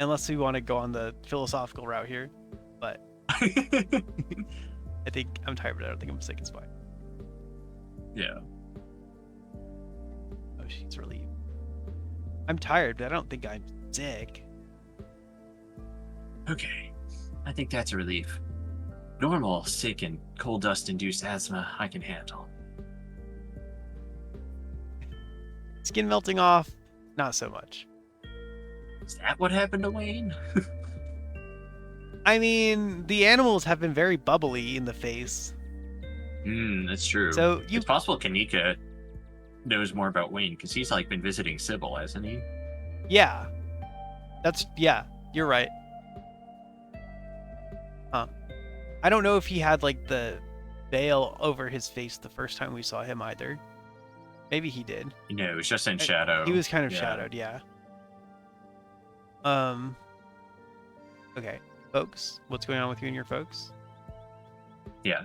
Unless we want to go on the philosophical route here, but I think I'm tired, but I don't think I'm sick. It's fine. Yeah. Oh, she's relieved. I'm tired, but I don't think I'm sick. Okay. I think that's a relief. Normal, sick, and coal dust-induced asthma I can handle. Skin melting off, not so much. Is that what happened to Wayne? I mean, the animals have been very bubbly in the face. That's true. So It's possible Kanika knows more about Wayne because he's like been visiting Sybil, hasn't he? Yeah. Yeah, you're right. Huh. I don't know if he had like the veil over his face the first time we saw him either. Maybe he did. No, it was just in shadow. He was kind of Yeah. shadowed, yeah. Okay, folks, what's going on with you and your folks? Yeah.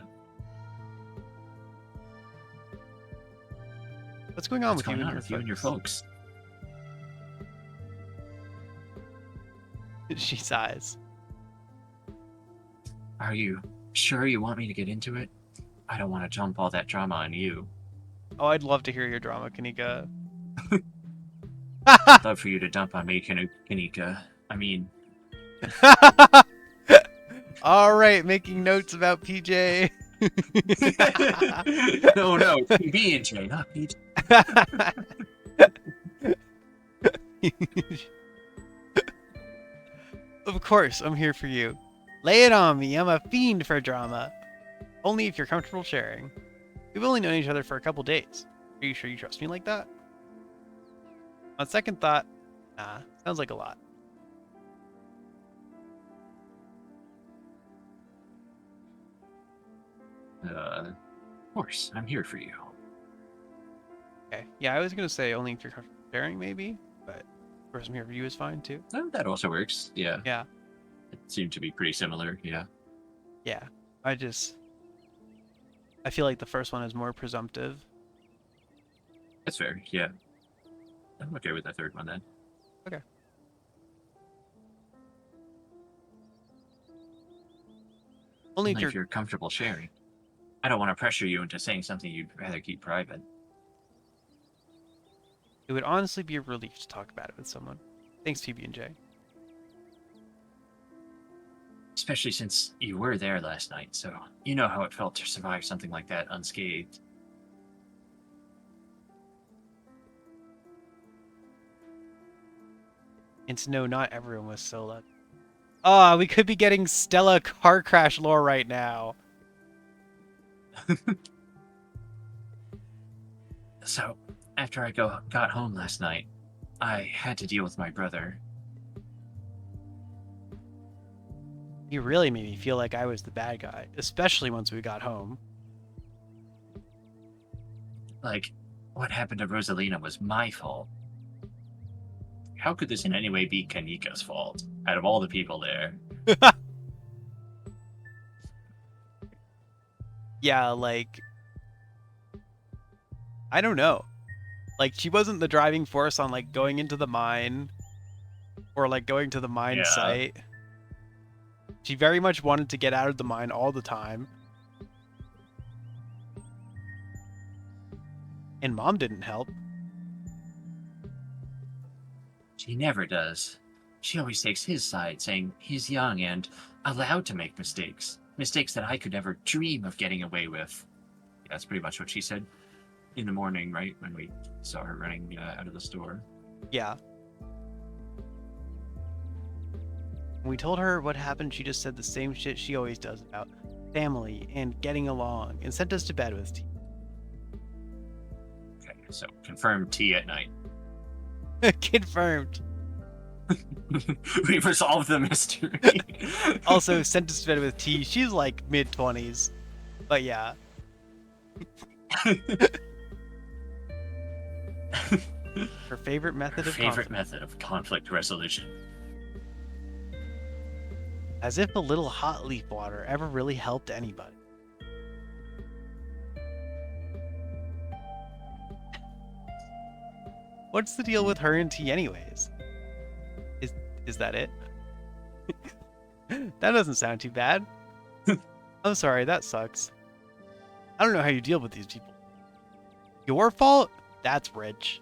What's going on What's with going you on with you and your folks? She sighs. Are you sure you want me to get into it? I don't want to dump all that drama on you. Oh, I'd love to hear your drama, Kanika. I'd love for you to dump on me, Kanika. I mean, All right, making notes about PJ. no, B and J, not PJ. Of course, I'm here for you. Lay it on me. I'm a fiend for drama. Only if you're comfortable sharing. We've only known each other for a couple days. Are you sure you trust me like that? On second thought, nah, sounds like a lot. Of course, I'm here for you. Okay. Yeah, I was gonna say only if you're comfortable sharing, maybe, but of course I'm here for you is fine too. Oh, that also works. Yeah. Yeah. It seemed to be pretty similar. Yeah. Yeah. I feel like the first one is more presumptive. That's fair. Yeah. I'm okay with the third one then. Okay. Only Only if if you're comfortable sharing. I don't want to pressure you into saying something you'd rather keep private. It would honestly be a relief to talk about it with someone. Thanks, PB&J. Especially since you were there last night, so you know how it felt to survive something like that unscathed. And to know not everyone was so lucky. Ah, we could be getting Stella car crash lore right now. So, after I got home last night, I had to deal with my brother. You really made me feel like I was the bad guy, especially once we got home. Like, what happened to Rosalina was my fault. How could this in any way be Kanika's fault, out of all the people there? Yeah, like... I don't know. Like, she wasn't the driving force on, like, going into the mine. Or, like, going to the mine site. She very much wanted to get out of the mine all the time. And Mom didn't help. She never does. She always takes his side, saying he's young and allowed to make mistakes. Mistakes that I could never dream of getting away with. Yeah, that's pretty much what she said in the morning, right? When we saw her running out of the store. Yeah. When we told her what happened, she just said the same shit she always does about family and getting along, and sent us to bed with tea. Okay, so confirmed tea at night. Confirmed. We resolved the mystery. Also, sent us to bed with tea. She's like mid-20s. But yeah. Her favorite method of conflict resolution. As if a little hot leaf water ever really helped anybody. What's the deal with her and tea anyways? Is that it? That doesn't sound too bad. I'm sorry, that sucks. I don't know how you deal with these people. Your fault? That's rich.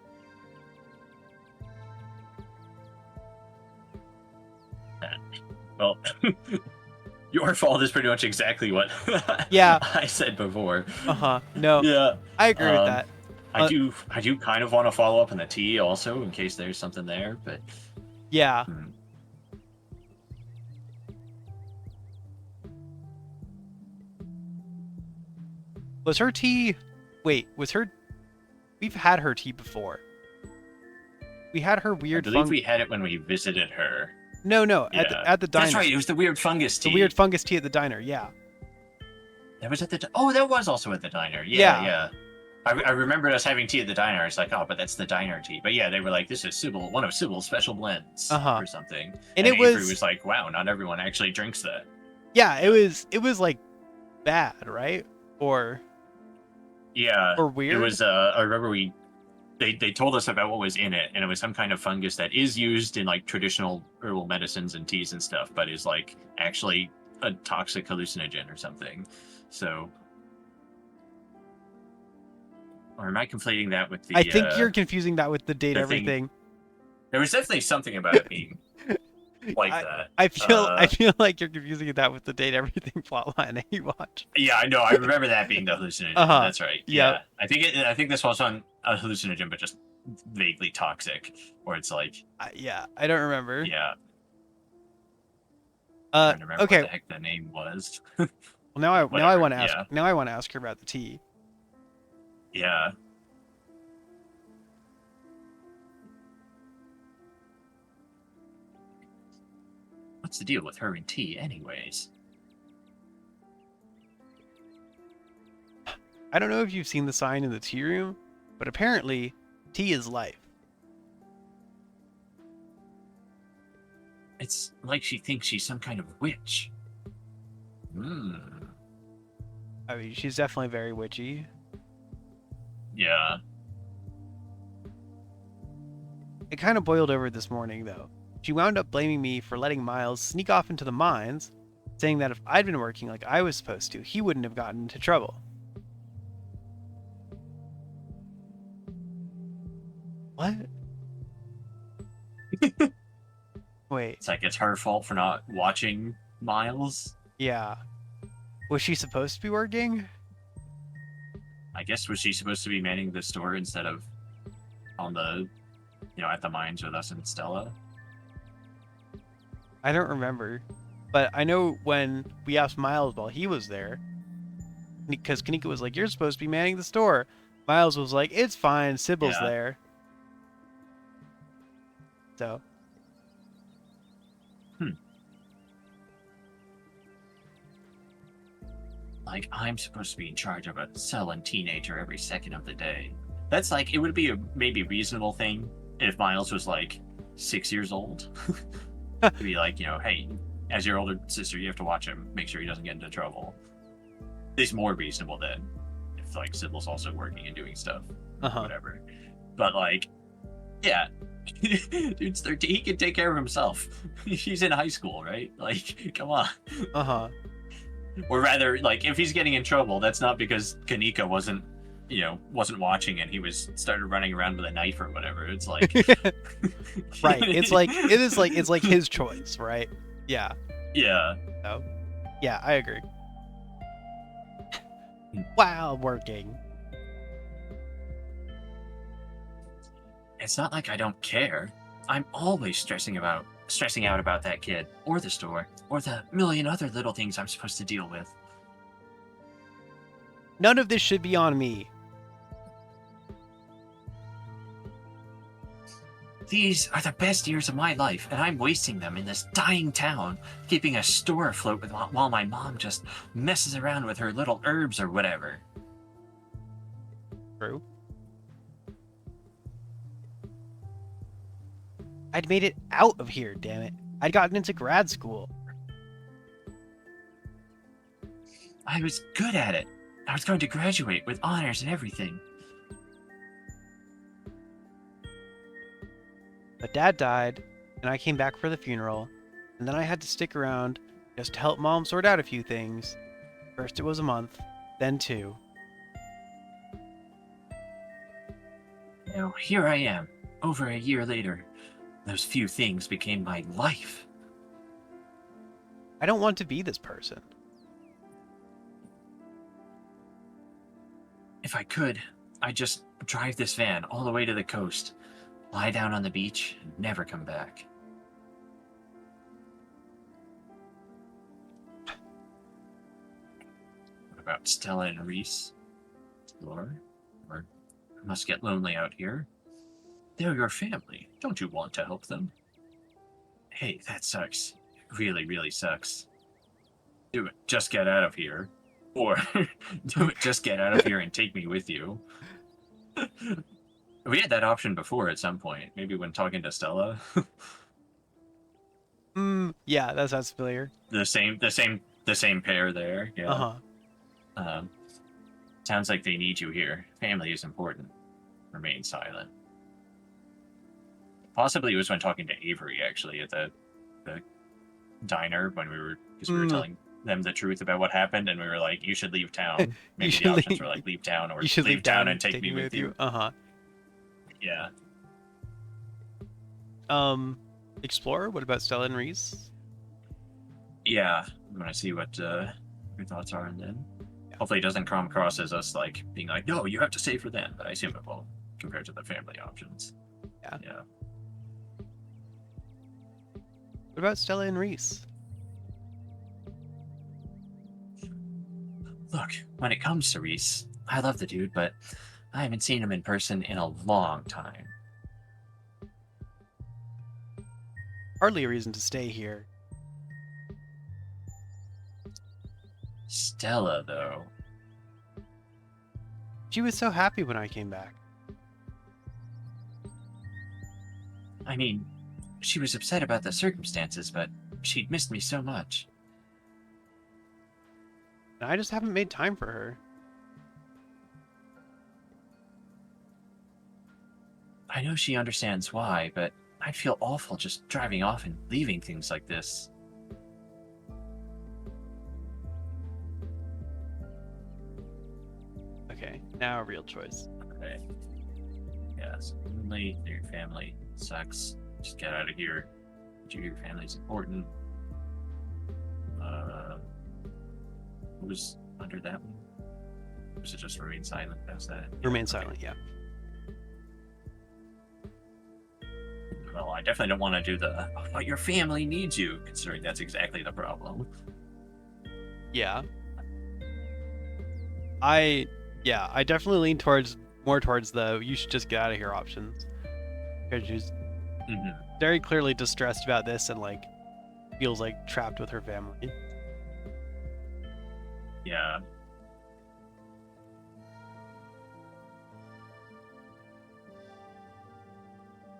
Well, your fault is pretty much exactly what Yeah. I said before. Uh-huh. No. Yeah. I agree with that. I do kind of want to follow up on the tea also in case there's something there, but Yeah. Hmm. Was her tea? Wait, was her? We've had her tea before. We had her I weird believe we had it when we visited her. No, Yeah. at the diner. That's right. It was the weird fungus tea. The weird fungus tea at the diner. Yeah. That was at the. Oh, that was also at the diner. Yeah. Yeah. I remembered us having tea at the diner. It's like, oh, but that's the diner tea. But yeah, they were like, this is one of Sybil's special blends Uh-huh. or something. And it Avery was like, wow, not everyone actually drinks that. Yeah, it was like bad, right? Or Yeah. weird. It was. I remember they told us about what was in it, and it was some kind of fungus that is used in like traditional herbal medicines and teas and stuff, but is like actually a toxic hallucinogen or something. So, or am I conflating that with the? I think you're confusing that with the date the everything. There was definitely something about it being like that. I feel like you're confusing that with the date everything plotline that you watch. Yeah, I know. I remember that being the hallucinogen. Uh-huh. That's right. Yep. Yeah. I think this was on a hallucinogen, but just vaguely toxic, where it's like. Yeah, I don't remember. Yeah. I don't remember Okay. what the heck the name was. Well, now I Whatever, want to ask. yeah. Now I want to ask her about the tea. Yeah. What's the deal with her and tea, anyways? I don't know if you've seen the sign in the tea room, but apparently, tea is life. It's like she thinks she's some kind of witch. Hmm. I mean, she's definitely very witchy. Yeah. It kind of boiled over this morning, though. She wound up blaming me for letting Miles sneak off into the mines, saying that if I'd been working like I was supposed to, he wouldn't have gotten into trouble. What? Wait, It's like it's her fault for not watching Miles. yeah. Was she supposed to be working? I guess was she supposed to be manning the store instead of on the, at the mines with us and Stella? I don't remember. But I know when we asked Miles while he was there, because Kanika was like, "You're supposed to be manning the store." Miles was like, "It's fine, Sybil's Yeah. there." So. Like, I'm supposed to be in charge of a sullen teenager every second of the day. That's like, it would be a maybe reasonable thing if Miles was like 6 years old. To be like, hey, as your older sister, you have to watch him, make sure he doesn't get into trouble. It's more reasonable than if like Sybil's also working and doing stuff, whatever. But like, yeah, dude's 13. He can take care of himself. He's in high school, right? Like, come on. Or rather, like, if he's getting in trouble, that's not because Kanika wasn't watching and he started running around with a knife or whatever. It's like, Right. It's like his choice, right? Yeah. Yeah. So, yeah, I agree. While working. It's not like I don't care. I'm always stressing out about that kid, or the store, or the million other little things I'm supposed to deal with. None of this should be on me. These are the best years of my life, and I'm wasting them in this dying town, keeping a store afloat while my mom just messes around with her little herbs or whatever. True. I'd made it out of here, damn it. I'd gotten into grad school. I was good at it. I was going to graduate with honors and everything. But Dad died, and I came back for the funeral, and then I had to stick around just to help Mom sort out a few things. First it was a month, then 2. Now, here I am, over a year later. Those few things became my life. I don't want to be this person. If I could, I'd just drive this van all the way to the coast, lie down on the beach, and never come back. about Stella and Reese. Or I must get lonely out here. They're your family. Don't you want to help them? Hey, that sucks. It really, really sucks. Do it. Just get out of here. Or do it. Just get out of here and take me with you. We had that option before at some point. Maybe when talking to Stella. Yeah, that sounds familiar. the same pair there. Yeah. Uh-huh. Sounds like they need you here. Family is important. Remain silent. Possibly it was when talking to Avery, actually, at the diner when we were telling them the truth about what happened, and we were like, you should leave town. Maybe the options were like, leave town, or you should leave town and take me with you. Uh-huh. Yeah. Explorer, what about Stella and Reese? Yeah. I'm going to see what your thoughts are, and then hopefully it doesn't come across as us like being like, no, you have to stay for them, but I assume it will compared to the family options. Yeah. What about Stella and Reese? Look, when it comes to Reese, I love the dude, but I haven't seen him in person in a long time. Hardly a reason to stay here. Stella, though. She was so happy when I came back. I mean, she was upset about the circumstances, but she'd missed me so much. And I just haven't made time for her. I know she understands why, but I'd feel awful just driving off and leaving things like this. Okay, now a real choice. Okay. Yes, only your family sucks. Just get out of here. Your family's important. What was under that one? Or was it just remain silent past that? Remain silent, yeah. Well, I definitely don't want to do the, oh, but your family needs you, considering that's exactly the problem. Yeah. I definitely lean more towards the you should just get out of here options. Because she's very clearly distressed about this and like feels like trapped with her family. Yeah.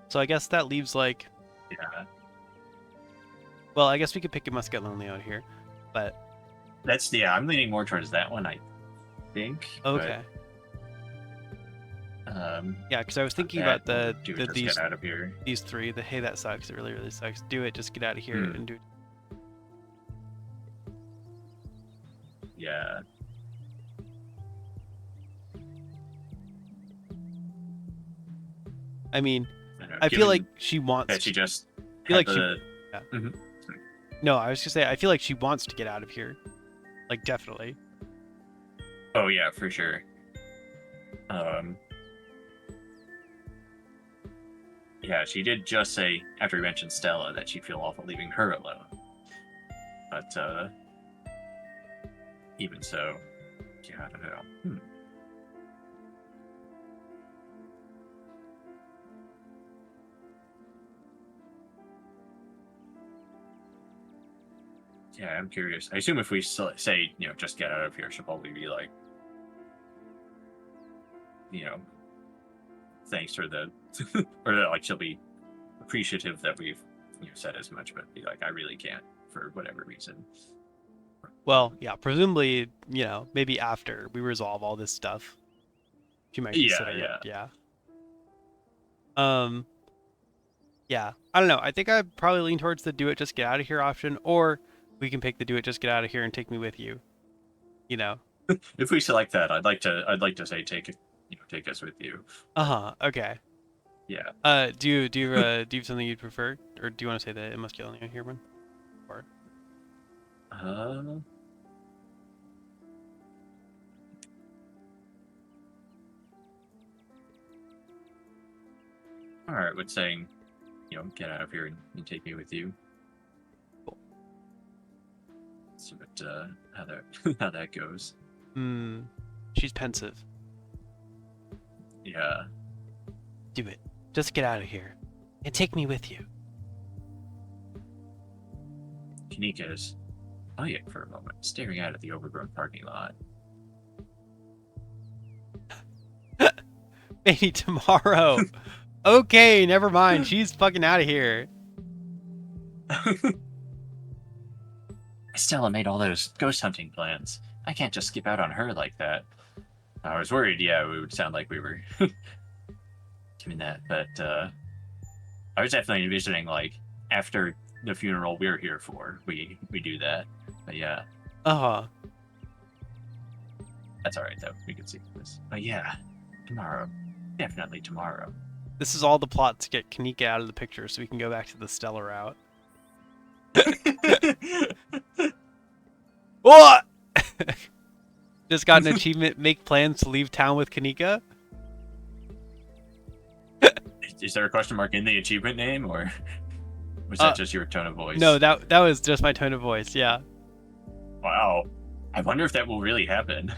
So I guess that leaves like, Yeah. well, I guess we could pick a Must Get Lonely out here, but That's, yeah, I'm leaning more towards that one, I think. okay. But, yeah, because I was thinking that, about do it, just these get out of here. these three. The hey, that sucks. It really, really sucks. Do it. Just get out of here and do. Yeah. I mean, don't know, I feel like she wants. that she just feel like had she. the- Yeah. Mhm. No, I was gonna say I feel like she wants to get out of here, like definitely. Oh yeah, for sure. Yeah, she did just say after we mentioned Stella that she'd feel awful leaving her alone. But even so, yeah, I don't know. Yeah, I'm curious. I assume if we say, just get out of here, she'll probably be like, thanks for the, or like she'll be appreciative that we've said as much, but be like, I really can't for whatever reason. Well, yeah, presumably, maybe after we resolve all this stuff, she might consider it. Yeah. Yeah, I don't know. I think I'd probably lean towards the do it, just get out of here option, or we can pick the do it, just get out of here and take me with you. If we select that, I'd like to say take us with you. Okay. Yeah. Do you have something you'd prefer, or do you want to say that it must get only here one? Or all right, with saying, get out of here and take me with you. Cool. See what how that goes. Hmm. She's pensive. Yeah. Do it. Just get out of here. And take me with you. Kanika is quiet for a moment, staring out at the overgrown parking lot. Maybe tomorrow. Okay, never mind. She's fucking out of here. Stella made all those ghost hunting plans. I can't just skip out on her like that. I was worried, yeah, we would sound like we were doing that, but I was definitely envisioning, like, after the funeral we're here for, we do that. But yeah, Uh-huh. that's all right though. We can see this. But yeah, tomorrow, definitely tomorrow. This is all the plot to get Kanika out of the picture so we can go back to the Stella route. What? Just got an achievement, make plans to leave town with Kanika? Is there a question mark in the achievement name, or was that just your tone of voice? No, that was just my tone of voice, yeah. Wow. I wonder if that will really happen.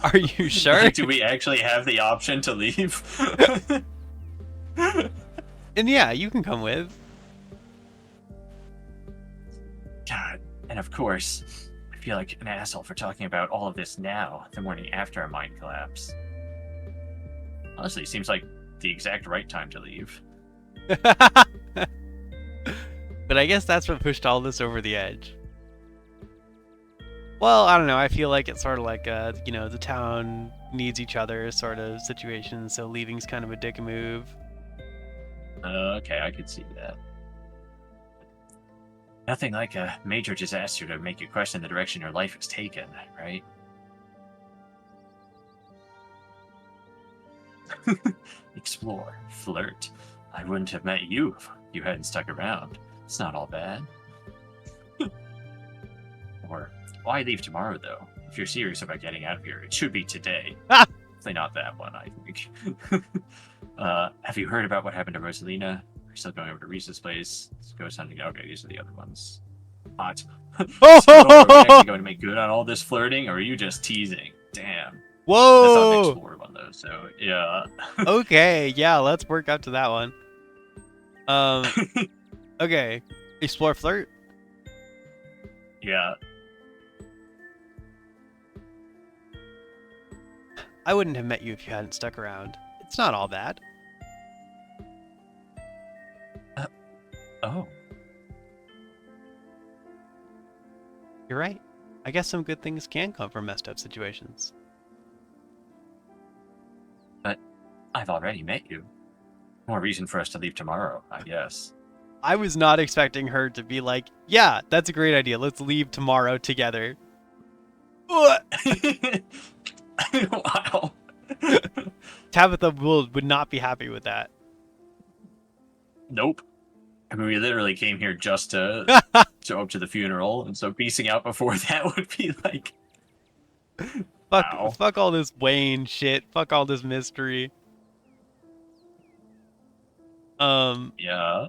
Are you sure? Like, do we actually have the option to leave? And yeah, you can come with. God, and of course, I feel like an asshole for talking about all of this now, the morning after a mine collapse. Honestly, it seems like the exact right time to leave. But I guess that's what pushed all this over the edge. Well, I don't know. I feel like it's sort of like you know, the town needs each other sort of situation, so leaving's kind of a dick move. Okay, I could see that. Nothing like a major disaster to make you question the direction your life has taken, right? Explore, flirt. I wouldn't have met you if you hadn't stuck around. It's not all bad. Or, why leave tomorrow, though? If you're serious about getting out of here, it should be today. Definitely not that one, I think. Have you heard about what happened to Rosalina? We're still going over to Reese's place. Let's go hunting. Okay, these are the other ones. Hot. So, are we actually going to make good on all this flirting, or are you just teasing? Damn. That's not the Whoa! explore one, though, so, yeah. Okay, yeah, let's work up to that one. Okay. Explore flirt? Yeah. I wouldn't have met you if you hadn't stuck around. It's not all bad. Oh. You're right. I guess some good things can come from messed up situations. But I've already met you. More reason for us to leave tomorrow, I guess. I was not expecting her to be like, yeah, that's a great idea. Let's leave tomorrow together. Wow. Tabitha would not be happy with that. Nope. I mean, we literally came here just to show up to the funeral, and so piecing out before that would be like... Wow. Fuck all this Wayne shit. Fuck all this mystery. Yeah.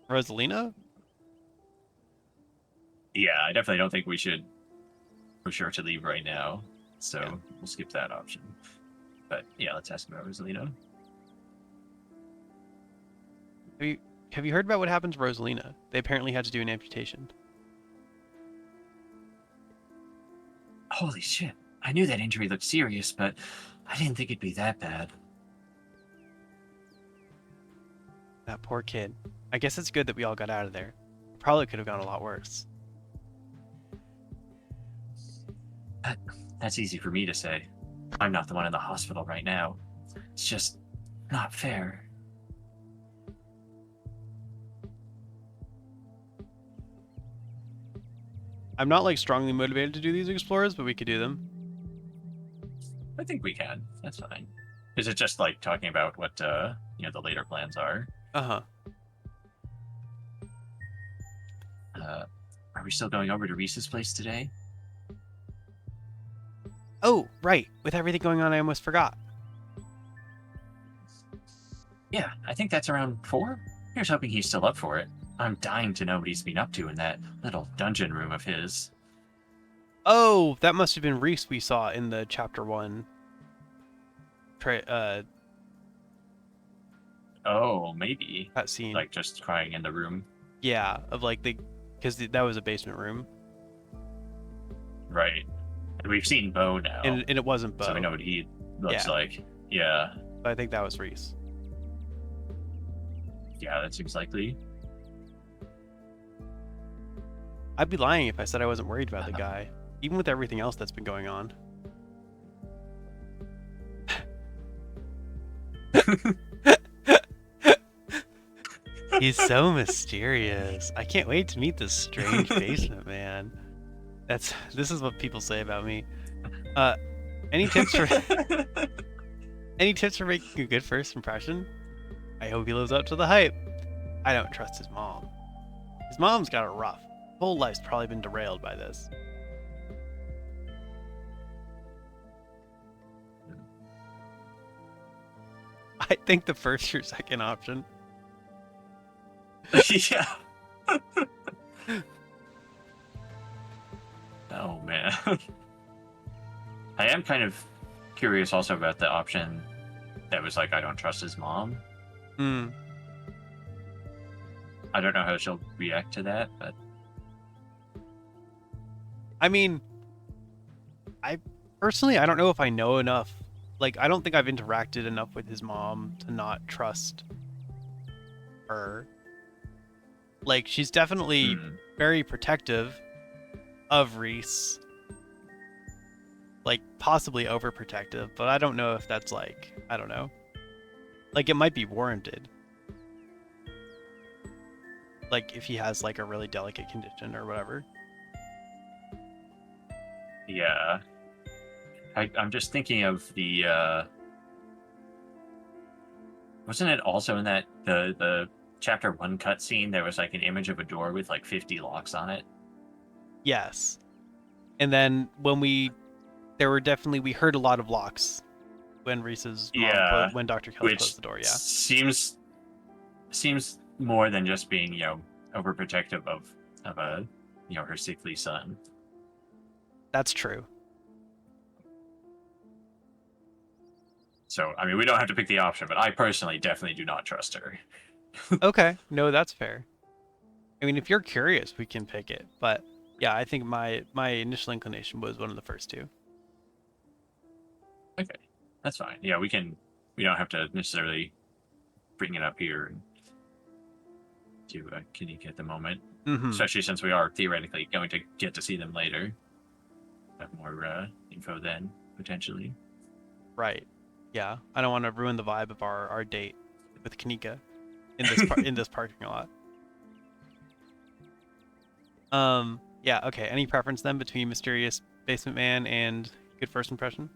Rosalina? Yeah, I definitely don't think we should push her to leave right now, so Yeah. we'll skip that option. But yeah, let's ask about Rosalina. Have you heard about what happened to Rosalina? They apparently had to do an amputation. Holy shit. I knew that injury looked serious, but I didn't think it'd be that bad. That poor kid. I guess it's good that we all got out of there. Probably could have gone a lot worse. That's easy for me to say. I'm not the one in the hospital right now. It's just not fair. I'm not like strongly motivated to do these explorers, but we could do them. I think we can. That's fine. Is it just like talking about what you know, the later plans are? Uh-huh. Are we still going over to Reese's place today? Oh, right. With everything going on, I almost forgot. Yeah, I think that's around 4. Here's hoping he's still up for it. I'm dying to know what he's been up to in that little dungeon room of his. Oh, that must have been Reese we saw in the chapter 1. Oh, maybe. That scene. Like, just crying in the room. Yeah, of like because that was a basement room. Right. And we've seen Bo now. And it wasn't Bo. So we know what he looks Yeah. like. Yeah. But I think that was Reese. Yeah, that seems likely. I'd be lying if I said I wasn't worried about the guy, even with everything else that's been going on. He's so mysterious. I can't wait to meet this strange basement man. This is what people say about me. Any tips for making a good first impression? I hope he lives up to the hype. I don't trust his mom. His mom's got it rough. His whole life's probably been derailed by this. I think the first or second option. Yeah. Oh, man. I am kind of curious also about the option that was like, I don't trust his mom. Hmm. I don't know how she'll react to that, but I mean, I don't know if I know enough. Like, I don't think I've interacted enough with his mom to not trust her. Like, she's definitely very protective of Reese. Like, possibly overprotective, but I don't know if that's like, I don't know. Like, it might be warranted. Like, if he has like a really delicate condition or whatever. yeah. I'm just thinking of the wasn't it also in that the chapter 1 cutscene there was like an image of a door with like 50 locks on it? Yes. And then when we heard a lot of locks when Reese's mom when Dr. Kelly closed the door, yeah. Seems more than just being, overprotective of a her sickly son. That's true. So, I mean, we don't have to pick the option, but I personally definitely do not trust her. Okay, no, that's fair. I mean, if you're curious, we can pick it. But yeah, I think my initial inclination was one of the first two. Okay, that's fine. Yeah, we don't have to necessarily bring it up here to Kinnick at the moment, especially since we are theoretically going to get to see them later. Have more info then, potentially. Right. Yeah, I don't want to ruin the vibe of our date with Kanika in this parking lot. Yeah, okay. Any preference then between Mysterious Basement Man and Good First Impression?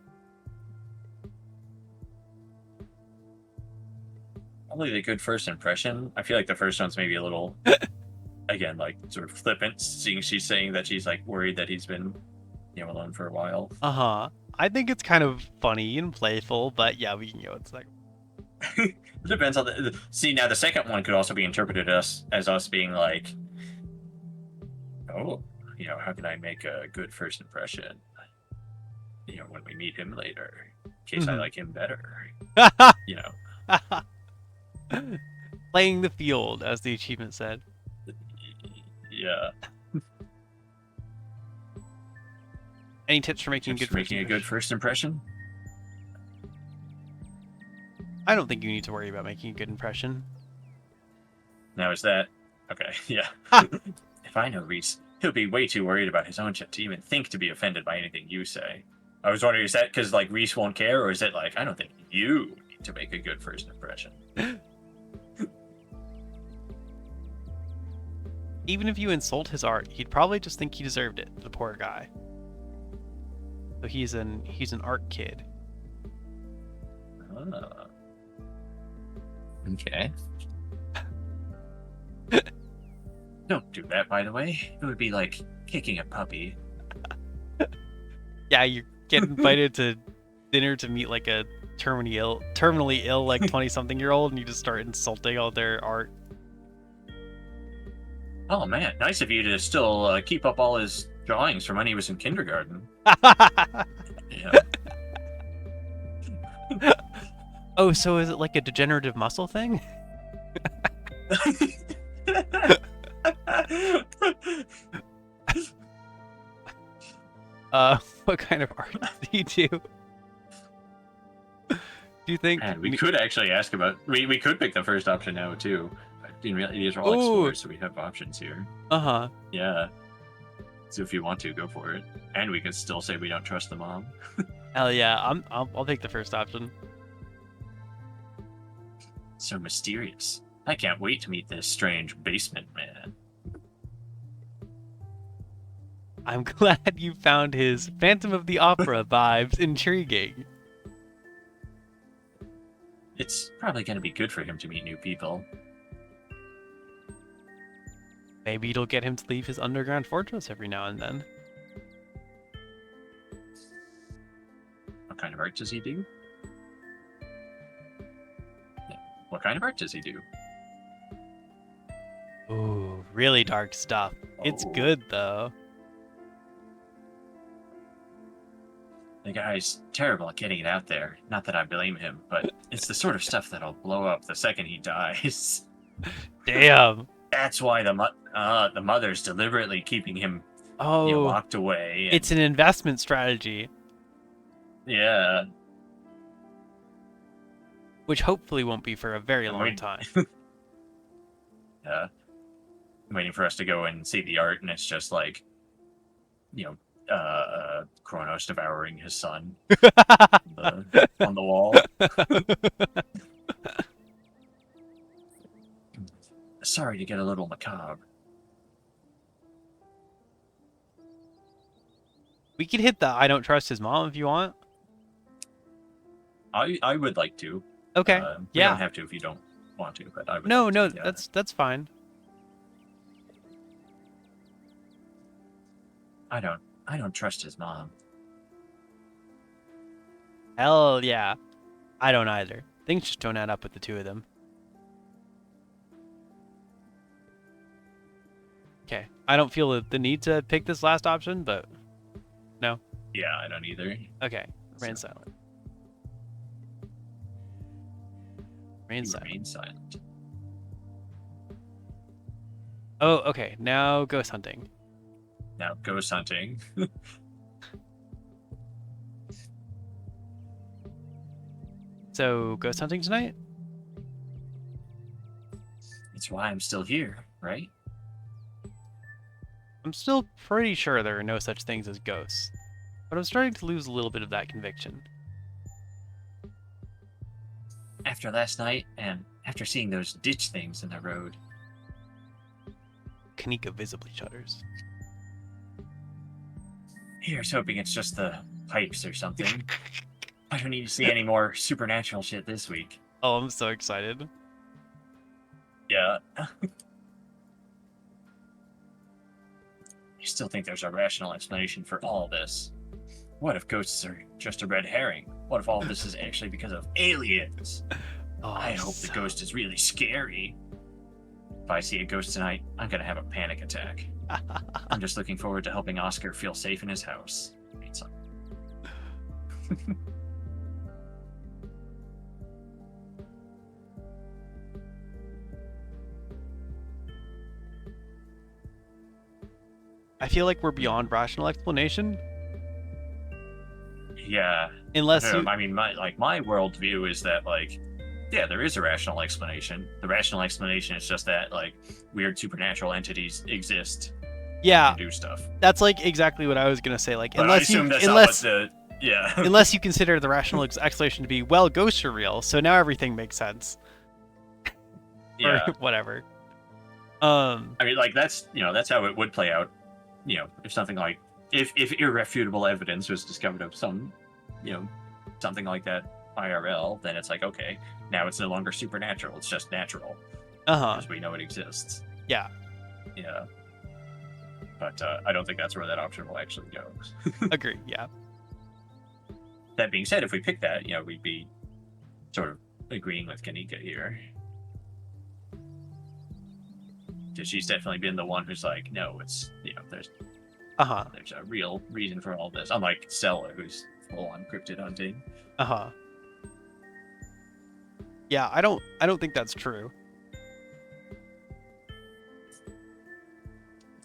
Probably the Good First Impression. I feel like the first one's maybe a little, again, like sort of flippant, seeing she's saying that she's like worried that he's been, alone for a while. I think it's kind of funny and playful, but yeah, we can go with the second. It depends on see, now the second one could also be interpreted as us being like, oh, how can I make a good first impression? When we meet him later, in case I like him better. Playing the field, as the achievement said. Yeah. Any tips for making a good first impression? I don't think you need to worry about making a good impression. Now is that okay? Yeah. If I know Reese, he'll be way too worried about his own shit to even think to be offended by anything you say. I was wondering, is that because like Reese won't care, or is it like I don't think you need to make a good first impression? Even if you insult his art, he'd probably just think he deserved it. The poor guy. So he's an art kid. Okay. Don't do that, by the way. It would be like kicking a puppy. Yeah, you get invited to dinner to meet like a terminally ill like 20-something-year-old, and you just start insulting all their art. Oh man, nice of you to still keep up all his drawings from when he was in kindergarten. Yeah. Oh, so is it like a degenerative muscle thing? What kind of art does he do? Do you think? And we could actually ask about. We could pick the first option now too. I didn't realize these are all explorers, so we have options here. Uh-huh. Yeah. So if you want to, go for it. And we can still say we don't trust the mom. Hell yeah, I'll take the first option. So mysterious. I can't wait to meet this strange basement man. I'm glad you found his Phantom of the Opera vibes intriguing. It's probably going to be good for him to meet new people. Maybe it'll get him to leave his underground fortress every now and then. What kind of art does he do? What kind of art does he do? Ooh, really dark stuff. It's Oh. good, though. The guy's terrible at getting it out there. Not that I blame him, but it's the sort of stuff that'll blow up the second he dies. Damn. That's why the mother's deliberately keeping him Oh, locked away. And, it's an investment strategy, yeah. which hopefully won't be for a very long Wait. time. Yeah. Waiting for us to go and see the art, and it's just like, Kronos devouring his son on the wall. Sorry to get a little macabre. We could hit the I don't trust his mom if you want. I would like to. Okay. You Yeah. don't have to if you don't want to, but I would. No, like no, to, yeah. that's fine. I don't trust his mom. Hell yeah. I don't either. Things just don't add up with the two of them. Okay. I don't feel the need to pick this last option, but no. Yeah, I don't either. Okay. Remain So- silent. Remain You silent. remain silent. Oh, okay. Now ghost hunting. Now, ghost hunting. So, ghost hunting tonight? It's why I'm still here, right? I'm still pretty sure there are no such things as ghosts, but I'm starting to lose a little bit of that conviction. After last night, and after seeing those ditch things in the road, Kanika visibly shudders. here's hoping it's just the pipes or something. I don't need to see any more supernatural shit this week. Oh, I'm so excited. Yeah. I still think there's a rational explanation for all this. What if ghosts are just a red herring? What if all of this is actually because of aliens? Oh, I hope the ghost is really scary. If I see a ghost tonight, I'm gonna have a panic attack. I'm just looking forward to helping Oscar feel safe in his house. I feel like we're beyond rational explanation. Yeah. Unless you... I mean, my worldview is that, like, yeah, there is a rational explanation. The rational explanation is just that, like, weird supernatural entities exist Yeah, and do stuff. that's like exactly what I was gonna say. Like, But I assume that's unless not what the yeah. unless you consider the rational explanation to be, well, ghosts are real, so now everything makes sense. Yeah. Or whatever. I mean, like, that's how it would play out. If something like if irrefutable evidence was discovered of some, something like that IRL, then it's like, okay, now it's no longer supernatural; it's just natural Uh-huh. because we know it exists. Yeah. Yeah. But I don't think that's where that option will actually go. Agree, yeah. That being said, if we pick that, we'd be sort of agreeing with Kanika here. Because she's definitely been the one who's like, no, it's, there's Uh-huh. a real reason for all this. Unlike Stella, who's full on cryptid hunting. Uh-huh. Yeah, I don't think that's true.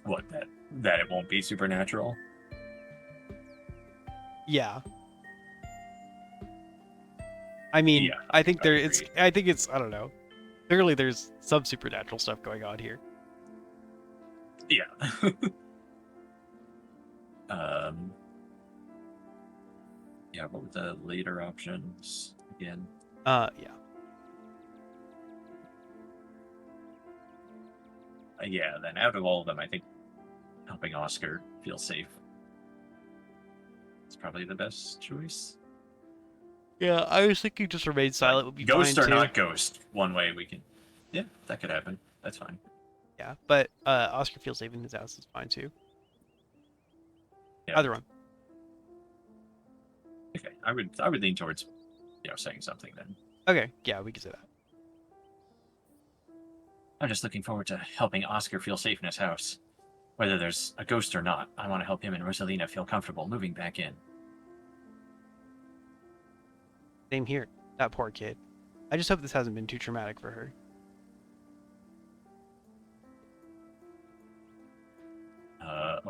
What, that it won't be supernatural? Yeah. I mean, Yeah, I think I it's I don't know. Clearly there's some supernatural stuff going on here. Yeah. um. Yeah, what were the later options again? Yeah. Yeah, then out of all of them, I think helping Oscar feel safe is probably the best choice. Yeah, I was thinking just remain silent would be Ghost fine or too. not ghost, one way we can. Yeah, that could happen. That's fine. Yeah, but Oscar feels safe in his house is fine too. Yeah. Either one. Okay, I would lean towards, saying something then. Okay, yeah, we can say that. I'm just looking forward to helping Oscar feel safe in his house. Whether there's a ghost or not, I want to help him and Rosalina feel comfortable moving back in. Same here. That poor kid. I just hope this hasn't been too traumatic for her.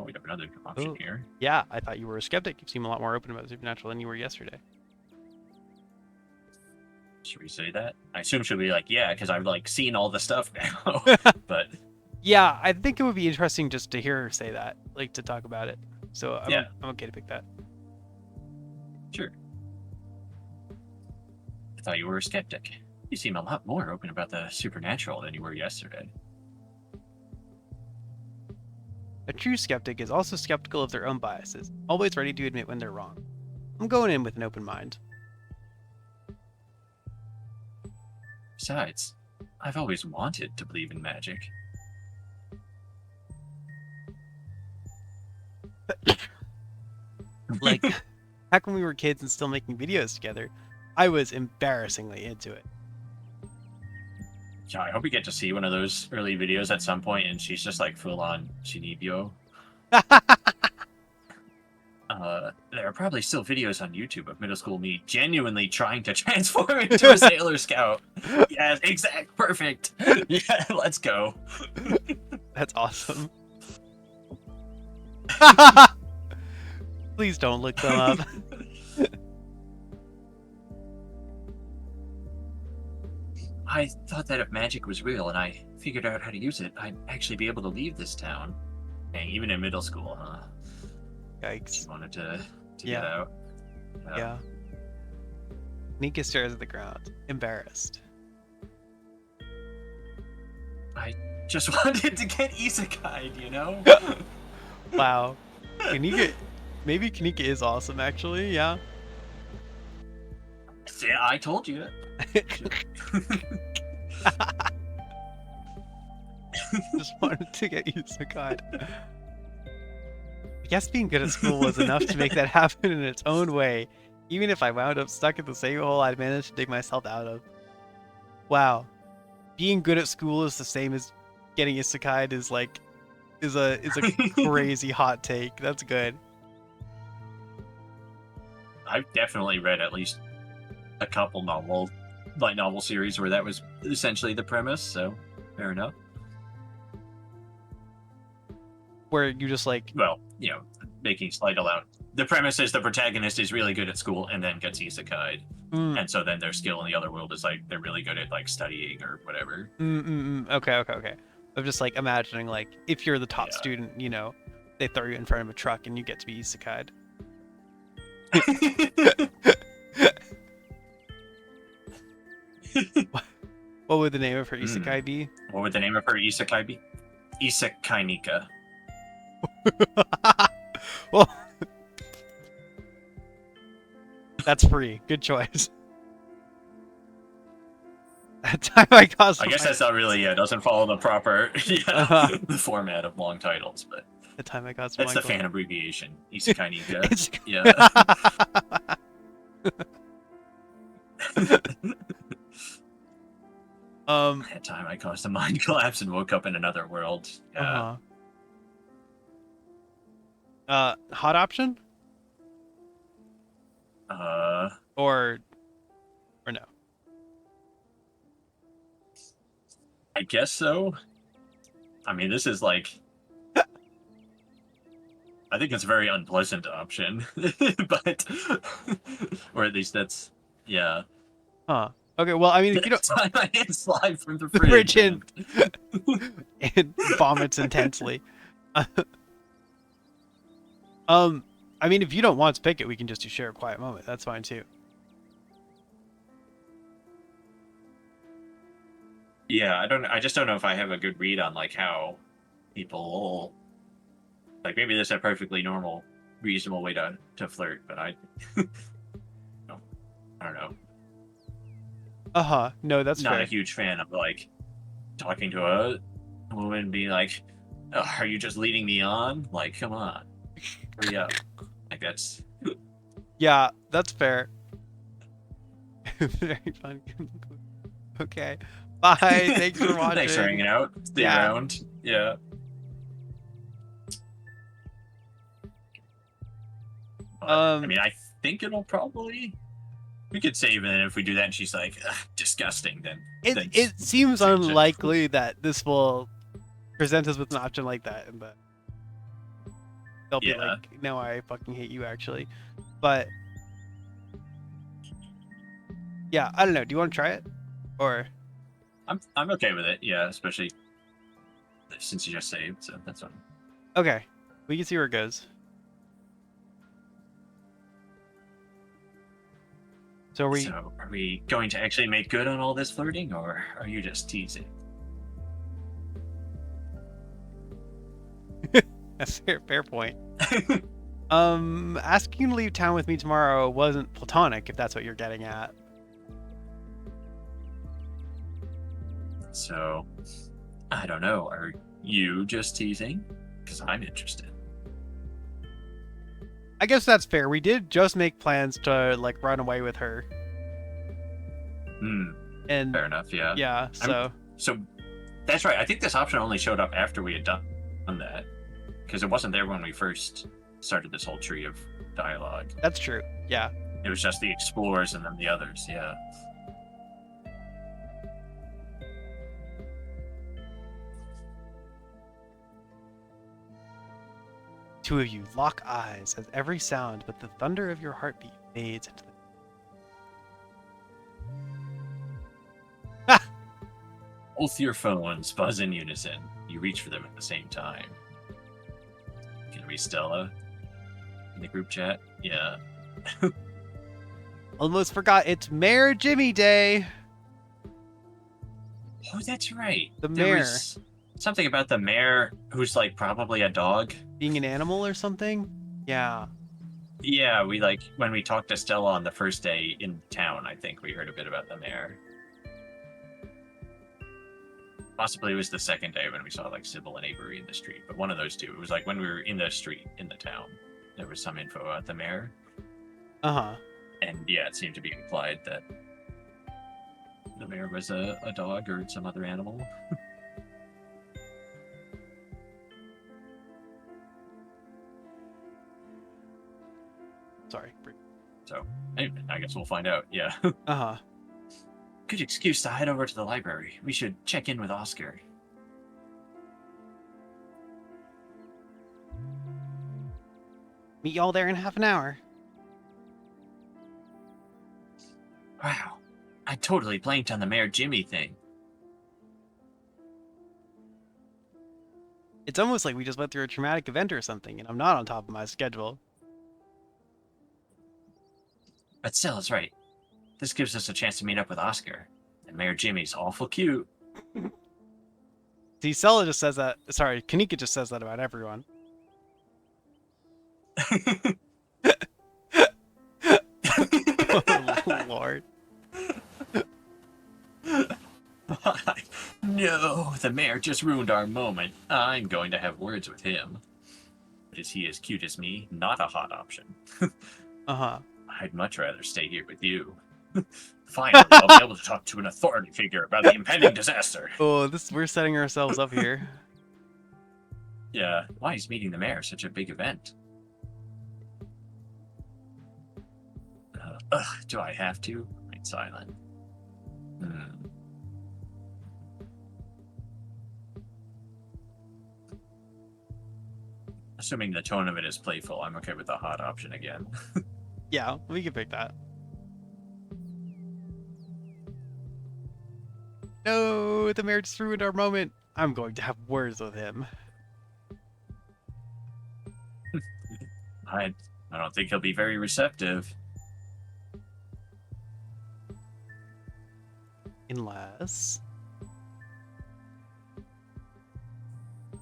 We have another option Ooh. here. Yeah, I thought you were a skeptic. You seem a lot more open about the supernatural than you were yesterday. Should we say that? I assume she'll be like, yeah, because I've seen all the stuff now. But yeah, I think it would be interesting just to hear her say that, to talk about it. So Yeah. I'm okay to pick that. Sure. I thought you were a skeptic. You seem a lot more open about the supernatural than you were yesterday. A true skeptic is also skeptical of their own biases, always ready to admit when they're wrong. I'm going in with an open mind. Besides, I've always wanted to believe in magic. Back when we were kids and still making videos together, I was embarrassingly into it. Yeah, I hope we get to see one of those early videos at some point, and she's just full on Shinibyo. There are probably still videos on YouTube of middle school me genuinely trying to transform into a Sailor Scout. Yes, exact, perfect. Yeah, let's go. That's awesome. Please don't look them up. I thought that if magic was real and I figured out how to use it, I'd actually be able to leave this town. Dang, even in middle school, huh? Yikes. She wanted to Yeah. get out. Yeah. Nika stares at the ground, embarrassed. I just wanted to get isekai'd, you know? Wow. Maybe Kanika is awesome, actually, yeah. Yeah, I told you. Just wanted to get isekai'd. I guess being good at school was enough to make that happen in its own way. Even if I wound up stuck in the same hole I'd managed to dig myself out of. Wow. Being good at school is the same as getting isekai'd is a crazy hot take. That's good. I've definitely read at least a couple novel series where that was essentially the premise, so fair enough. Where you just Well, making slight allowance. The premise is the protagonist is really good at school and then gets isekai'd. And so then their skill in the other world is they're really good at studying or whatever. Okay. I'm just imagining if you're the top Yeah. student, they throw you in front of a truck and you get to be isekai'd. What would the name of her isekai be? What would the name of her isekai be? Isekai Nika. Well, that's free. Good choice. That time I caused. I guess that's not really, doesn't follow the proper the format of long titles, but the time I caused. that's the fan abbreviation. Isekai Nika. It's- Yeah. That time I caused a mind collapse and woke up in another world. Yeah. Hot option Uh, or no? I guess so. I mean, this is like, I think it's a very unpleasant option, but, or at least that's, yeah. Huh. Okay. Well, I mean, if you don't, Time my hand slide from the the fridge fridge and it vomits intensely. I mean, if you don't want to pick it, we can just do share a quiet moment. That's fine too. Yeah, I just don't know if I have a good read on like how people, like maybe this is a perfectly normal, reasonable way to flirt, but I don't know. No, that's Not fair. a huge fan of like talking to a woman and being like, "Oh, are you just leading me on? Like, come on, hurry up." Like that's Yeah, that's fair. Very fun. Okay. Bye. Thanks for watching. Thanks for hanging out. Stay Yeah. around. Yeah. But, I mean, I think it'll probably. We could save it, and if we do that, and she's like, "Ugh, disgusting," then It seems change it. unlikely that this will present us with an option like that, but they'll be Yeah. like, "No, I fucking hate you," actually. But yeah, I don't know. Do you want to try it, or I'm okay with it. Yeah, especially since you just saved, so that's fine. okay? We can see where it goes. So So, are we going to actually make good on all this flirting, or are you just teasing? That's fair point. Asking you to leave town with me tomorrow wasn't platonic, if that's what you're getting at. So, I don't know. Are you just teasing? Because I'm interested. I guess that's fair. We did just make plans to like run away with her, and Fair enough. Yeah. yeah, so So, that's right. I think this option only showed up after we had done that, because it wasn't there when we first started this whole tree of dialogue. that's true. Yeah. It was just the explorers and then the others. Yeah. Two of you lock eyes as every sound but the thunder of your heartbeat fades into the... Both your phones buzz in unison. You reach for them at the same time. Can we Stella in the group chat? Yeah. Almost forgot, it's Mayor Jimmy Day! Oh, that's right. The There mayor. was something about the mayor who's like probably a dog. Being an animal or something? Yeah. Yeah, we like when we talked to Stella on the first day in town, I think we heard a bit about the mayor. Possibly it was the second day when we saw like Sybil and Avery in the street, but one of those two. It was like when we were in the street in the town. There was some info about the mayor. Uh-huh. And yeah, it seemed to be implied that the mayor was a dog or some other animal. Sorry. So, anyway, I guess we'll find out. Yeah. Uh-huh. Good excuse to head over to the library. We should check in with Oscar. Meet y'all there in half an hour. Wow. I totally blanked on the Mayor Jimmy thing. It's almost like we just went through a traumatic event or something, and I'm not on top of my schedule. But Stella's right. This gives us a chance to meet up with Oscar. And Mayor Jimmy's awful cute. See, Stella just says that. Sorry, Kanika just says that about everyone. Oh, Lord. No, the mayor just ruined our moment. I'm going to have words with him. Is he as cute as me? Not a hot option. Uh-huh. I'd much rather stay here with you. Finally, I'll be able to talk to an authority figure about the impending disaster. Oh, we're setting ourselves up here. Yeah, why is meeting the mayor such a big event? Do I have to? Remain silent. Assuming the tone of it is playful, I'm okay with the hot option again. Yeah, we can pick that. No, the mayor just ruined our moment. I'm going to have words with him. I don't think he'll be very receptive. Unless...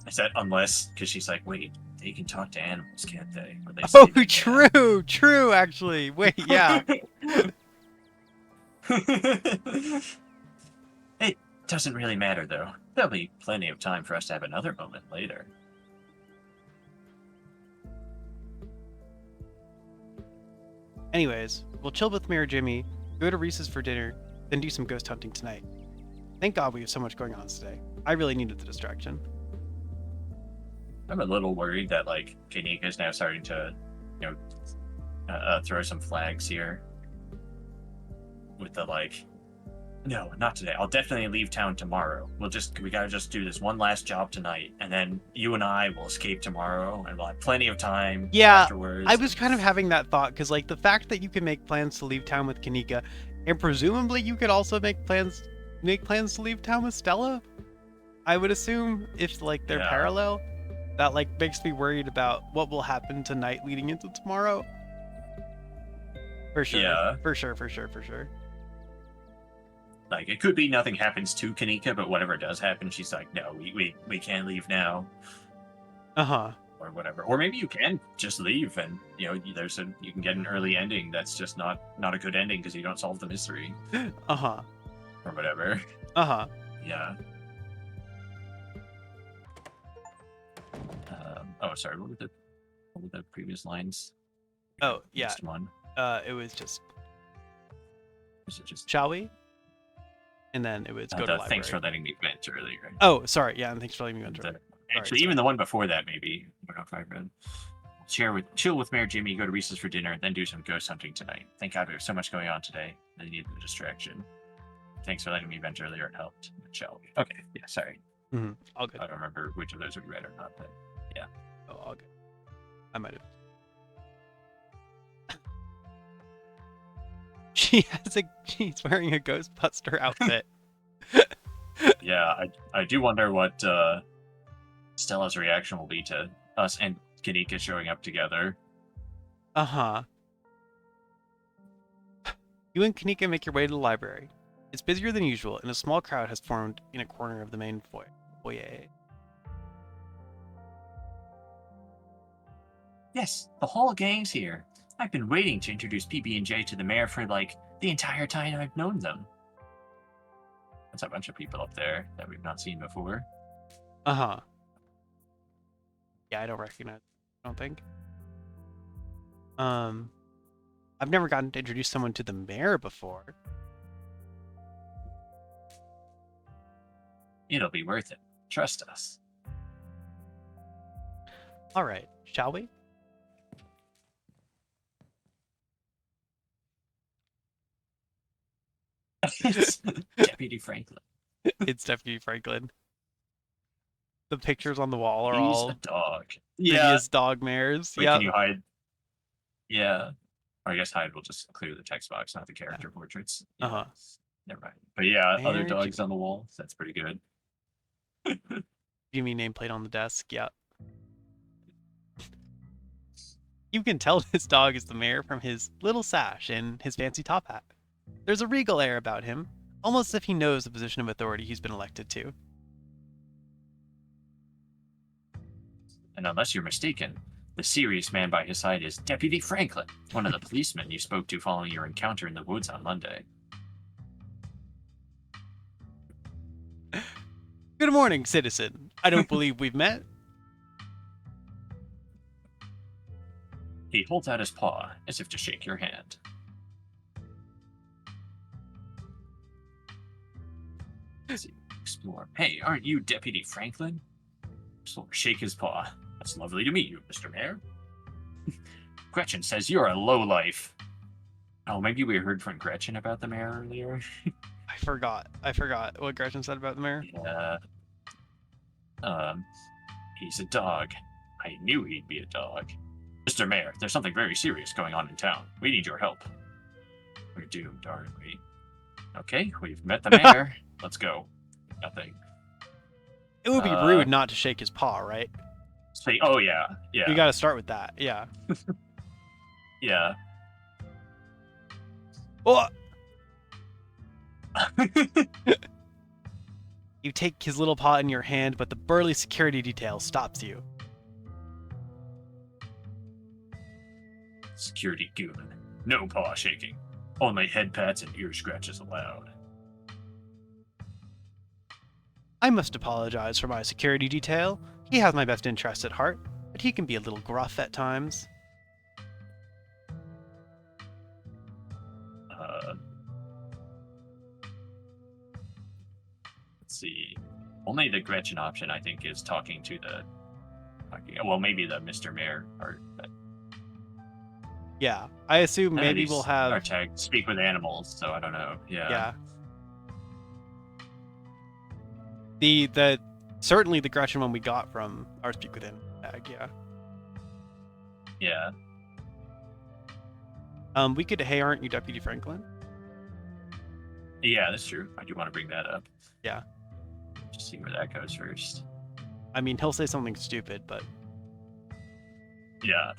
I said unless, because she's like, wait, they can talk to animals, can't they? Or they Oh, say they can. true, actually. Wait, yeah. It doesn't really matter, though. There'll be plenty of time for us to have another moment later. Anyways, we'll chill with Mayor Jimmy, go to Reese's for dinner, then do some ghost hunting tonight. Thank God we have so much going on today. I really needed the distraction. I'm a little worried that, like, Kanika's now starting to, throw some flags here. With the, like, no, not today. I'll definitely leave town tomorrow. We gotta just do this one last job tonight, and then you and I will escape tomorrow, and we'll have plenty of time afterwards. I was kind of having that thought, because, like, the fact that you can make plans to leave town with Kanika, and presumably you could also make plans to leave town with Stella, I would assume, if, like, they're parallel. That, like, makes me worried about what will happen tonight leading into tomorrow. For sure. Yeah. For sure. Like, it could be nothing happens to Kanika, but whatever does happen, she's like, no, we can't leave now. Uh-huh. Or whatever. Or maybe you can just leave and, you can get an early ending that's just not a good ending because you don't solve the mystery. Uh-huh. Or whatever. Uh-huh. Yeah. Sorry, what were the previous lines? Oh, yeah. Next one. It was just, Was it just shall we? And then it was go to library. Thanks for letting me vent earlier. Oh, sorry. Yeah, and thanks for letting me vent earlier. Actually, even the one before that, maybe. I don't know if I read. Chill with Mayor Jimmy, go to Reese's for dinner, then do some ghost hunting tonight. Thank God we have so much going on today. I needed the distraction. Thanks for letting me vent earlier. It helped. Shall we? Okay. Yeah. Sorry. Mm-hmm. All good. I don't remember which of those we read or not, but yeah. Oh, all good. I might have. She's wearing a Ghostbuster outfit. Yeah, I do wonder what Stella's reaction will be to us and Kanika showing up together. Uh-huh. You and Kanika make your way to the library. It's busier than usual, and a small crowd has formed in a corner of the main foyer. Yes, the whole gang's here. I've been waiting to introduce PB&J to the mayor for, like, the entire time I've known them. That's a bunch of people up there that we've not seen before. Uh-huh. Yeah, I don't recognize. I don't think. I've never gotten to introduce someone to the mayor before. It'll be worth it. Trust us. All right, shall we? Deputy Franklin. It's Deputy Franklin. The pictures on the wall are He's all a dog. previous dog mayors. Wait, Yeah. can you hide? Yeah. Or I guess hide will just clear the text box, not the character portraits. Yeah. Uh-huh. Never mind. But yeah, other Mayor dogs on the wall. That's pretty good. Jimmy nameplate on the desk. Yeah. You can tell this dog is the mayor from his little sash and his fancy top hat. There's a regal air about him, almost as if he knows the position of authority he's been elected to. And unless you're mistaken, the serious man by his side is Deputy Franklin, one of the policemen you spoke to following your encounter in the woods on Monday. Good morning, citizen. I don't believe we've met. He holds out his paw as if to shake your hand. explore. Hey, aren't you Deputy Franklin? Shake his paw. That's lovely to meet you, Mr. Mayor. Gretchen says you're a lowlife. Oh, maybe we heard from Gretchen about the mayor earlier. I forgot what Gretchen said about the mayor. Yeah. He's a dog. I knew he'd be a dog. Mr. Mayor, there's something very serious going on in town. We need your help. We're doomed, aren't we? Okay, we've met the mayor. Let's go. Nothing. It would be rude not to shake his paw, right? Say, oh yeah, yeah. You got to start with that. Yeah. Yeah. Oh! You take his little paw in your hand, but the burly security detail stops you. Security goon. No paw shaking. Only head pats and ear scratches allowed. I must apologize for my security detail. He has my best interests at heart, but he can be a little gruff at times. Let's see. Only the Gretchen option, I think, is talking to the... Well, maybe the Mr. Mayor part, but... Yeah, I assume maybe we'll have... Our tag speak with animals, so I don't know. Yeah. The certainly the Gretchen one we got from our Speak With Animals tag, yeah. Yeah. We could, hey, aren't you Deputy Franklin? Yeah, that's true. I do want to bring that up. Yeah. Just see where that goes first. I mean, he'll say something stupid, but... Yeah.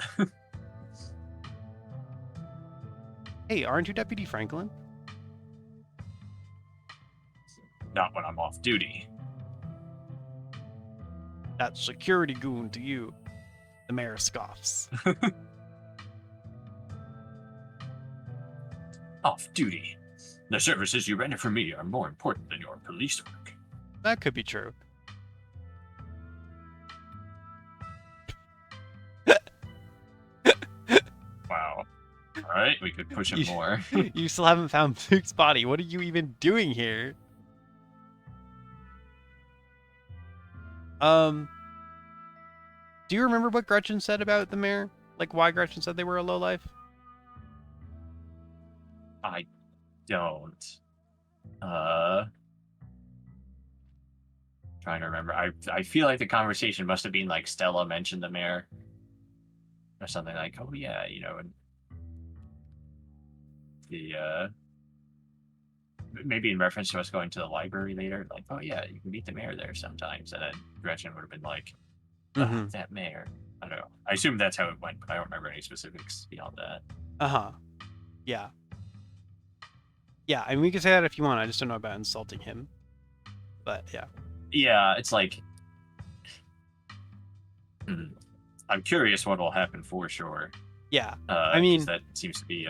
Hey, aren't you Deputy Franklin? Not when I'm off duty. That's security goon to you. The mayor scoffs. Off duty. The services you render for me are more important than your police work. That could be true. Wow. Alright, we could push him more. You still haven't found Luke's body. What are you even doing here? Do you remember what Gretchen said about the mayor? Like why Gretchen said they were a lowlife? I don't. Trying to remember. I feel like the conversation must have been like Stella mentioned the mayor. Or something like, oh yeah, you know, and the maybe in reference to us going to the library later, like, oh yeah, you can meet the mayor there sometimes. And then Gretchen would have been like, that mayor. I don't know. I assume that's how it went, but I don't remember any specifics beyond that. Yeah. Yeah, I mean, we can say that if you want. I just don't know about insulting him. But yeah. Yeah, it's like... I'm curious what will happen for sure. Yeah, I mean... that seems to be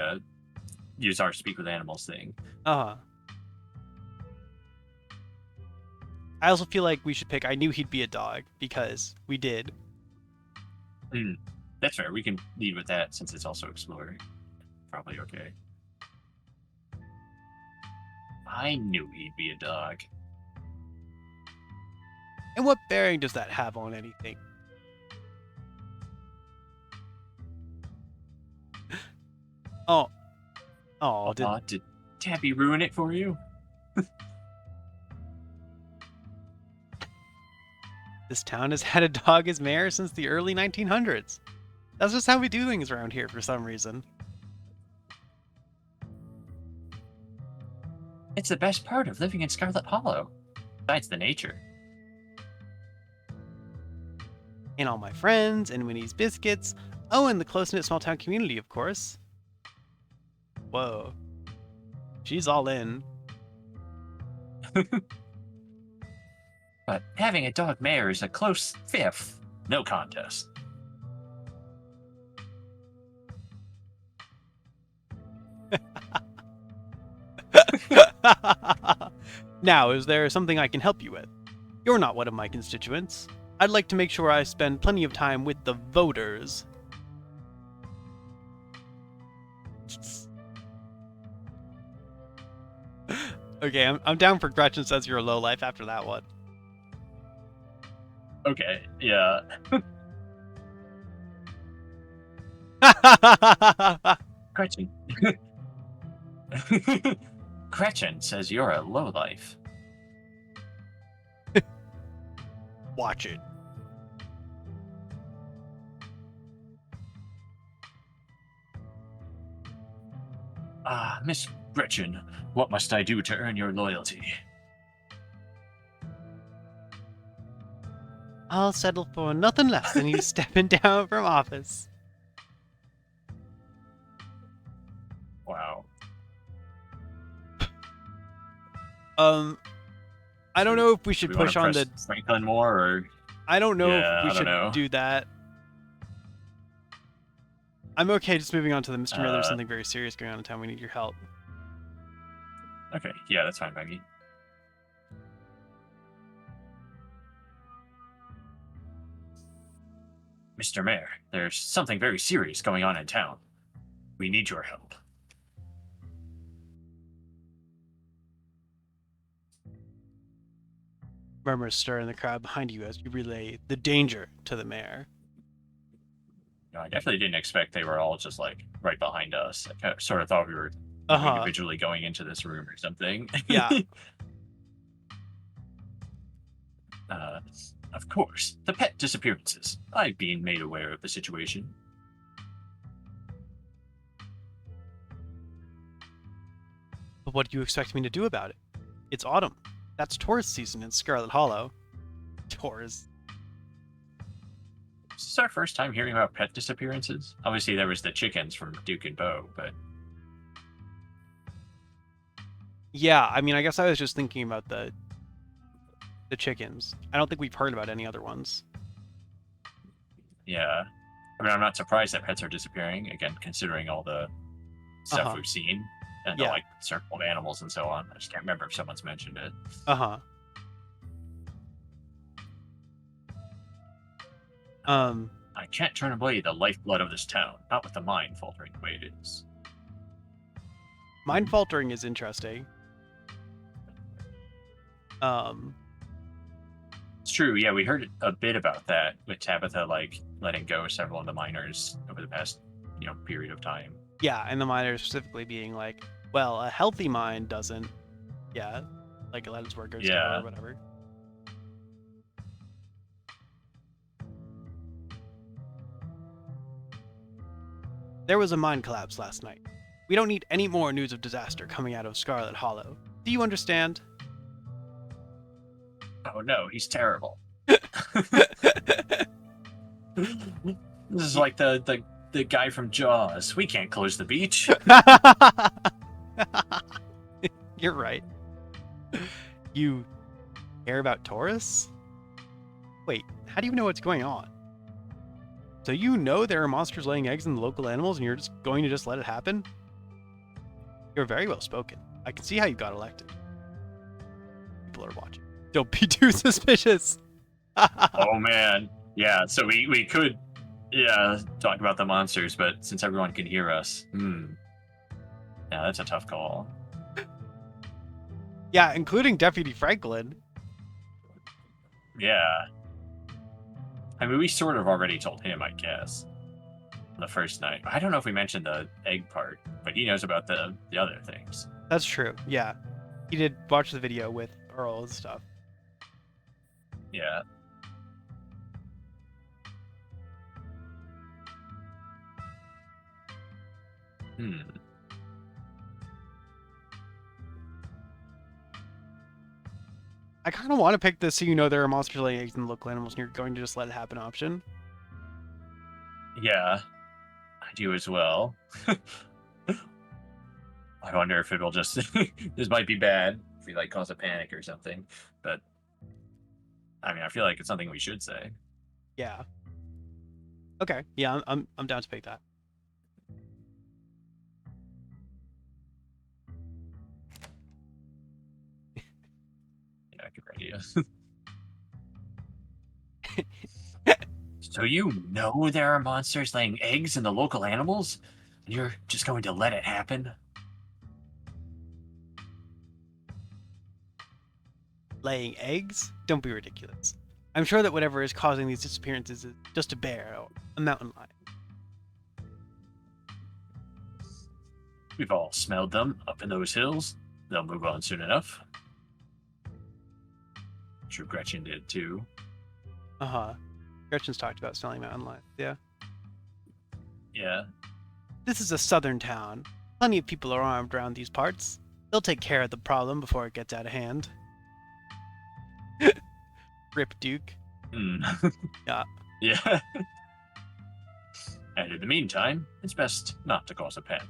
use our Speak With Animals thing. I also feel like we should pick I knew he'd be a dog, because we did. That's fair. We can lead with that since it's also exploring. Probably okay. I knew he'd be a dog. And what bearing does that have on anything? Did Tabby ruin it for you? This town has had a dog as mayor since the early 1900s. That's just how we do things around here for some reason. It's the best part of living in Scarlet Hollow, besides the nature. And all my friends, and Winnie's Biscuits. Oh, and the close-knit small-town community, of course. Whoa. She's all in. But having a dog mayor is a close fifth. No contest. Now, is there something I can help you with? You're not one of my constituents. I'd like to make sure I spend plenty of time with the voters. Okay, I'm down for Gretchen says you're a low life after that one. Okay, yeah. Gretchen. Gretchen says you're a lowlife. Watch it. Ah, Miss Gretchen, what must I do to earn your loyalty? I'll settle for nothing less than you stepping down from office. Wow. I don't know if we should Do we push wanna on press the. Franklin more, or I don't know Yeah, if we I don't should know. do that. I'm okay just moving on to the Mr. Mayor. There's Uh, something very serious going on in town. We need your help. okay, yeah, that's fine, Maggie. Mr. Mayor, there's something very serious going on in town. We need your help. Murmurs stir in the crowd behind you as you relay the danger to the mayor. No, I definitely didn't expect they were all just like right behind us. I sort of thought we were Uh-huh. individually going into this room or something. Yeah. Of course, the pet disappearances. I've been made aware of the situation. But what do you expect me to do about it? It's autumn. That's tourist season in Scarlet Hollow. Tourist. This is our first time hearing about pet disappearances. Obviously, there was the chickens from Duke and Bo, but Yeah, I mean, I guess I was just thinking about the chickens. I don't think we've heard about any other ones. yeah. I mean, I'm not surprised that pets are disappearing, again, considering all the stuff Uh-huh. we've seen and Yeah. the like circle of animals and so on. I just can't remember if someone's mentioned it. Uh-huh. I can't turn away the lifeblood of this town, not with the mind faltering the way it is. Mind faltering is interesting. It's true, yeah, we heard a bit about that with Tabitha, like, letting go several of the miners over the past, period of time. Yeah, and the miners specifically being like, well, a healthy mind doesn't, like let its workers go Yeah. or whatever. There was a mine collapse last night. We don't need any more news of disaster coming out of Scarlet Hollow. Do you understand? Oh no, he's terrible. This is like the guy from Jaws. We can't close the beach. You're right. You care about Taurus? Wait, how do you know what's going on? So you know there are monsters laying eggs in the local animals and you're just going to just let it happen? You're very well spoken. I can see how you got elected. People are watching. Don't be too suspicious. Oh man. Yeah, so we could talk about the monsters, but since everyone can hear us, yeah, that's a tough call. Yeah, including Deputy Franklin. Yeah. I mean, we sort of already told him, I guess, the first night. I don't know if we mentioned the egg part, but he knows about the other things. That's true, yeah. He did watch the video with Earl and stuff. Yeah. I kind of want to pick this so you know there are monsters laying eggs in the local animals and you're going to just let it happen option. Yeah. I do as well. I wonder if it'll just this might be bad if we like cause a panic or something. But I mean, I feel like it's something we should say. Yeah. Okay. Yeah, I'm down to pick that. Yeah, good idea. So you know there are monsters laying eggs in the local animals? And you're just going to let it happen? Laying eggs? Don't be ridiculous. I'm sure that whatever is causing these disappearances is just a bear or a mountain lion. We've all smelled them up in those hills. They'll move on soon enough. I'm sure Gretchen did too. Uh-huh. Gretchen's talked about smelling mountain lions, yeah. Yeah. This is a southern town. Plenty of people are armed around these parts. They'll take care of the problem before it gets out of hand. Rip Duke. Yeah. Yeah. And in the meantime, it's best not to cause a panic.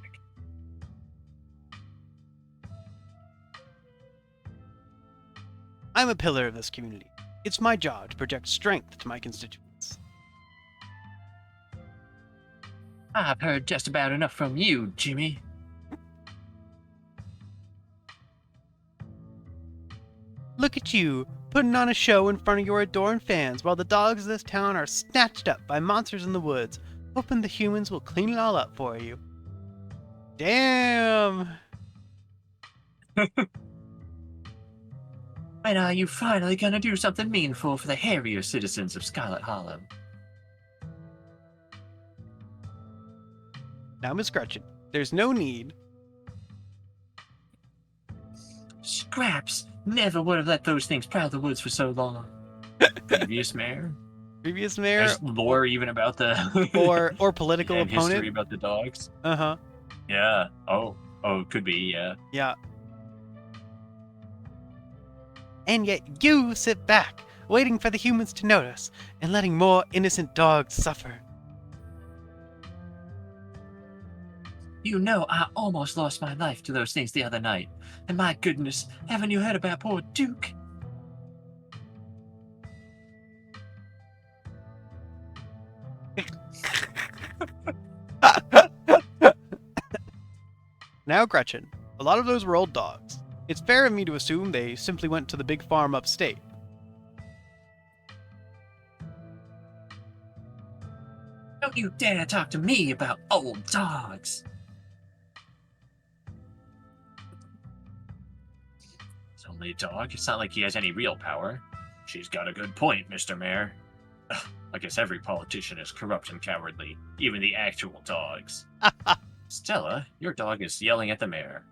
I'm a pillar of this community. It's my job to project strength to my constituents. I've heard just about enough from you, Jimmy. Look at you, putting on a show in front of your adoring fans while the dogs of this town are snatched up by monsters in the woods, hoping the humans will clean it all up for you. Damn! When are you finally gonna do something meaningful for the hairier citizens of Scarlet Hollow? Now, Miss Gretchen, there's no need. Scraps never would have let those things prowl the woods for so long. Previous mayor? Previous mayor There's lore even about the or political and history opponent. about the dogs. Uh-huh. Yeah. Oh, could be. Yeah. Yeah. And yet you sit back, waiting for the humans to notice, and letting more innocent dogs suffer. You know, I almost lost my life to those things the other night. And my goodness, haven't you heard about poor Duke? Now, Gretchen, a lot of those were old dogs. It's fair of me to assume they simply went to the big farm upstate. Don't you dare talk to me about old dogs. It's only a dog. It's not like he has any real power. She's got a good point, Mr. Mayor. I guess every politician is corrupt and cowardly, even the actual dogs. Stella, your dog is yelling at the mayor.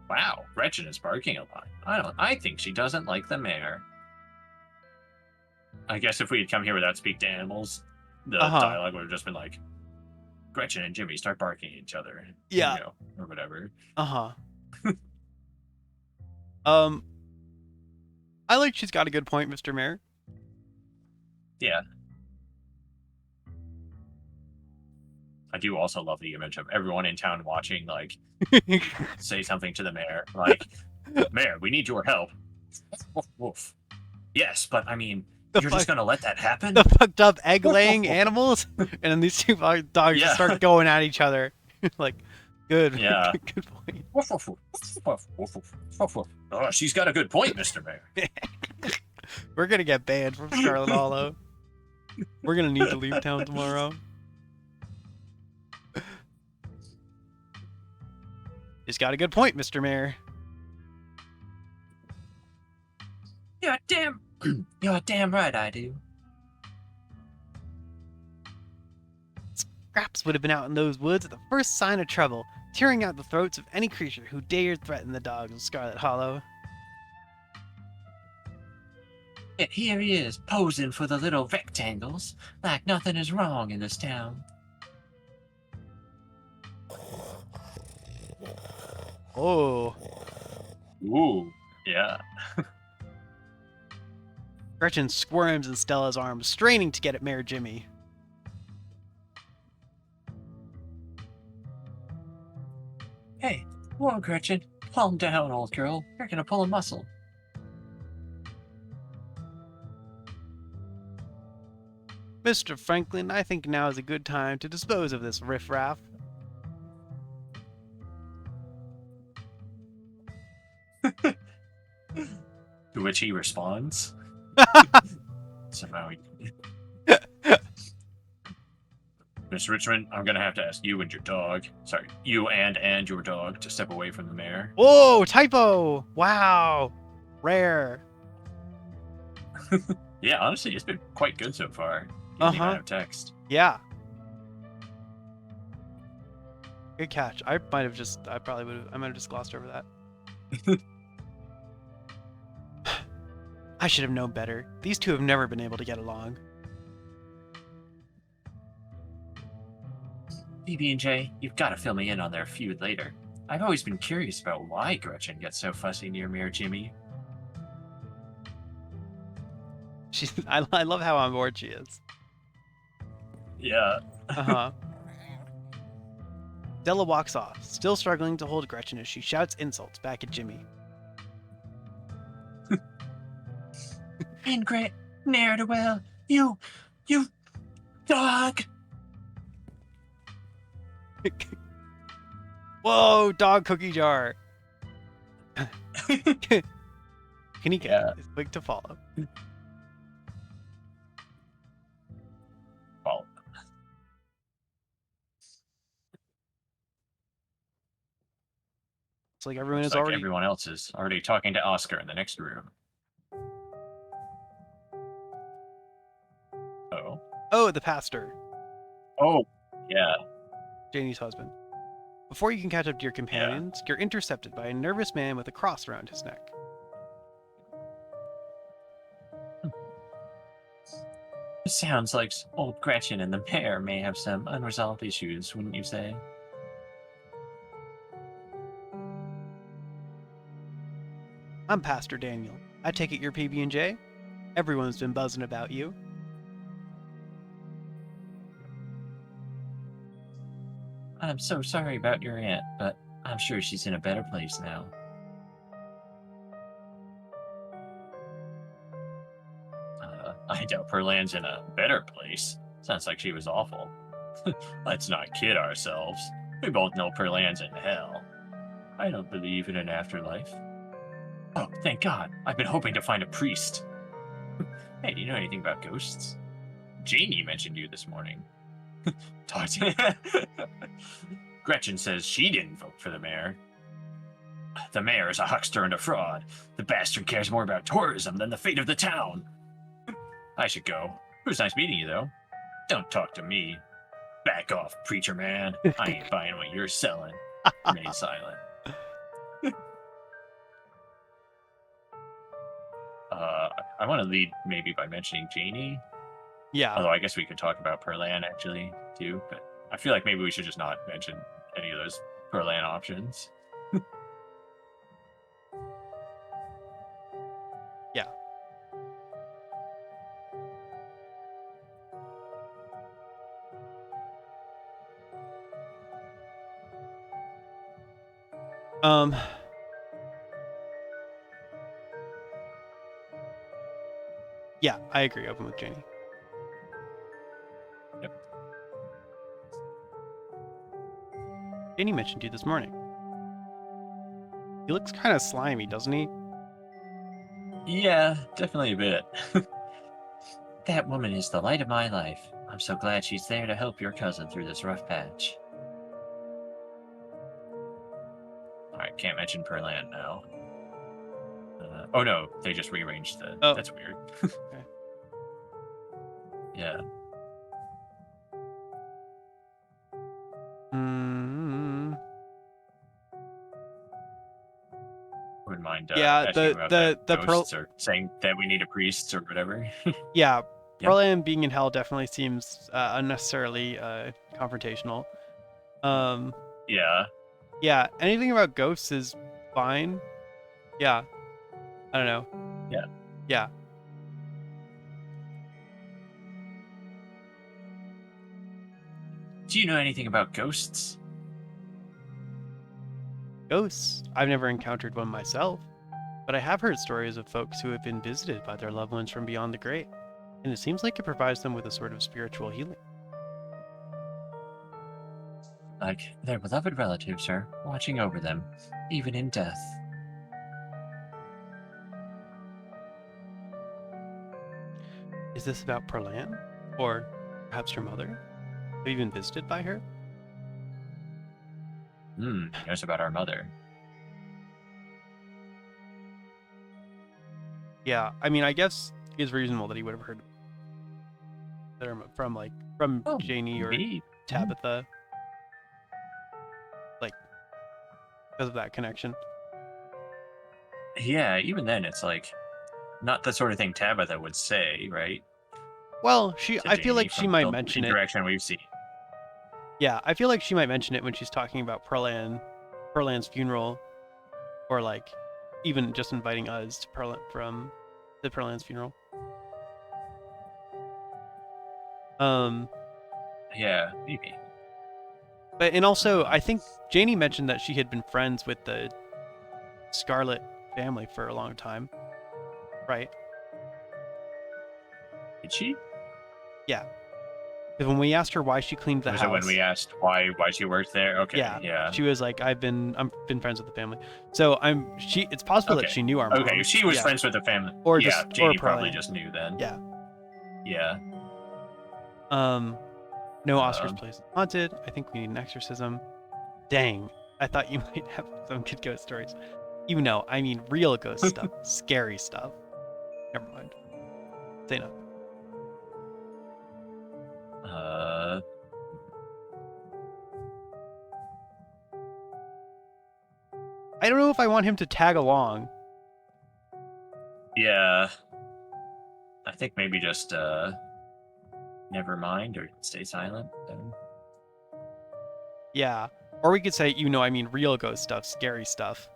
Wow, Gretchen is barking a lot. I think she doesn't like the mayor. I guess if we had come here without speak to animals, the dialogue would have just been like, Gretchen and Jimmy start barking at each other. Yeah. You know, or whatever. Uh-huh. I like she's got a good point, Mr. Mayor. Yeah. I do also love the image of everyone in town watching, like, say something to the mayor. Like, Mayor, we need your help. Woof, woof. Yes, but I mean, you're just going to let that happen? The fucked up egg-laying animals? And then these two dogs just start going at each other. Like, good. Yeah. Good point. Woof, woof, woof, woof, woof, woof, woof. Oh, she's got a good point, Mr. Mayor. We're gonna get banned from Scarlet Hollow. We're gonna need to leave town tomorrow. He's got a good point, Mr. Mayor. You're damn right I do. Scraps would have been out in those woods at the first sign of trouble, tearing out the throats of any creature who dared threaten the dogs of Scarlet Hollow. Yet here he is, posing for the little rectangles, like nothing is wrong in this town. Oh. Ooh, yeah. Gretchen squirms in Stella's arms, straining to get at Mayor Jimmy. Hey, whoa, Gretchen. Calm down, old girl. You're gonna pull a muscle. Mr. Franklin, I think now is a good time to dispose of this riffraff. To which he responds. Somehow he... Miss Richmond, I'm gonna have to ask you and your dog. Sorry, you and your dog to step away from the mayor. Whoa, typo! Wow. Rare. Yeah, honestly, it's been quite good so far. Given the Uh-huh. amount of text. Yeah. Good catch. I might have just glossed over that. I should have known better. These two have never been able to get along. PB&J, you've got to fill me in on their feud later. I've always been curious about why Gretchen gets so fussy near Mayor Jimmy. I love how on board she is. Yeah. Uh-huh. Della walks off, still struggling to hold Gretchen as she shouts insults back at Jimmy. Ingrid, ne'er-do-well, you dog! Whoa, dog cookie jar! Kanika is quick to follow. Well, It's like everyone looks is like already. everyone else is already talking to Oscar in the next room. Oh. Oh, the pastor, Oh, yeah. Janie's husband. Before you can catch up to your companions, you're intercepted by a nervous man with a cross around his neck. It sounds like old Gretchen and the mayor may have some unresolved issues, wouldn't you say? I'm Pastor Daniel. I take it you're PB&J? Everyone's been buzzing about you. I'm so sorry about your aunt, but I'm sure she's in a better place now. I doubt Perlan's in a better place. Sounds like she was awful. Let's not kid ourselves. We both know Perlan's in hell. I don't believe in an afterlife. Oh, thank God. I've been hoping to find a priest. Hey, do you know anything about ghosts? Janie mentioned you this morning. Gretchen says she didn't vote for the mayor. The mayor is a huckster and a fraud. The bastard cares more about tourism than the fate of the town. I should go. It was nice meeting you, though. Don't talk to me. Back off, preacher man. I ain't buying what you're selling. Remain silent. I want to lead maybe by mentioning Janie. Yeah. Although I guess we could talk about Perlan actually too, but I feel like maybe we should just not mention any of those Perlan options. Yeah. Yeah, I agree. Open with Janie. Yep. Janie mentioned you this morning. He looks kind of slimy, doesn't he? Yeah, definitely a bit. That woman is the light of my life. I'm so glad she's there to help your cousin through this rough patch. Alright, can't mention Perlan now. Oh no, they just rearranged the... Oh. That's weird. Okay. Yeah. Wouldn't mind Yeah, asking about the ghosts or saying that we need a priest or whatever. Yeah, Yep. Perlan being in hell definitely seems unnecessarily confrontational. Yeah. Yeah, anything about ghosts is fine. Yeah. I don't know. Yeah. Yeah. Do you know anything about ghosts? Ghosts? I've never encountered one myself, but I have heard stories of folks who have been visited by their loved ones from beyond the grave, and it seems like it provides them with a sort of spiritual healing. Like their beloved relatives are watching over them, even in death. Is this about Perlan? Or perhaps her mother? Have you been visited by her? He knows about our mother. Yeah, I mean, I guess it's reasonable that he would have heard from Oh, Janie or maybe. Tabitha, like because of that connection. Yeah, even then, it's like not the sort of thing Tabitha would say, right? Well, To I feel Janie like she from might the mention it. interaction we've seen. Yeah, I feel like she might mention it when she's talking about Perlan's funeral, or like even just inviting us to Perlan's funeral. Yeah, maybe. But and also I think Janie mentioned that she had been friends with the Scarlet family for a long time, right? Did she? Yeah. Because when we asked her why she cleaned the Was house, it when we asked why she worked there? Okay, yeah. she was like, I'm been friends with the family, so it's possible that Okay. she knew our mom. Okay, if she was friends with the family, or yeah, just Janie or probably Perlan. just knew then. Yeah. Yeah. No Oscar's place haunted. I think we need an exorcism. Dang, I thought you might have some good ghost stories. You know, I mean real ghost stuff, scary stuff. Never mind. Say no. I don't know if I want him to tag along. Yeah. I think maybe just never mind or stay silent. Then. Yeah. Or we could say, you know, I mean real ghost stuff, scary stuff.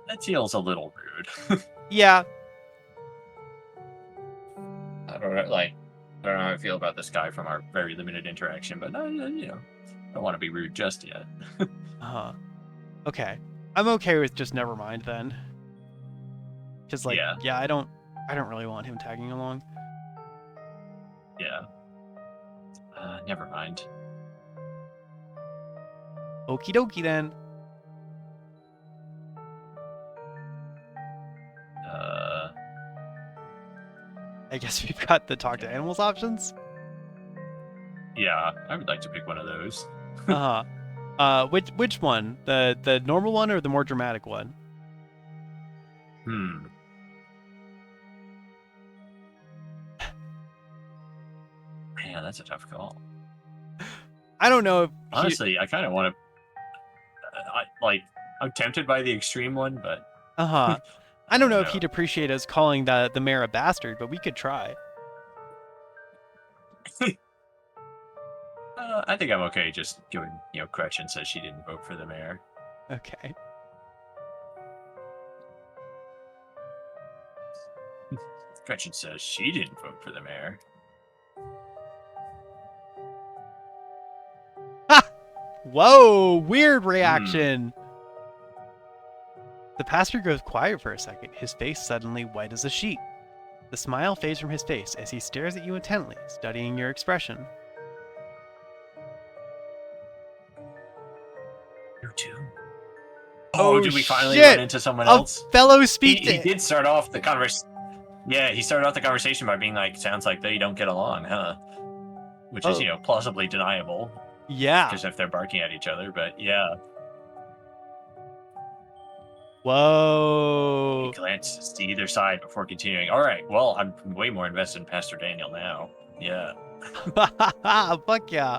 That feels a little rude. Yeah. I don't know how I feel about this guy from our very limited interaction, but you know, I don't want to be rude just yet. Uh-huh. Okay. I'm okay with just never mind then. Cause like, yeah, I don't really want him tagging along. Yeah. Never mind. Okie dokie then. I guess we've got the talk to animals options. Yeah, I would like to pick one of those. Which one? The normal one or the more dramatic one? Man, that's a tough call. I don't know if honestly, I kind of want to. I'm tempted by the extreme one, but. I don't know if he'd appreciate us calling the mayor a bastard, but we could try. I think I'm okay just going, Gretchen says she didn't vote for the mayor. Okay. Gretchen says she didn't vote for the mayor. Ha! Whoa, weird reaction. The pastor goes quiet for a second, his face suddenly white as a sheet. The smile fades from his face as he stares at you intently, studying your expression. You too? Oh, did we finally shit! run into someone else? A fellow speak He did start off the conversation. Yeah, he started off the conversation by being like, sounds like they don't get along, huh? Which is, plausibly deniable. Yeah. Because if they're barking at each other, but yeah. Whoa. He glances to either side before continuing. All right, well, I'm way more invested in Pastor Daniel now. Yeah. Fuck yeah.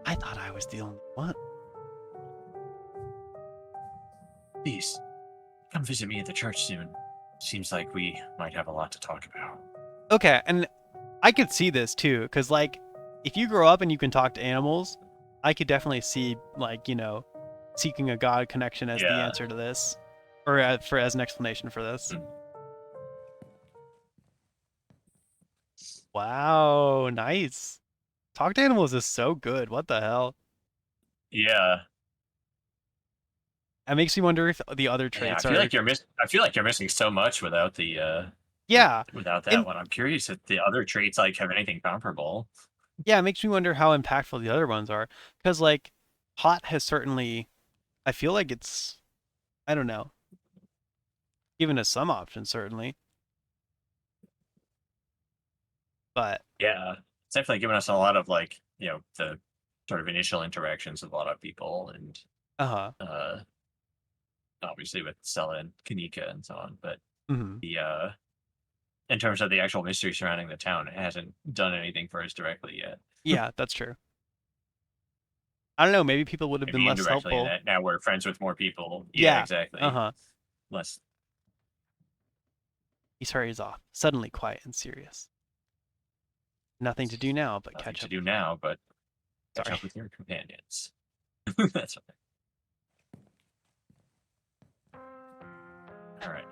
I thought I was the only one. Please, come visit me at the church soon. Seems like we might have a lot to talk about. Okay, and I could see this too, because like, if you grow up and you can talk to animals, I could definitely see seeking a god connection as the answer to this, or as an explanation for this. Wow, nice. Talk to animals is so good. What the hell? Yeah. It makes me wonder if the other traits I feel like you're missing so much without the without that one. I'm curious if the other traits have anything comparable. Yeah, it makes me wonder how impactful the other ones are. Because hot has certainly, I feel like it's, I don't know, given us some options certainly. But yeah, it's definitely given us a lot of the sort of initial interactions with a lot of people and obviously with Stella and Kanika and so on. But Mhm. The in terms of the actual mystery surrounding the town, it hasn't done anything for us directly yet. Yeah, that's true. I don't know. Maybe people would have been Maybe less indirectly in helpful. that now we're friends with more people. Yeah, Yeah. Uh exactly. huh. Less. He hurries off, suddenly quiet and serious. Nothing to do now but Nothing catch to up. do now, but catch Sorry. up with your companions. That's okay. All right.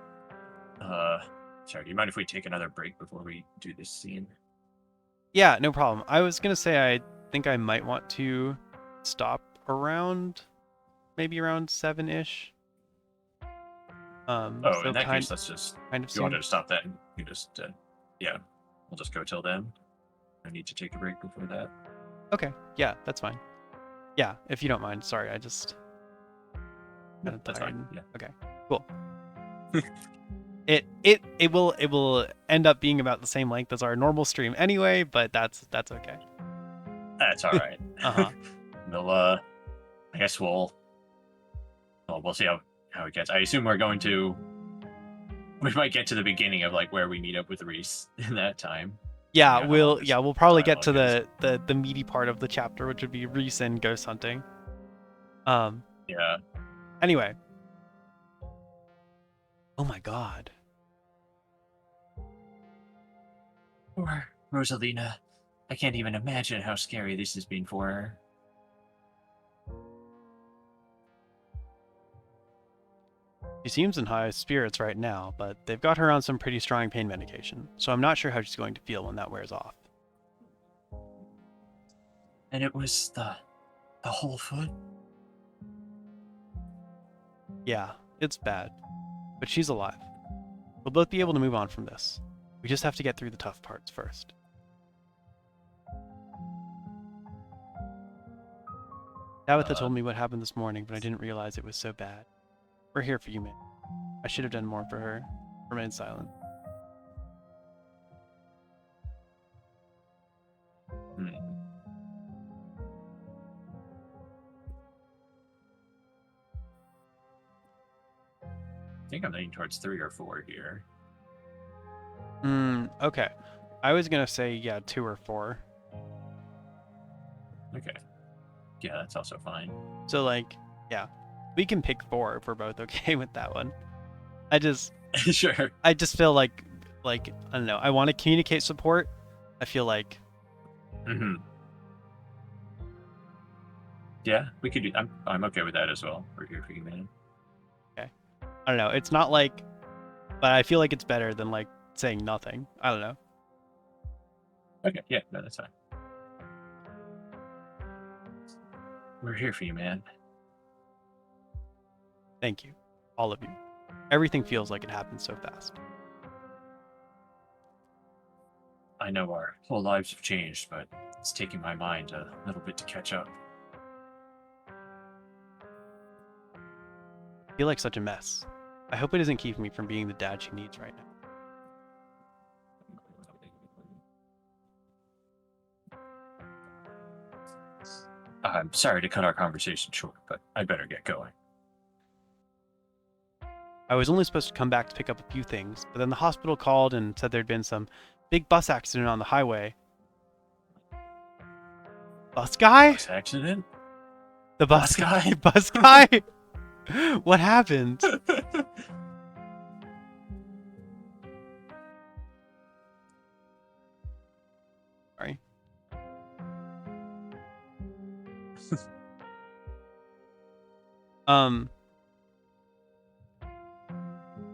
Sorry. Do you mind if we take another break before we do this scene? Yeah, no problem. I was gonna say I think I might want to stop around, maybe around 7-ish. Oh, So in that kind case, let's just. kind of If you wanted soon. to stop that, you just. Yeah, we'll just go till then. I need to take a break before that. Okay. Yeah, that's fine. Yeah, if you don't mind. Sorry, I just No, kind of that's tired. fine. Yeah. Okay. Cool. It will end up being about the same length as our normal stream anyway, but that's okay. That's all right. Uh-huh. We'll. I guess we'll. Well, we'll see how it gets. I assume we're going to. We might get to the beginning of like where we meet up with Reese in that time. Yeah, You know how long this we'll probably get to dialogue is. the meaty part of the chapter, which would be Reese and ghost hunting. Yeah. Anyway. Oh my god. Poor Rosalina. I can't even imagine how scary this has been for her. She seems in high spirits right now, but they've got her on some pretty strong pain medication, so I'm not sure how she's going to feel when that wears off. And it was the whole foot? Yeah, it's bad. But she's alive. We'll both be able to move on from this. We just have to get through the tough parts first. Tabitha told me what happened this morning, but I didn't realize it was so bad. We're here for you, man. I should have done more for her. Remain silent. Hmm. I think I'm leaning towards 3 or 4 here. Okay. I was gonna say, yeah, 2 or 4. Okay. Yeah, that's also fine. So, like, yeah. We can pick 4 if we're both okay with that one. I just Sure. I just feel like I don't know. I want to communicate support. I feel like Mm-hmm. Yeah, we could do. I'm okay with that as well. We're here for you, man. I don't know. It's not like, but I feel like it's better than like saying nothing. I don't know. Okay, yeah, no, that's fine. We're here for you, man. Thank you, all of you. Everything feels like it happened so fast. I know our whole lives have changed, but it's taking my mind a little bit to catch up. I feel like such a mess. I hope it isn't keeping me from being the dad she needs right now. I'm sorry to cut our conversation short, but I better get going. I was only supposed to come back to pick up a few things, but then the hospital called and said there'd been some big bus accident on the highway. Bus guy? Bus accident? The bus Bus guy? Bus guy? What happened? Sorry.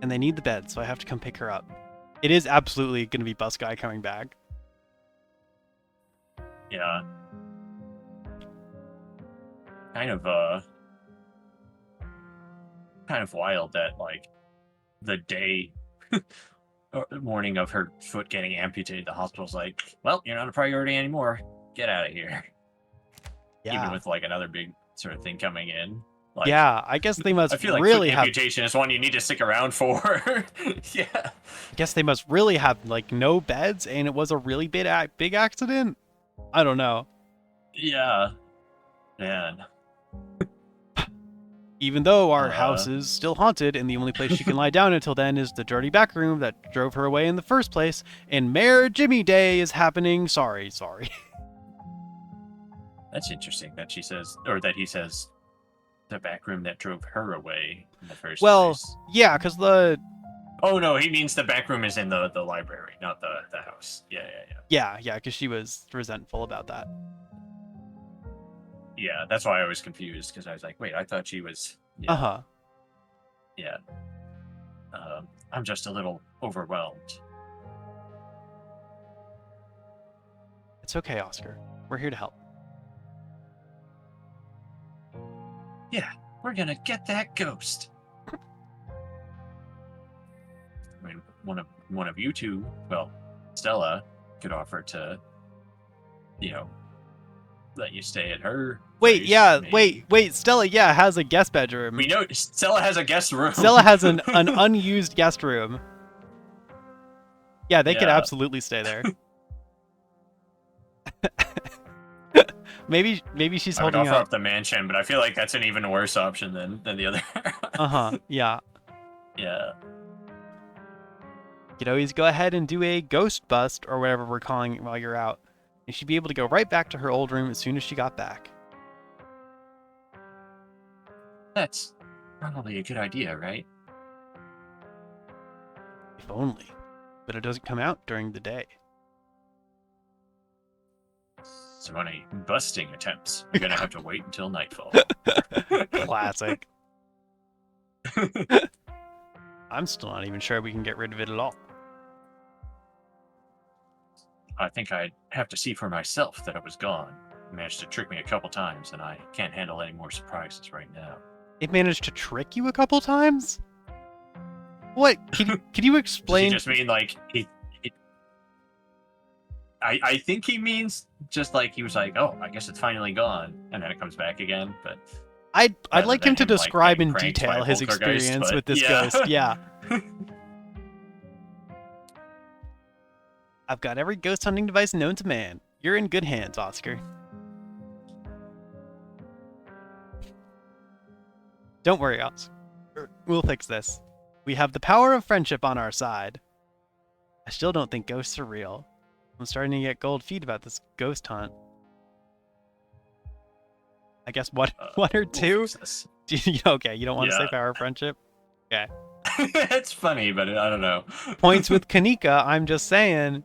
And they need the bed, so I have to come pick her up. It is absolutely going to be bus guy coming back. Yeah. Kind of wild that like the day or morning of her foot getting amputated, the hospital's like, well, you're not a priority anymore. Get out of here. Yeah. Even with like another big sort of thing coming in. Like, yeah, I guess they must I feel like really foot have. amputation is one you need to stick around for. Yeah. I guess they must really have like no beds, and it was a really big accident. I don't know. Yeah. Man. Even though our Uh. house is still haunted and the only place she can lie down until then is the dirty back room that drove her away in the first place, and Mayor Jimmy Day is happening. Sorry. That's interesting that she says, or that he says, the back room that drove her away in the first Well, place. yeah, because the... Oh, no, he means the back room is in the library, not the house. Yeah. Yeah, because she was resentful about that. Yeah, that's why I was confused, because I was like, wait, I thought she was... Yeah, Uh-huh. yeah. I'm just a little overwhelmed. It's okay, Oscar. We're here to help. Yeah, we're gonna get that ghost. I mean, one of you two, well, Stella, could offer to, let you stay at her. Wait, place, yeah, maybe. wait. Stella, yeah, has a guest bedroom. We know Stella has a guest room. Stella has an unused guest room. Yeah, they could Yeah. absolutely stay there. maybe she's I would holding offer out. up the mansion, but I feel like that's an even worse option than the other. Yeah. Yeah. You could always go ahead and do a ghost bust or whatever we're calling it while you're out. And she'd be able to go right back to her old room as soon as she got back. That's probably a good idea, right? If only. But it doesn't come out during the day. So any busting attempts, you're gonna have to wait until nightfall. Classic. I'm still not even sure we can get rid of it at all. I think I'd have to see for myself that it was gone. It managed to trick me a couple times, and I can't handle any more surprises right now. It managed to trick you a couple times? What? Could you Does he explain? just mean like I think he means just like he was like, oh, I guess it's finally gone, and then it comes back again. But I'd rather like than him to him, like, describe getting in pranked by detail a his poltergeist, experience but with this yeah. ghost. Yeah. I've got every ghost hunting device known to man. You're in good hands, Oscar. Don't worry, Oscar. We'll fix this. We have the power of friendship on our side. I still don't think ghosts are real. I'm starting to get cold feet about this ghost hunt. I guess one or We'll two? fix this. Okay, you don't want to say Yeah. power of friendship? It's funny, but I don't know. Points with Kanika, I'm just saying.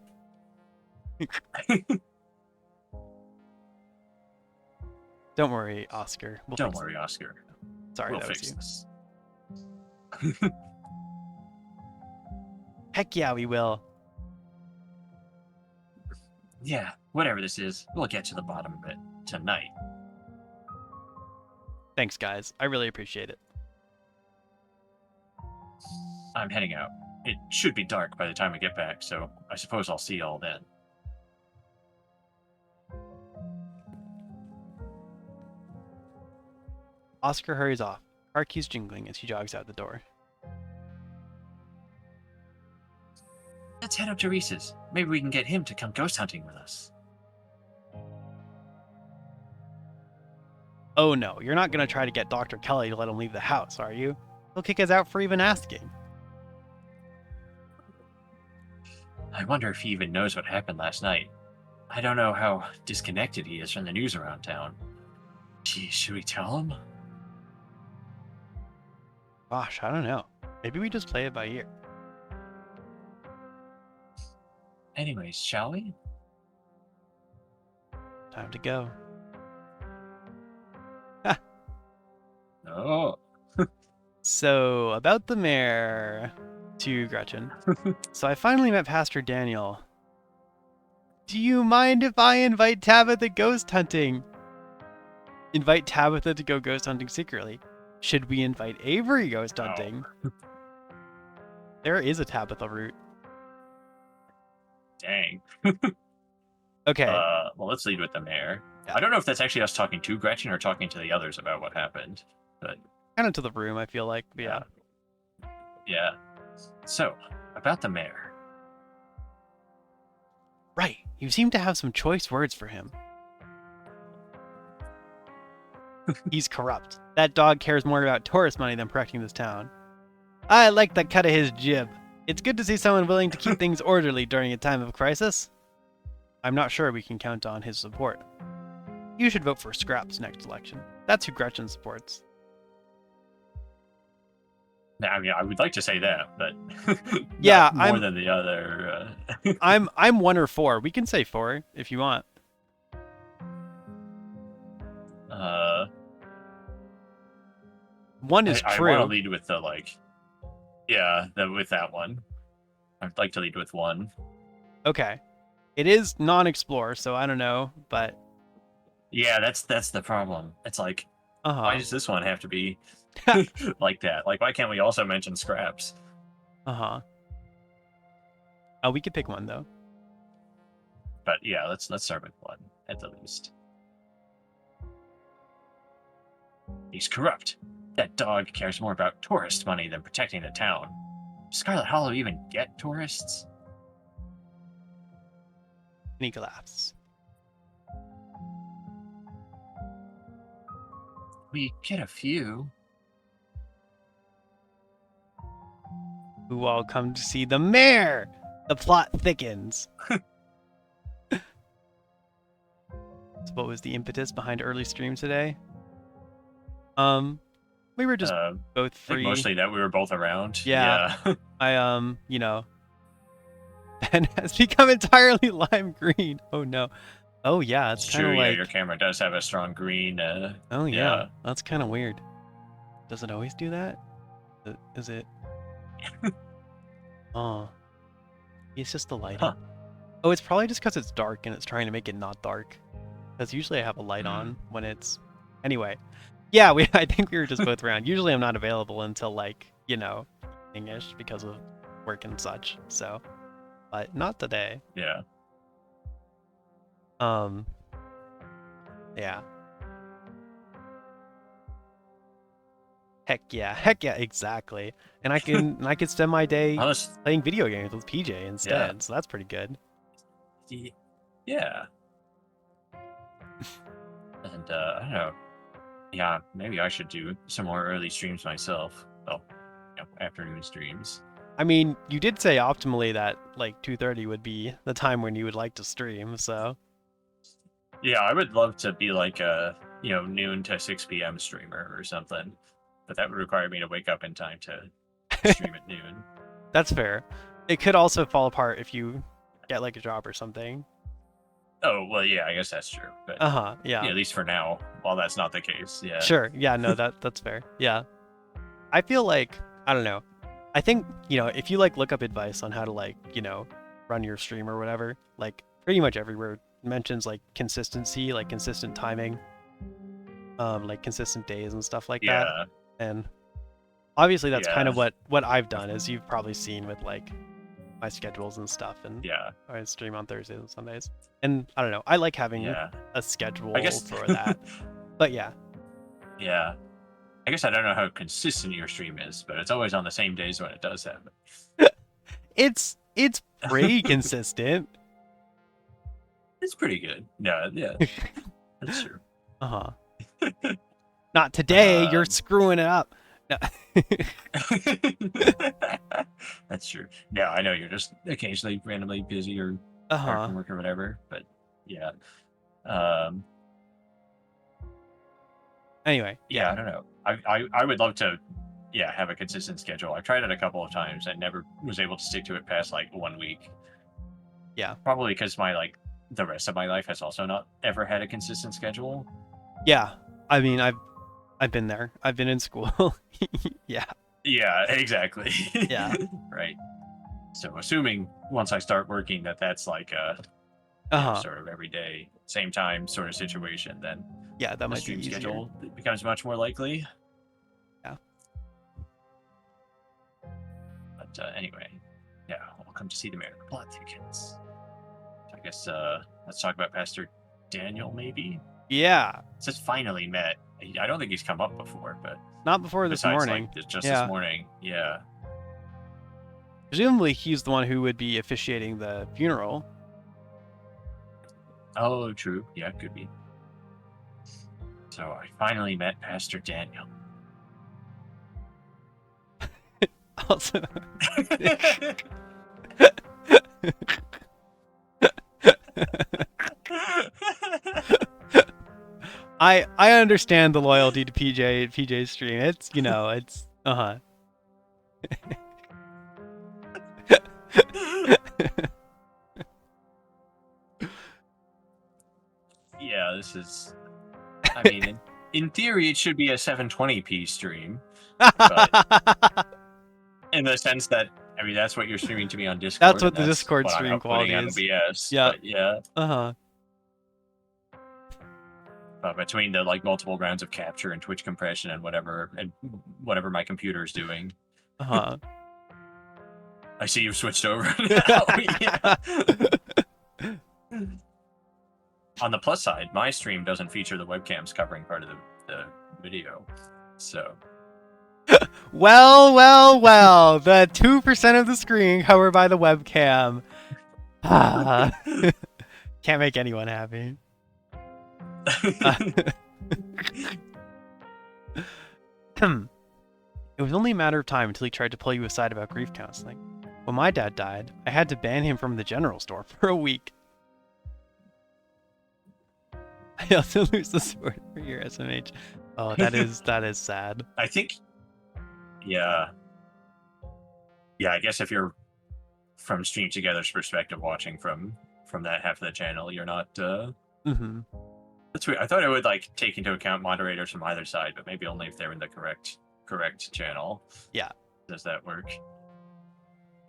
Don't worry, Oscar. Don't worry, Oscar. Sorry, We'll that was fix you. this. Heck yeah, we will. Yeah, whatever this is, we'll get to the bottom of it tonight. Thanks, guys. I really appreciate it. I'm heading out. It should be dark by the time we get back, so I suppose I'll see you all then. Oscar hurries off, car keys jingling as he jogs out the door. Let's head up to Reese's. Maybe we can get him to come ghost hunting with us. Oh no, you're not going to try to get Dr. Kelly to let him leave the house, are you? He'll kick us out for even asking. I wonder if he even knows what happened last night. I don't know how disconnected he is from the news around town. Gee, should we tell him? Gosh, I don't know. Maybe we just play it by ear. Anyways, shall we? Time to go. Oh. So, about the mayor to Gretchen. So I finally met Pastor Daniel. Do you mind if I invite Tabitha ghost hunting? Invite Tabitha to go ghost hunting secretly. Should we invite Avery ghost hunting? There is a Tabitha route. Dang. Okay. Well, let's lead with the mayor. Yeah. I don't know if that's actually us talking to Gretchen or talking to the others about what happened, but Kind of to the room, I feel like. But yeah. yeah. So, about the mayor. Right. You seem to have some choice words for him. He's corrupt. That dog cares more about tourist money than protecting this town. I like the cut of his jib. It's good to see someone willing to keep things orderly during a time of crisis. I'm not sure we can count on his support. You should vote for Scraps next election. That's who Gretchen supports. I mean, I would like to say that, but Yeah, not more than the other. I'm 1 or 4. We can say 4 if you want. One is true. I want to lead with the with that one. I'd like to lead with 1. Okay. It is non-explore, so I don't know, but yeah, that's the problem. It's like, why does this one have to be like that? Like, why can't we also mention Scraps? Oh, we could pick 1 though. But yeah, let's start with 1 at the least. He's corrupt. That dog cares more about tourist money than protecting the town. Does Scarlet Hollow even get tourists? And he laughs. We get a few. Who all come to see the mayor? The plot thickens. So what was the impetus behind early stream today? We were just both I think free. mostly that we were both around. Yeah. I Ben has become entirely lime green. Oh no. Oh yeah, it's kind true. of Yeah, like. your camera does have a strong green. Oh yeah, yeah. That's kind of weird. Does it always do that? Is it? Oh, it's just the lighting. Huh. Oh, it's probably just because it's dark and it's trying to make it not dark. Because usually I have a light on when it's. Anyway, yeah, I think we were just both around. Usually I'm not available until like evening-ish because of work and such. So, but not today. Yeah. Yeah. Heck yeah, exactly. And I could spend my day playing video games with PJ instead. Yeah. So that's pretty good. Yeah. And I don't know. Yeah, maybe I should do some more early streams myself. Well, afternoon streams. I mean, you did say optimally that like 2:30 would be the time when you would like to stream, so. Yeah, I would love to be like a noon to 6 p.m. streamer or something, but that would require me to wake up in time to stream at noon. That's fair. It could also fall apart if you get like a job or something. Oh well, yeah, I guess that's true. But yeah. At least for now, while that's not the case, yeah. Sure. Yeah. No, that's fair. Yeah. I feel like I don't know. I think if you like look up advice on how to like run your stream or whatever, like pretty much everywhere mentions like consistency, like consistent timing, like consistent days and stuff like that. And obviously that's kind of what I've done, as you've probably seen with like my schedules and stuff. And I stream on Thursdays and Sundays. And I don't know, I like having a schedule for that. But yeah. Yeah. I guess I don't know how consistent your stream is, but it's always on the same days when it does happen. It's pretty consistent. It's pretty good. Yeah. That's true. Not today. You're screwing it up. No. That's true. Yeah, I know you're just occasionally randomly busy or from work or whatever, but yeah. Anyway. Yeah, I don't know. I would love to have a consistent schedule. I've tried it a couple of times and never was able to stick to it past like 1 week. Yeah. Probably because the rest of my life has also not ever had a consistent schedule. Yeah. I mean, I've been there. I've been in school. Yeah. Yeah, exactly. Yeah. Right. So assuming once I start working that's like a sort of every day, same time sort of situation, then that the might stream be easier. schedule becomes much more likely. Yeah. But anyway, welcome to see the mayor. Plot thickens. So I guess let's talk about Pastor Daniel, maybe. Yeah. It says finally met. I don't think he's come up before, but not before this morning. Like, just this morning. Yeah. Presumably he's the one who would be officiating the funeral. Oh, true. Yeah, could be. So I finally met Pastor Daniel. Also, I understand the loyalty to PJ's stream. It's it's Yeah, this is. I mean, in theory, it should be a 720p stream, but in the sense that that's what you're streaming to me on Discord. That's what the Discord what stream I'm quality on is. OBS. Yeah. But yeah. Uh-huh. Between the multiple rounds of capture and Twitch compression and whatever my computer's doing. Uh-huh. I see you've switched over now. Yeah. On the plus side, my stream doesn't feature the webcams covering part of the video. So. Well. The 2% of the screen covered by the webcam. Can't make anyone happy. It was only a matter of time until he tried to pull you aside about grief counseling. When my dad died, I had to ban him from the general store for a week. I also lose the support for your SMH. Oh, that is sad. I think, yeah, I guess if you're from Stream Together's perspective, watching from that half of the channel, you're not. That's weird. I thought it would take into account moderators from either side, but maybe only if they're in the correct channel. Yeah. Does that work?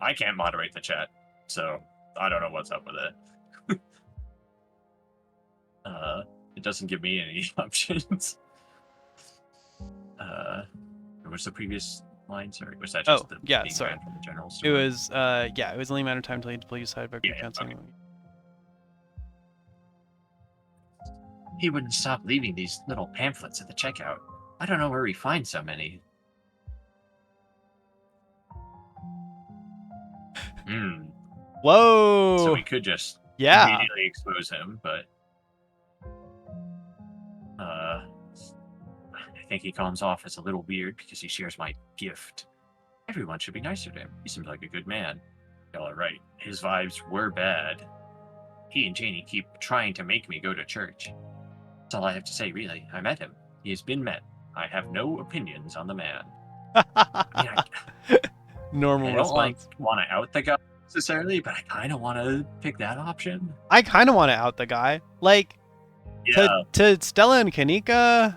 I can't moderate the chat, so I don't know what's up with it. It doesn't give me any options. What's the previous line? Sorry, was that just sorry. From the general store? It was it was only a matter of time until he had to pull you aside about grief counseling. Okay. He wouldn't stop leaving these little pamphlets at the checkout. I don't know where he finds so many. Whoa! So we could just immediately expose him, but I think he comes off as a little weird because he shares my gift. Everyone should be nicer to him. He seems like a good man. Y'all are right. His vibes were bad. He and Janie keep trying to make me go to church. That's all I have to say, really. I met him. He has been met. I have no opinions on the man. Normal response. I don't want to out the guy necessarily, but I kind of want to pick that option. I kind of want to out the guy. To Stella and Kanika,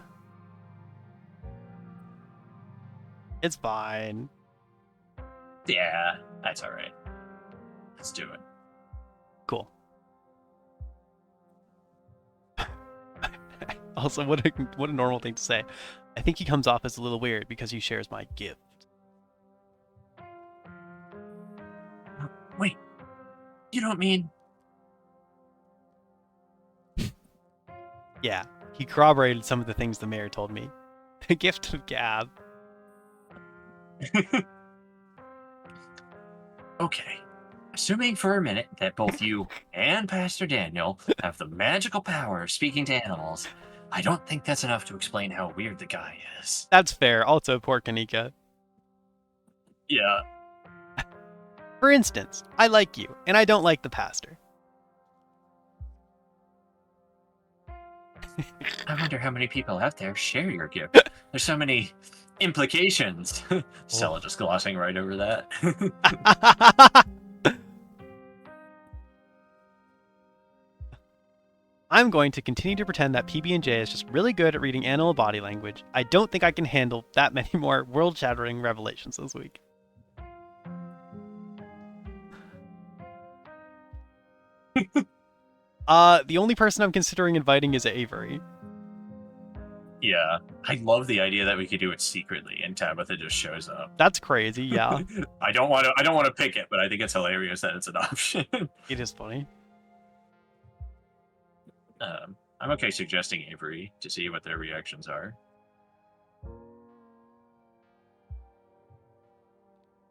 it's fine. Yeah, that's all right. Let's do it. Cool. Also, what a normal thing to say. I think he comes off as a little weird because he shares my gift. Wait, you don't mean... Yeah, he corroborated some of the things the mayor told me. The gift of gab. Okay. Assuming for a minute that both you and Pastor Daniel have the magical power of speaking to animals, I don't think that's enough to explain how weird the guy is. That's fair. Also, poor Kanika. Yeah. For instance, I like you, and I don't like the pastor. I wonder how many people out there share your gift. There's so many implications. Stella just glossing right over that. I'm going to continue to pretend that PB&J is just really good at reading animal body language. I don't think I can handle that many more world-shattering revelations this week. The only person I'm considering inviting is Avery. Yeah, I love the idea that we could do it secretly and Tabitha just shows up. That's crazy, yeah. I don't want to pick it, but I think it's hilarious that it's an option. It is funny. I'm okay suggesting Avery to see what their reactions are.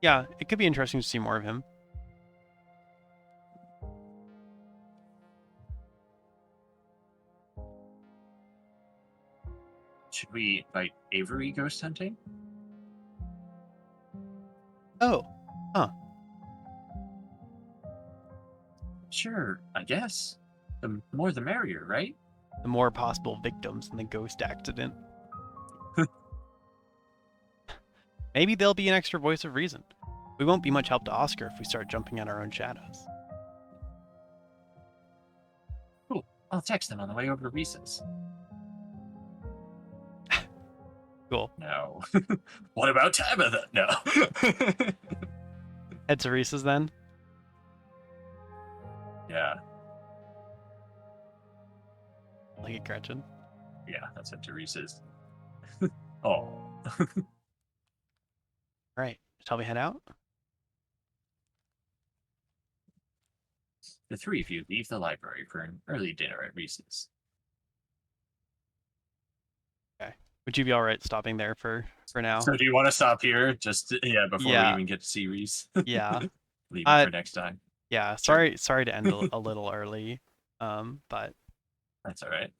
Yeah, it could be interesting to see more of him. Should we invite Avery ghost hunting? Oh, Sure, I guess. The more the merrier, right? the more possible victims in the ghost accident. Maybe there'll be an extra voice of reason. We won't be much help to Oscar if we start jumping at our own shadows. Cool. I'll text them on the way over to Reese's. Cool. No. What about Tabitha? No. Head to Reese's then. Yeah. Like it, Gretchen. Yeah, that's at Teresa's. Oh. Right. Shall we head out? The three of you leave the library for an early dinner at Reese's. Would you be all right stopping there for now? So do you want to stop here just before we Yeah. even get to see Reese? Yeah. Leave it for next time. Yeah. Sure. Sorry to end a little early. But That's all right.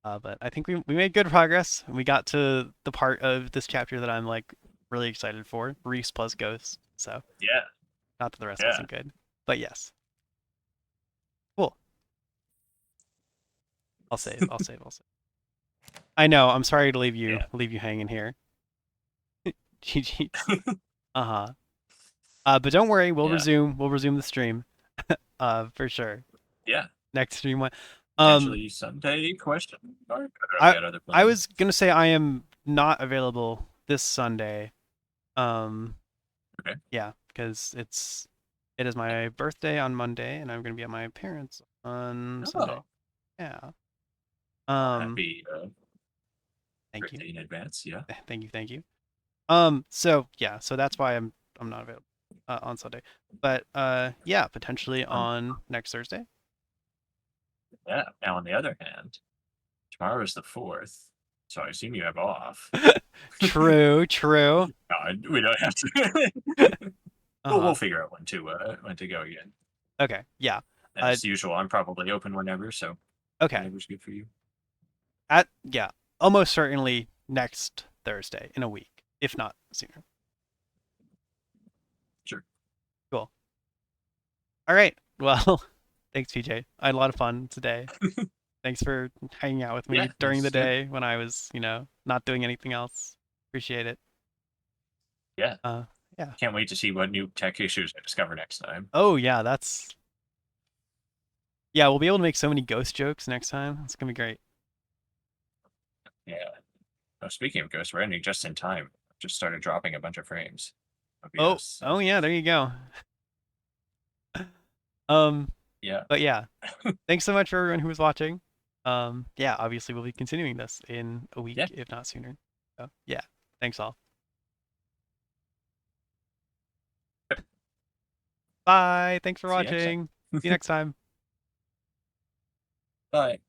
but I think we made good progress. We got to the part of this chapter that I'm like really excited for. Reese plus Ghost. So Yeah. not that the rest Yeah. wasn't good, but yes. Cool. I'll save. I know. I'm sorry to leave you hanging here. GG. Uh-huh. But don't worry, we'll resume the stream. For sure. Yeah. Next stream one. Potentially Sunday question mark? I was gonna say I am not available this Sunday. Okay. Yeah, because it is my birthday on Monday, and I'm gonna be at my parents' on Sunday. Yeah. Happy Thank birthday you. in advance. Yeah. Thank you. So yeah, so that's why I'm not available on Sunday, but yeah, potentially on next Thursday. Yeah. Now, on the other hand, tomorrow is the 4th, so I assume you have off. True. No, we don't have to. We'll figure out when to go again. Okay. Yeah. As usual, I'm probably open whenever, so Okay. whenever's good for you. Almost certainly next Thursday in a week, if not sooner. Sure. Cool. All right. Well, thanks, PJ. I had a lot of fun today. Thanks for hanging out with me during the day when I was, not doing anything else. Appreciate it. Yeah. Yeah. Can't wait to see what new tech issues I discover next time. Oh, yeah, yeah, we'll be able to make so many ghost jokes next time. It's going to be great. Yeah. Oh, speaking of ghost, we're ending just in time. I've just started dropping a bunch of frames. Oh yeah, there you go. Yeah. But yeah, thanks so much for everyone who was watching. Yeah, obviously we'll be continuing this in a week, if not sooner. So yeah, thanks all. Bye. Thanks for watching. See you next time. Bye.